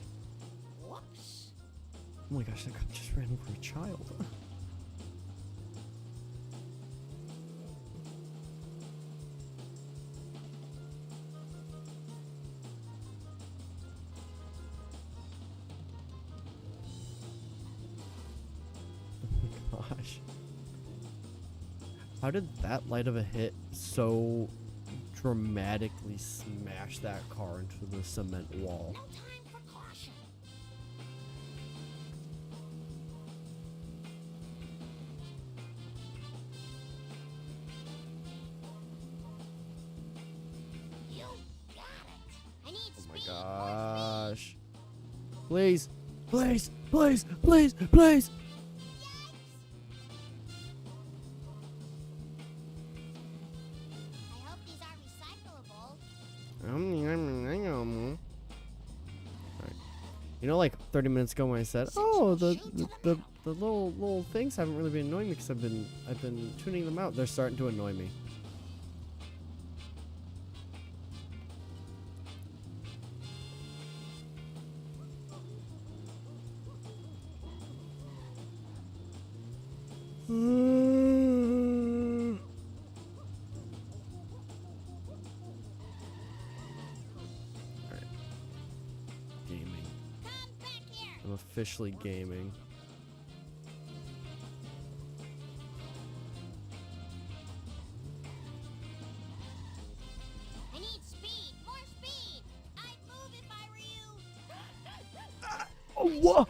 S3: Whoops.
S1: Oh my gosh, that cop just ran over a child. Oh my gosh. How did that light of a hit so dramatically smash that car into the cement wall?
S3: No time for caution. You got it.
S2: I need
S1: Oh my
S2: speed.
S1: gosh. Please, please, please, please, please.
S2: I hope these are recyclable.
S1: Alright. You know, like 30 minutes ago when I said, "Oh, the little things haven't really been annoying me because I've been tuning them out. They're starting to annoy me." Alright. Gaming.
S2: Come back here.
S1: I'm officially gaming.
S2: I need speed. More speed. I'd move if I were you.
S1: Oh, whoa!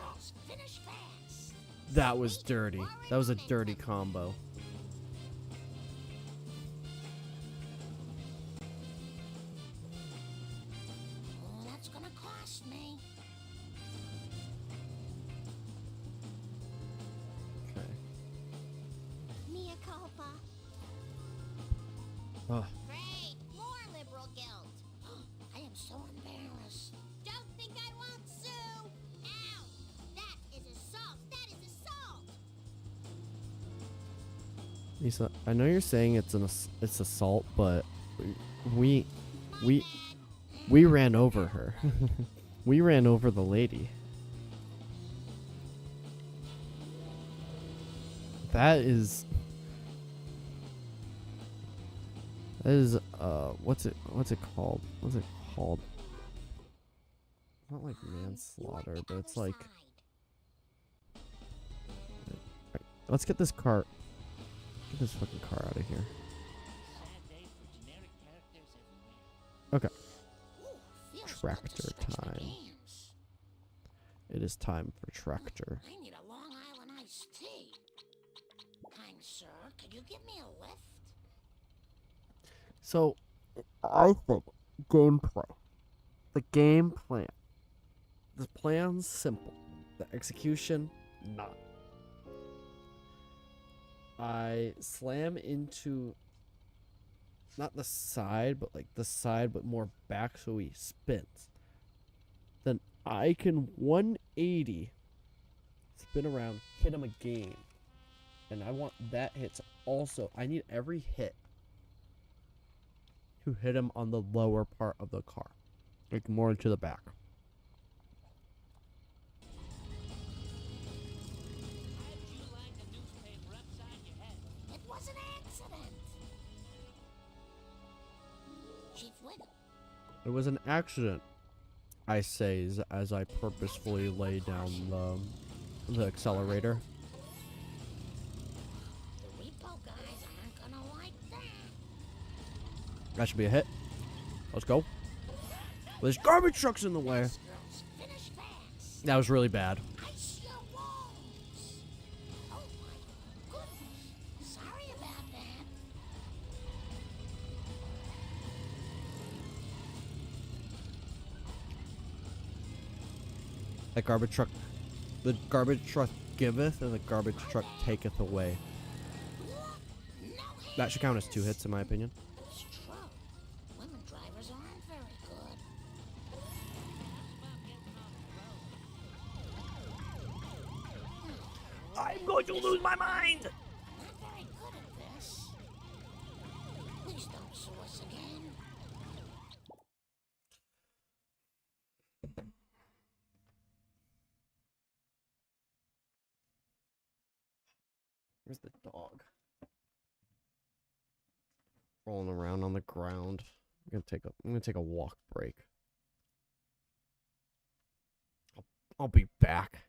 S3: Finish fast.
S1: That was dirty. That was a dirty combo.
S3: Oh, that's gonna cost me.
S1: Okay.
S2: Mea culpa.
S1: Oh,
S2: Great. More liberal guilt.
S3: I am so embarrassed.
S2: Don't think I won't sue. Ow. That is assault. That is assault.
S1: Lisa, I know you're saying it's it's assault, but we ran over her. We ran over the lady. That is what's it called? What's it called? Not like manslaughter, but it's like, let's get this car. Get this fucking car out of here.
S5: Sad day for generic characters everywhere.
S1: Okay.
S3: Ooh, feels good to
S1: Tractor
S3: switch the
S1: time.
S3: games.
S1: It is time for tractor.
S3: I need a Long Island iced tea. Kind sir, could you give me a lift?
S1: So, I think gameplay. The game plan. The plan's simple. The execution, not. I slam into not the side, but like the side, but more back, so he spins. Then I can 180, spin around, hit him again. And I want that hit to also, I need every hit to hit him on the lower part of the car, like more into the back.
S5: How'd you like a newspaper upside your head?
S3: It was an accident. Chief Wiggum.
S1: It was an accident, I say, as I purposefully lay down the accelerator.
S3: The repo guys aren't gonna like that.
S1: That should be a hit. Let's go. There's garbage trucks in the way.
S3: Fast, girls, finish fast.
S1: That was really bad.
S3: Ice your wounds. Oh my goodness. Sorry about that.
S1: That garbage truck, the garbage truck giveth and the garbage truck taketh away. That should count as 2 hits in my opinion.
S3: It's true. Women drivers aren't very good.
S1: I'm going to lose my mind!
S3: Not very good at this. Please don't sue us again.
S1: Where's the dog? Rolling around on the ground. I'm gonna take a walk break. I'll be back.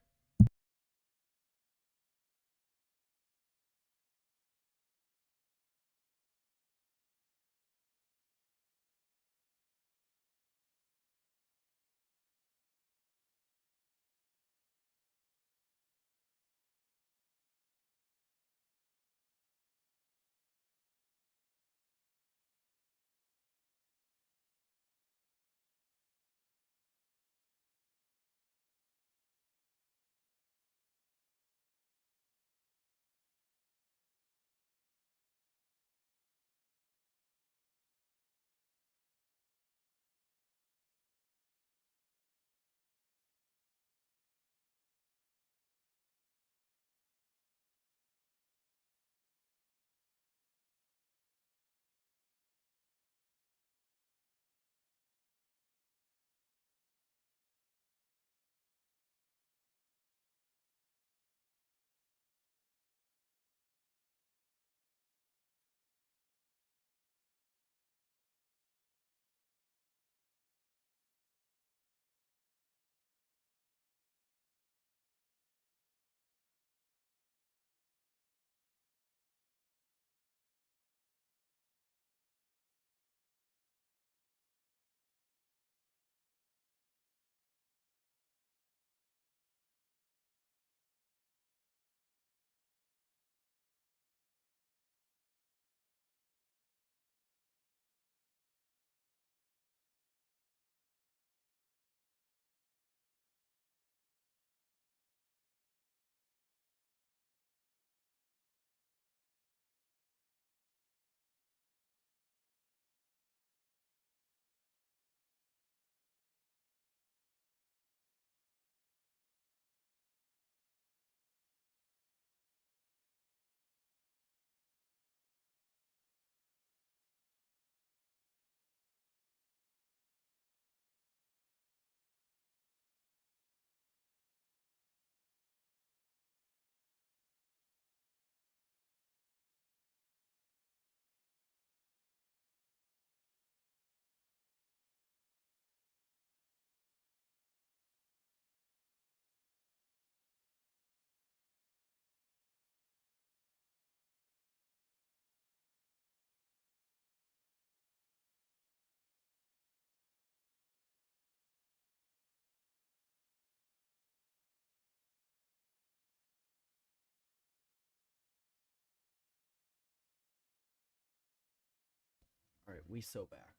S1: Alright, we so back.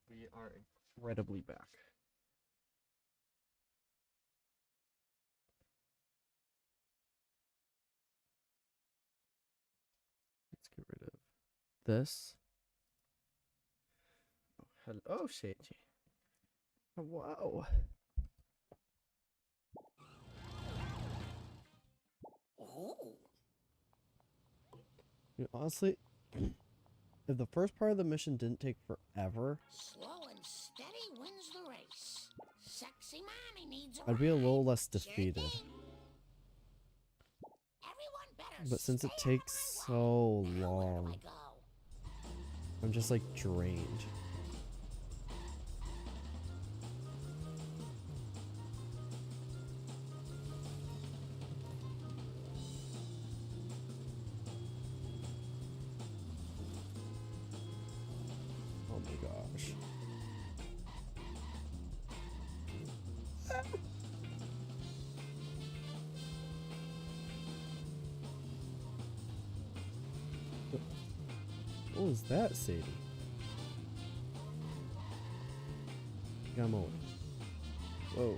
S1: We are incredibly back. this. Hello, Seiji. Wow.
S3: Oh,
S1: You know, honestly, if the first part of the mission didn't take forever,
S3: slow and steady wins the race. Sexy mommy needs a
S1: I'd be a
S3: ride.
S1: little less
S2: Sure
S1: defeated.
S2: thing.
S3: Everyone better
S1: But since it
S3: stay out of
S1: takes
S3: my
S1: so
S3: way. Now where do I
S1: long,
S3: go?
S1: I'm just like drained. Oh my gosh. What was that, Sadie? Come on. Whoa.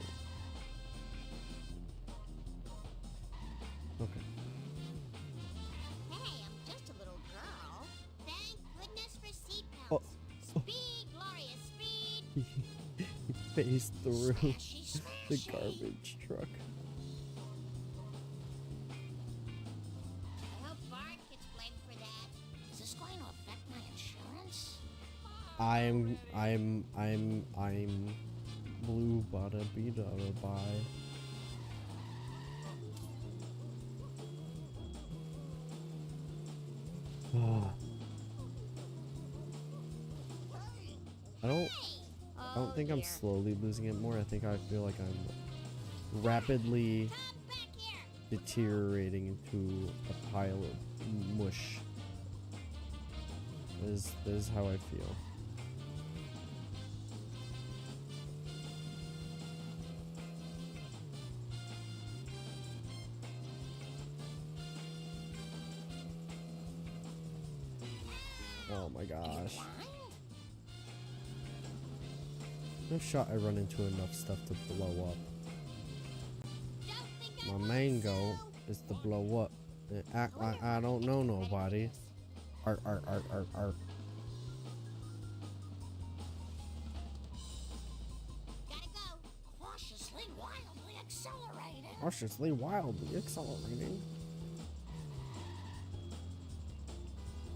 S1: Okay.
S2: Hey, I'm just a little girl. Thank goodness for seatbelts.
S1: Oh.
S2: Speed, Gloria, speed.
S1: He phased through
S3: Smashy,
S1: the
S3: smashy.
S1: garbage truck.
S2: I hope Bart gets blamed for that.
S3: Is this going to affect my insurance?
S1: I'm blue bada bida bye. I don't think I'm slowly losing it more. I think I feel like I'm rapidly
S2: Come back here.
S1: deteriorating into a pile of mush. This is how I feel. Oh my gosh. No shot I run into enough stuff to blow up.
S2: Don't think I
S1: My
S2: won't
S1: main goal
S2: sue.
S1: is to blow up and act like I don't know nobody. Art.
S2: Gotta go.
S3: Cautiously, wildly accelerating.
S1: Cautiously, wildly accelerating.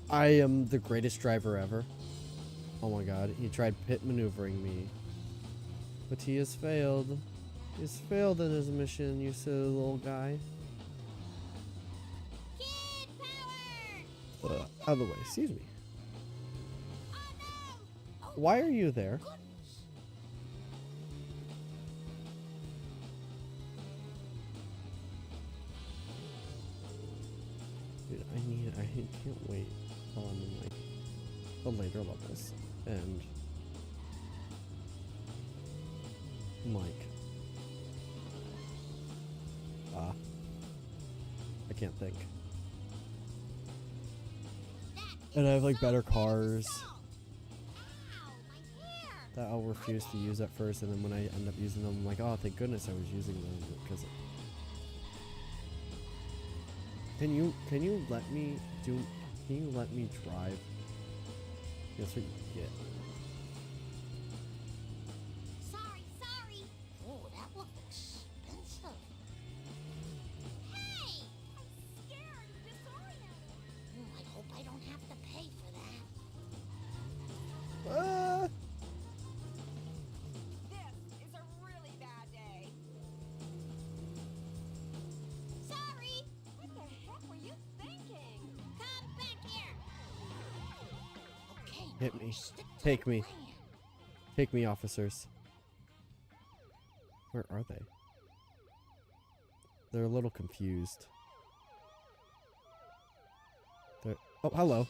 S1: I am the greatest driver ever. Oh my god, he tried pit maneuvering me. But he has failed. He's failed in his mission, you silly little guy.
S2: Kid power.
S1: Out of the way, excuse me.
S2: Oh no.
S1: Why are you there?
S3: Goodness.
S1: Dude, I can't wait till I'm in like the later levels and Mike. I can't think. And I have like better cars
S2: Ow, my hair.
S1: that I'll refuse to use at first, and then when I end up using them, I'm like, oh, thank goodness I was using them because. Can you let me do? Can you let me drive? That's what you get.
S2: Sorry.
S3: Oh, that looked expensive.
S2: Hey, I'm scared and disoriented.
S3: I hope I don't have to pay for that.
S7: This is a really bad day.
S2: Sorry.
S7: What the heck were you thinking?
S2: Come back here.
S3: Okay,
S1: Hit
S3: now
S1: me.
S3: stick to
S1: Take
S3: the
S1: me.
S3: plan.
S1: Take me, officers. Where are they? They're a little confused. They're. Oh, hello.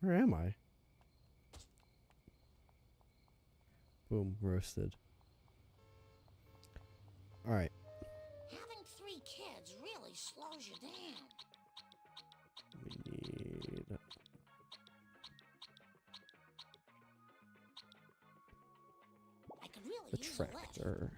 S1: Where am I? Boom, roasted. Alright.
S3: Having 3 kids really slows you down.
S1: We need.
S3: I could really
S1: The
S3: use a lift.
S1: tractor.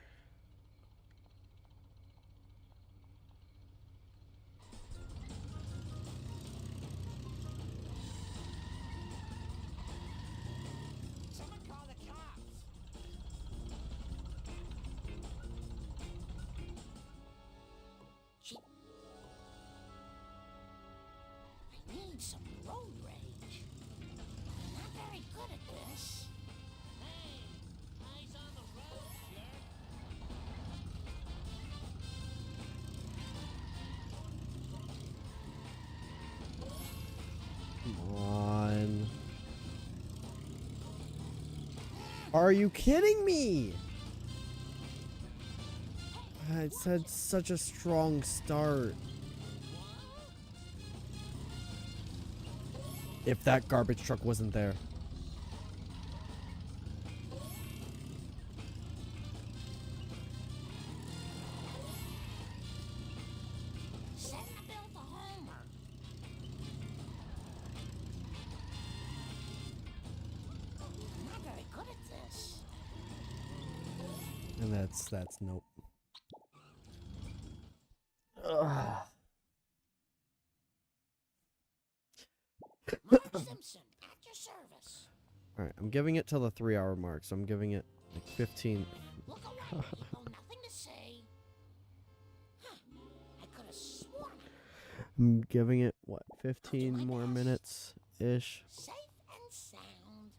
S3: need some road rage. I'm not very good at this.
S5: Hey, eyes on the road, jerk.
S1: Come on. Are you kidding me? It's had such a strong start. If that garbage truck wasn't there.
S3: Send the bill to Homer. I'm not very good at this.
S1: And that's nope. Ugh.
S3: Mark Simpson, at your service.
S1: Alright, I'm giving it till the 3-hour mark, so I'm giving it like 15.
S3: Look away, people. Nothing to say. Huh. I could have sworn
S1: I'm giving it, what, 15 more minutes ish?
S3: safe and sound.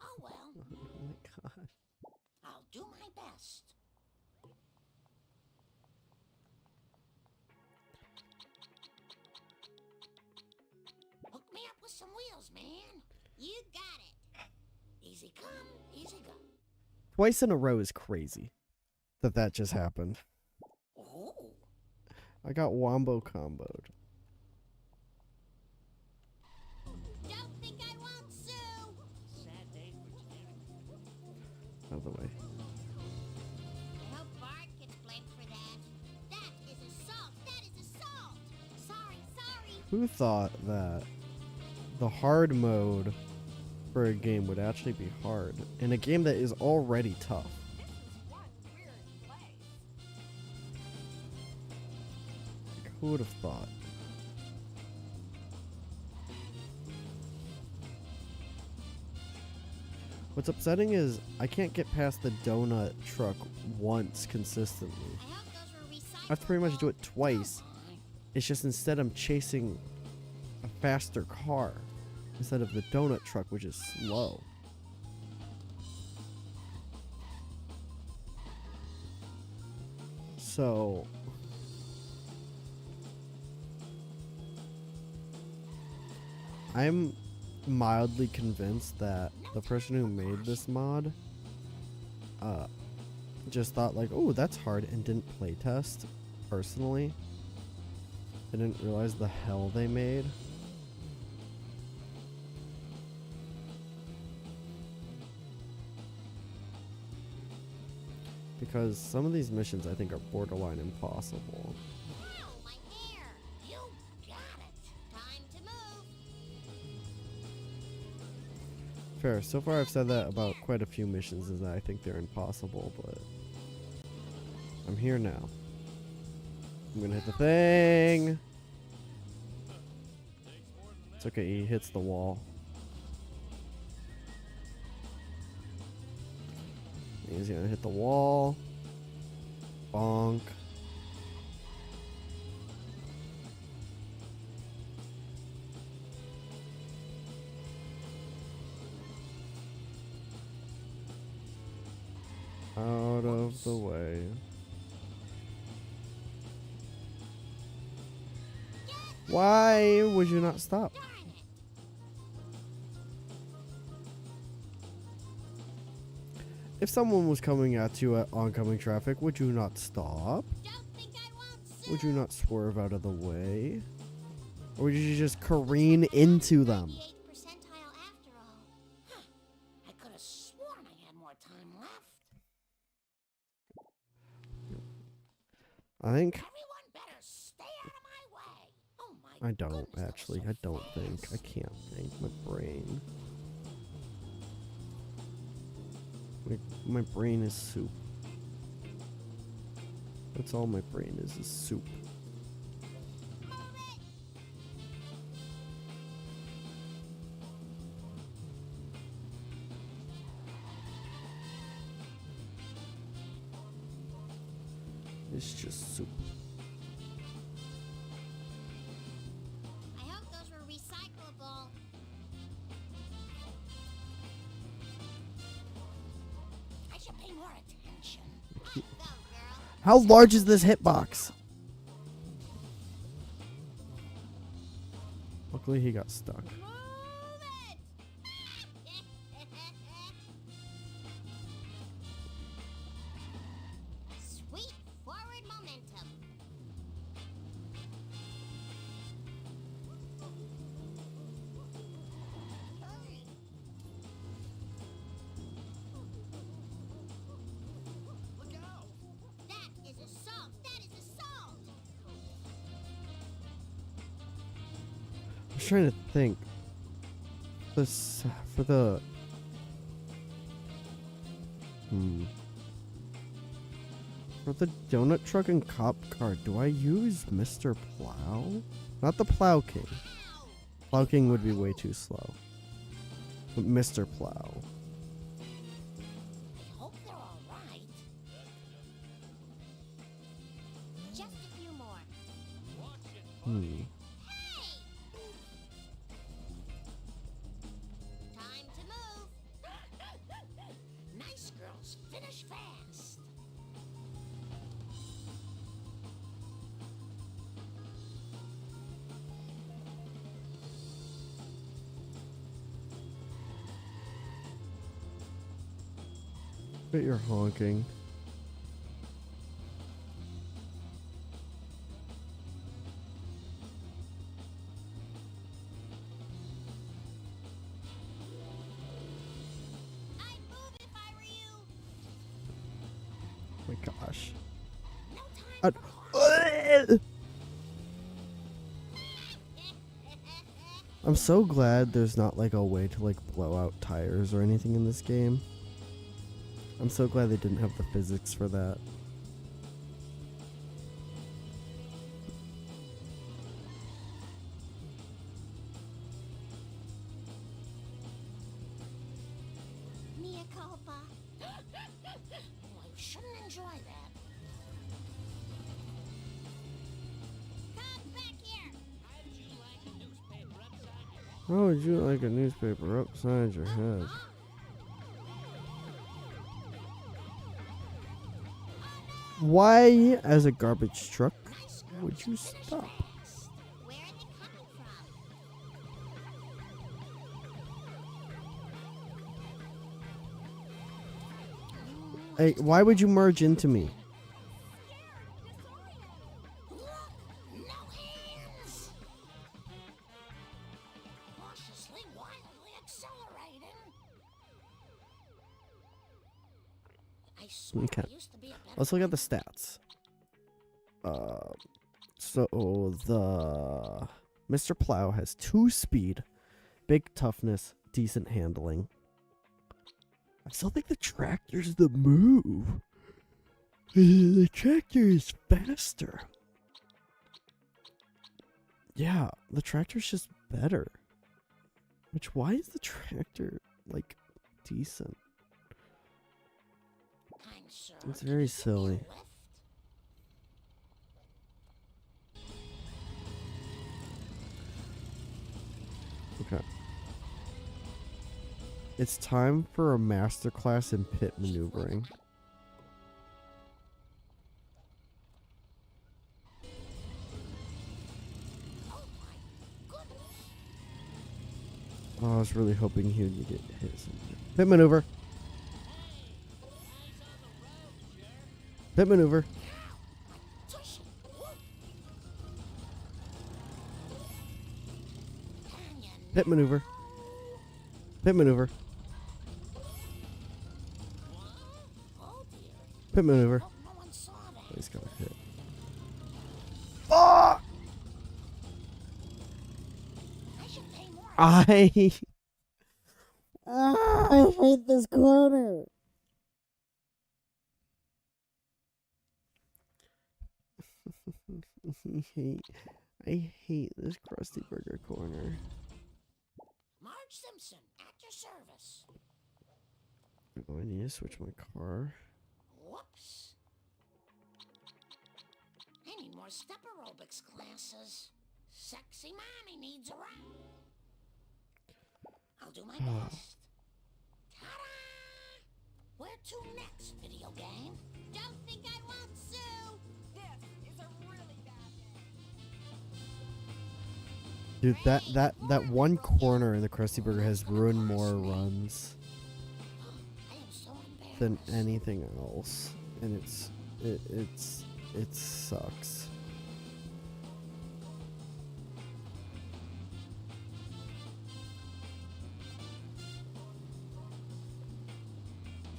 S3: Oh well,
S1: Oh my god.
S3: I'll do my best. Hook me up with some wheels, man.
S2: You got it.
S3: Easy come, easy go.
S1: Twice in a row is crazy that just happened.
S3: Ooh.
S1: I got wombo comboed.
S2: Don't think I won't sue.
S5: Sad day for generic.
S1: Out of the way.
S2: I hope Bart gets blamed for that. That is assault. That is assault. Sorry, sorry.
S1: Who thought that the hard mode for a game would actually be hard in a game that is already tough?
S7: This is one weird place.
S1: Who would have thought? What's upsetting is I can't get past the donut truck once consistently.
S2: I hope those were recycled.
S1: I have to pretty much do it twice. It's just instead I'm chasing a faster car instead of the donut truck, which is slow. So I'm mildly convinced that the person who made this mod just thought like, oh, that's hard, and didn't playtest personally. I didn't realize the hell they made. Because some of these missions I think are borderline impossible.
S2: Ow, my hair.
S3: You got it.
S2: Time to move.
S1: Fair. So far I've said that about quite a few missions, is that I think they're impossible, but I'm here now. I'm gonna hit the thing. It's okay, he hits the wall. He's gonna hit the wall. Bonk. Out of the way. Why would you not stop?
S2: Darn it.
S1: If someone was coming at you at oncoming traffic, would you not stop?
S2: Don't think I won't sue.
S1: Would you not swerve out of the way? Or would you just careen into them?
S2: 98th percentile after all.
S3: Huh. I could have sworn I had more time left.
S1: I think
S3: Everyone better stay out of my way. Oh my
S1: I don't
S3: goodness, that was
S1: actually.
S3: so
S1: I don't think. I
S3: fast.
S1: can't think. My brain. My brain is soup. That's all my brain is soup. It's just soup.
S3: pay more attention.
S2: Go, girl.
S1: How large is this hitbox? Luckily, he got stuck.
S2: Move it! Sweet forward momentum.
S5: Look out!
S2: That is assault! That is assault!
S1: I was trying to think. This for the. For the donut truck and cop car, do I use Mr. Plow? Not the Plow King. Plow King would be way too slow. But Mr. Plow.
S3: I hope they're all right.
S2: Just a few more.
S1: Hmm.
S2: Hey! Time to move.
S3: Nice girls, finish fast.
S1: Bet you're honking.
S2: I'd move if I were you.
S1: Oh my gosh.
S3: No time
S1: Uh,
S3: for
S1: I'm so glad there's not like a way to like blow out tires or anything in this game. I'm so glad they didn't have the physics for that.
S2: Mea culpa.
S3: Oh, I shouldn't enjoy that.
S2: Come back here.
S5: How would you like a newspaper upside your head?
S1: How would you like a newspaper upside your head? Why, as a garbage truck,
S3: Nice girls,
S1: would you
S3: finish
S1: stop?
S3: fast.
S2: Where are they coming from?
S1: Hey, why would you merge into me?
S3: Look, no hands. Cautiously, wildly accelerating. I swear
S1: Okay.
S3: I used to be a better
S1: Let's look at the stats. So the Mr. Plow has 2 speed, big toughness, decent handling. I still think the tractor's the move. The tractor is faster. Yeah, the tractor's just better. Which, why is the tractor, like, decent?
S3: Kind sir.
S1: It's
S3: Can
S1: very
S3: you give me a
S1: silly.
S3: lift?
S1: Okay. It's time for a masterclass in pit maneuvering.
S3: Oh my goodness.
S1: Oh, I was really hoping he would get hit. Pit maneuver. Pit maneuver.
S3: Tush. Whoop. Can you
S1: Pit maneuver. Pit maneuver.
S3: Oh dear.
S1: Pit maneuver.
S3: Hope no one saw that.
S1: He's got a hit. Oh!
S3: I should pay more.
S1: I
S6: I hate this corner.
S1: I hate this Krusty Burger corner.
S3: Marge Simpson, at your service.
S1: Oh, I need to switch my car.
S3: Whoops. I need more step aerobics classes. Sexy mommy needs a ride. I'll do my best. Ta-da! Where to next video game?
S2: Don't think I won't sue.
S7: This is a really bad day.
S1: Dude, that one corner in the Krusty Burger has ruined more runs
S3: I am so embarrassed.
S1: than anything else, and it sucks.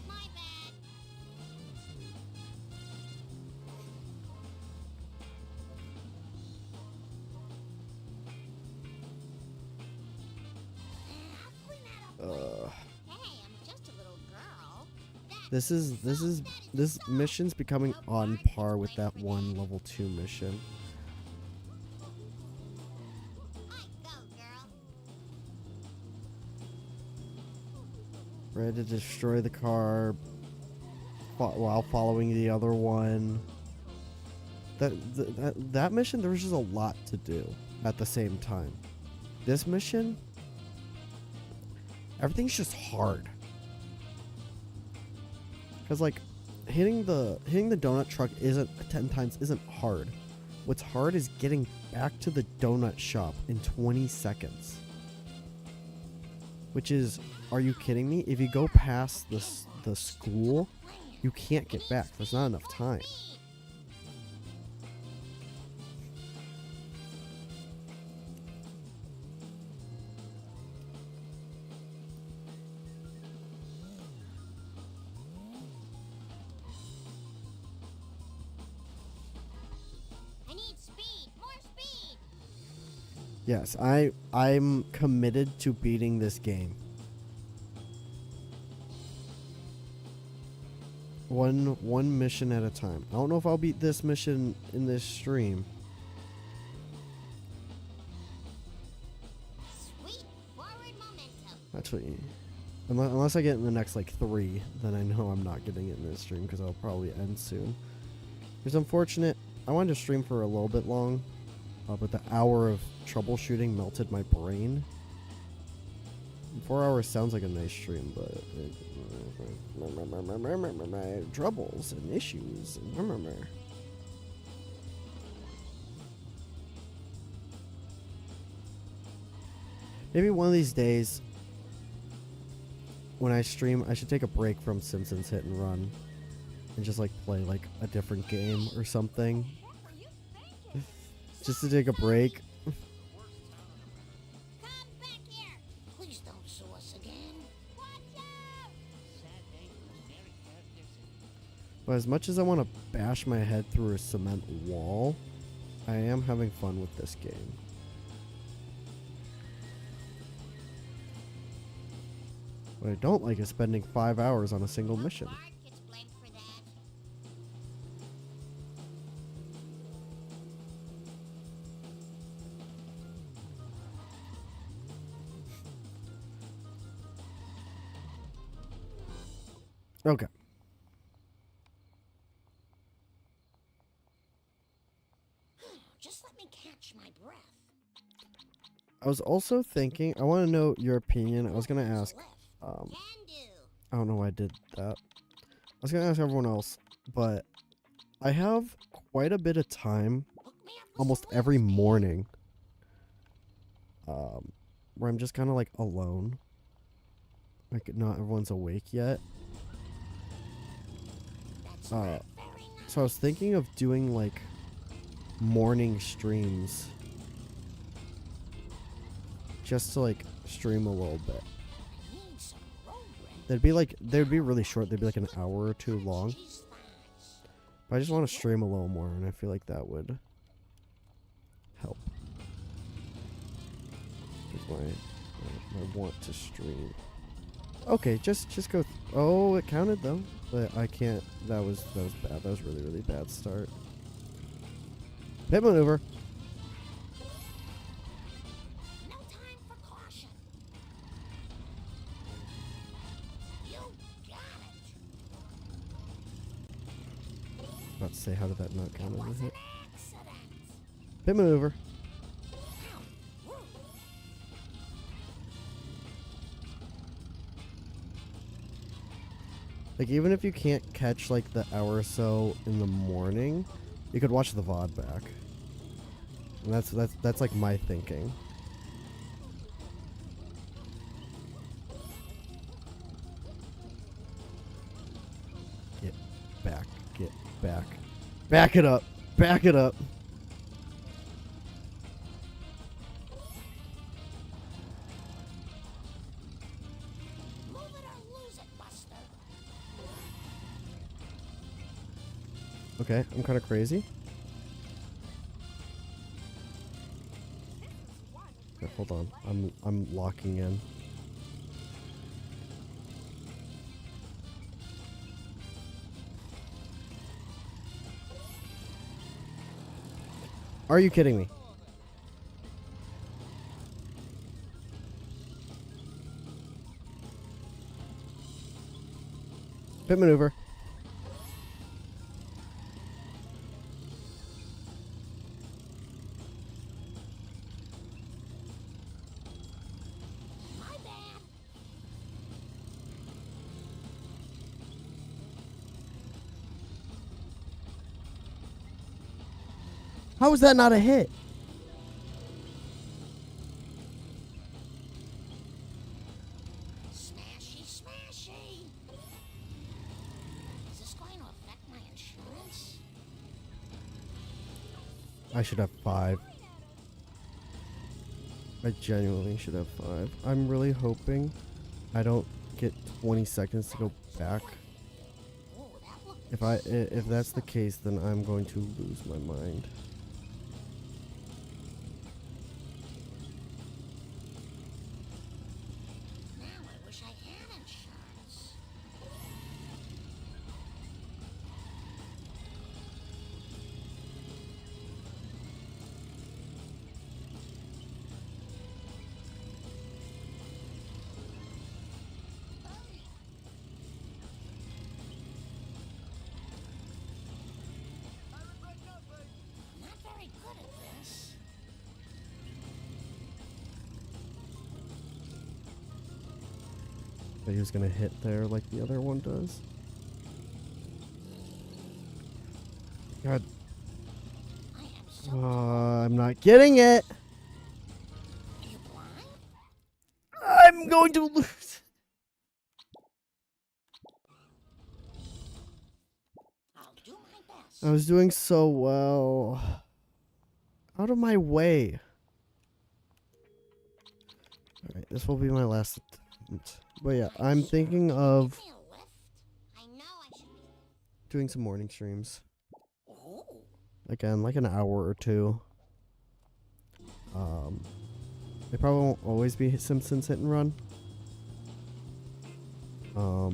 S2: My bad.
S3: I'll clean that up.
S2: Hey, I'm just a little girl. That
S1: This mission's becoming on par with that one level 2 mission.
S2: I go, girl.
S1: Ready to destroy the car while following the other one. That mission, there was just a lot to do at the same time. This mission, everything's just hard. Cause like hitting the donut truck isn't 10 times isn't hard. What's hard is getting back to the donut shop in 20 seconds. Which is, are you kidding me? If you go past the school, you can't get back. There's not enough time.
S2: I need speed. More speed.
S1: Yes, I'm committed to beating this game. One mission at a time. I don't know if I'll beat this mission in this stream.
S2: Sweet forward momentum.
S1: Actually, unless I get in the next like 3, then I know I'm not getting it in this stream because I'll probably end soon. It's unfortunate. I wanted to stream for a little bit long, but the hour of troubleshooting melted my brain. 4 hours sounds like a nice stream, but troubles and issues. Maybe one of these days, when I stream, I should take a break from Simpsons Hit and Run and just like play like a different game or something.
S7: What were you thinking?
S1: Just to take a break.
S2: Come back here.
S3: Please don't sue us again.
S2: Watch out.
S5: Sad day for generic characters.
S1: But as much as I want to bash my head through a cement wall, I am having fun with this game. What I don't like is spending 5 hours on a single mission.
S2: Bart gets blamed for that.
S1: Okay.
S3: Just let me catch my breath.
S1: I was also thinking, I want to know your opinion. I was going to ask,
S3: Left.
S1: um,
S2: Can do.
S1: I don't know why I did that. I was going to ask everyone else, but I have quite a bit of time
S3: Hook me up with
S1: almost
S3: some
S1: every
S3: left.
S1: morning where I'm just kind of like alone. Like not everyone's awake yet.
S3: That's not very nice.
S1: So I was thinking of doing like morning streams just to like stream a little bit.
S3: I need some road rage.
S1: They'd be really short. They'd be like an hour or 2 long.
S3: Cheese thighs.
S1: But I just want to stream a little more, and I feel like that would help. With my want to stream. Okay, just go. Oh, it counted though, but I can't. That was bad. That was really bad start. Pit maneuver.
S3: No time for caution. You got it.
S1: About to say, how did that not count
S3: It
S1: as a
S3: was
S1: hit?
S3: an accident.
S1: Pit maneuver.
S3: Ow. Woo.
S1: Like, even if you can't catch, like, the hour or so in the morning, you could watch the VOD back. And that's like, my thinking. Get back. Get back. Back it up. Back it up.
S3: Move it or lose it, Buster.
S1: Okay, I'm kind of crazy. Okay, hold on. I'm locking in. Are you kidding me? Pit maneuver.
S3: My bad.
S1: How is that not a hit?
S3: Smashy, smashy. Is this going to affect my insurance?
S1: I should have 5. I genuinely should have 5. I'm really hoping I don't get 20 seconds to go back.
S3: Oh, that looked
S1: If that's the case, then I'm going to lose my mind.
S3: Now I wish I had insurance. I'm not very good at this.
S1: But he was gonna hit there like the other one does. God,
S3: I am so.
S1: I'm not getting it.
S3: Are you blind?
S1: I'm going to lose.
S3: I'll do my best.
S1: I was doing so well. Out of my way. Alright, this will be my last attempt. But yeah, I'm thinking of
S3: Give me a lift.
S2: I know I should be.
S1: doing some morning streams.
S3: Oh,
S1: Again, like an hour or two. They probably won't always be Simpsons hit and run. I'll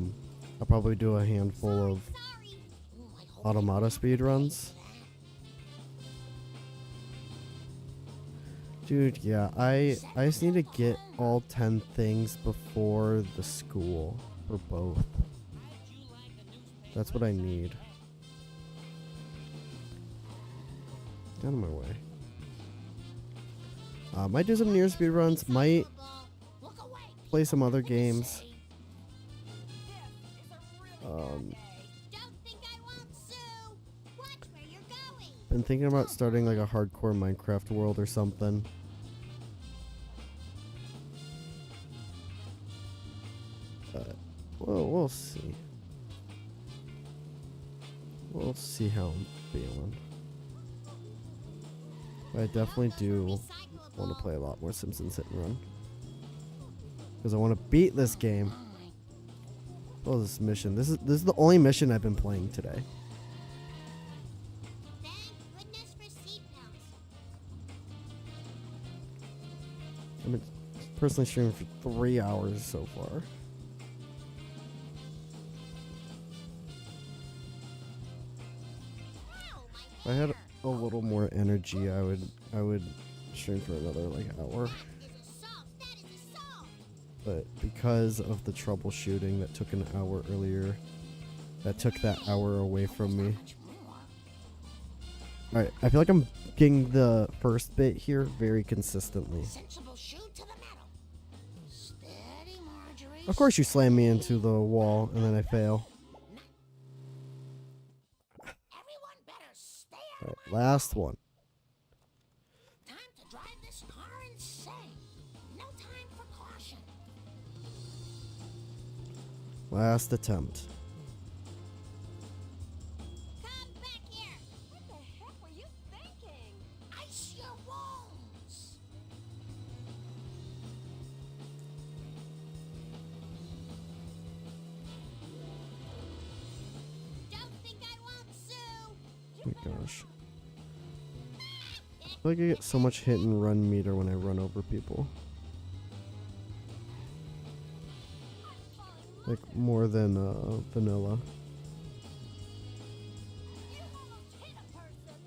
S1: probably do a handful of
S2: Sorry.
S3: ooh, I hope
S1: automata
S3: I
S1: speed runs. Dude, yeah, I just need to get all 10 things before the school for both. That's what I need. Get out of my way. Might do some near speed runs. Might
S3: Look away.
S1: play some other games.
S2: Don't think I won't sue. Watch where you're going.
S1: Been thinking about starting like a hardcore Minecraft world or something. But we'll see. We'll see how I'm feeling. But I definitely do want to play a lot more Simpsons Hit and Run. Because I want to beat this game. Oh, this mission. This is the only mission I've been playing today.
S2: Thank goodness for seatbelts.
S1: I've been personally streaming for 3 hours so far.
S2: Ow,
S1: If
S2: my
S1: I had
S2: hair.
S1: a little more energy, I would stream for another like hour.
S2: That is assault. That is assault.
S1: But because of the troubleshooting that took an hour earlier, that took that hour away from me.
S3: Much more.
S1: Alright, I feel like I'm getting the first bit here very consistently.
S3: Sensible shoe to the metal. Steady, Marjorie.
S1: Of course you slam me into the wall and then I fail. Last one.
S3: Time to drive this car insane. No time for caution.
S1: Last attempt.
S2: Come back here.
S7: What the heck were you thinking?
S3: Ice your wounds.
S2: Don't think I won't sue.
S1: Oh my gosh. I feel like I get so much hit and run meter when I run over people. Like more than vanilla.
S2: You almost hit a person.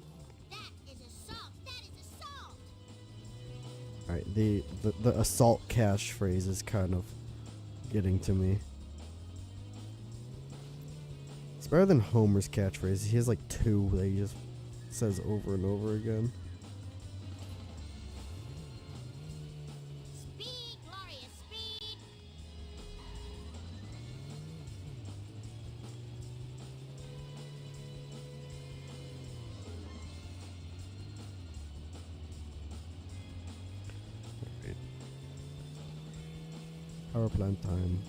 S2: That is assault. That is assault.
S1: Alright, the assault cash phrase is kind of getting to me. It's better than Homer's catchphrase. He has like 2 that he just says over and over again.
S2: Speed, glorious speed.
S1: Power plant time.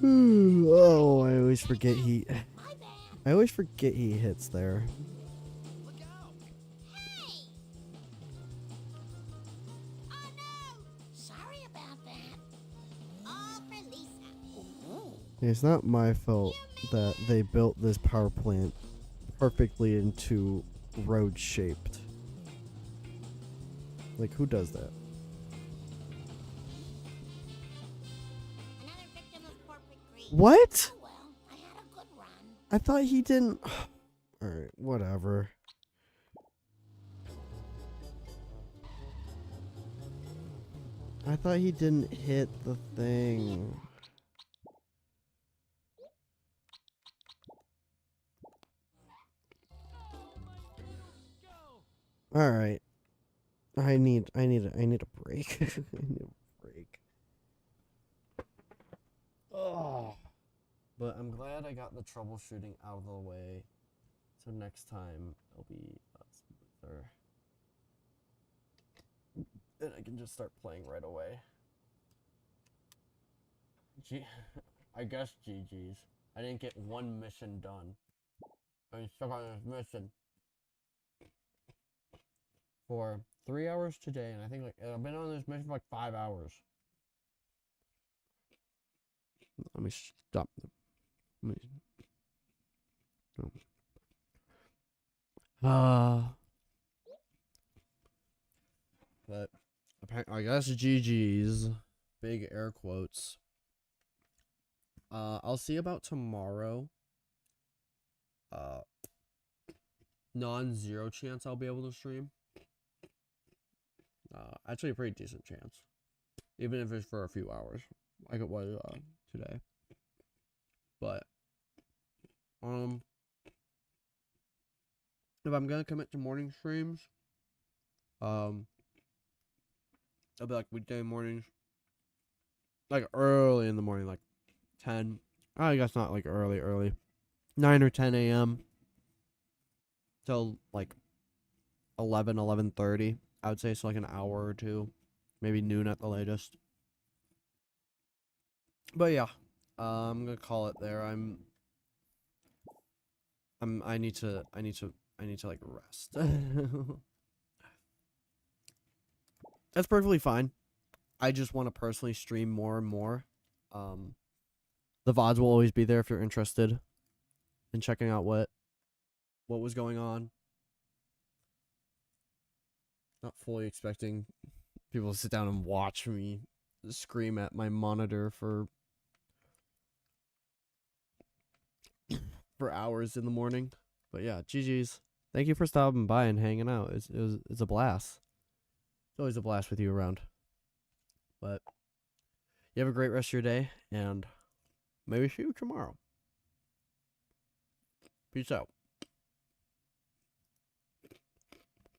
S1: Oh, I always forget he.
S3: My bad.
S1: I always forget he hits there.
S2: Hey! Oh no!
S3: Sorry about that.
S2: All for Lisa.
S1: It's not my fault that they built this power plant perfectly into road shaped. Like, who does that?
S2: Another victim of corporate greed.
S1: What?
S3: Oh well, I had a good run.
S1: I thought he didn't. Alright, whatever. I thought he didn't hit the thing. Alright. I need a break. I need a break. Oh. But I'm glad I got the troubleshooting out of the way. So next time it'll be smoother. And I can just start playing right away. I guess GG's. I didn't get one mission done. I'm stuck on this mission for 3 hours today, and I think like I've been on this mission for like 5 hours. Let me stop. Let me. But apparently, I guess GG's. Big air quotes. I'll see about tomorrow. Non-zero chance I'll be able to stream. Actually a pretty decent chance. Even if it's for a few hours. Like it was today. But if I'm gonna commit to morning streams, it'll be like weekday mornings. Like early in the morning, like 10. I guess not like early. 9 or 10 a.m. till like 11:30. I would say so, like an hour or two, maybe noon at the latest. But yeah, I'm gonna call it there. I need to like rest. That's perfectly fine. I just want to personally stream more and more. The VODs will always be there if you're interested in checking out what was going on. Not fully expecting people to sit down and watch me scream at my monitor for hours in the morning. But yeah, GG's. Thank you for stopping by and hanging out. It's a blast. It's always a blast with you around. But you have a great rest of your day, and maybe see you tomorrow. Peace out.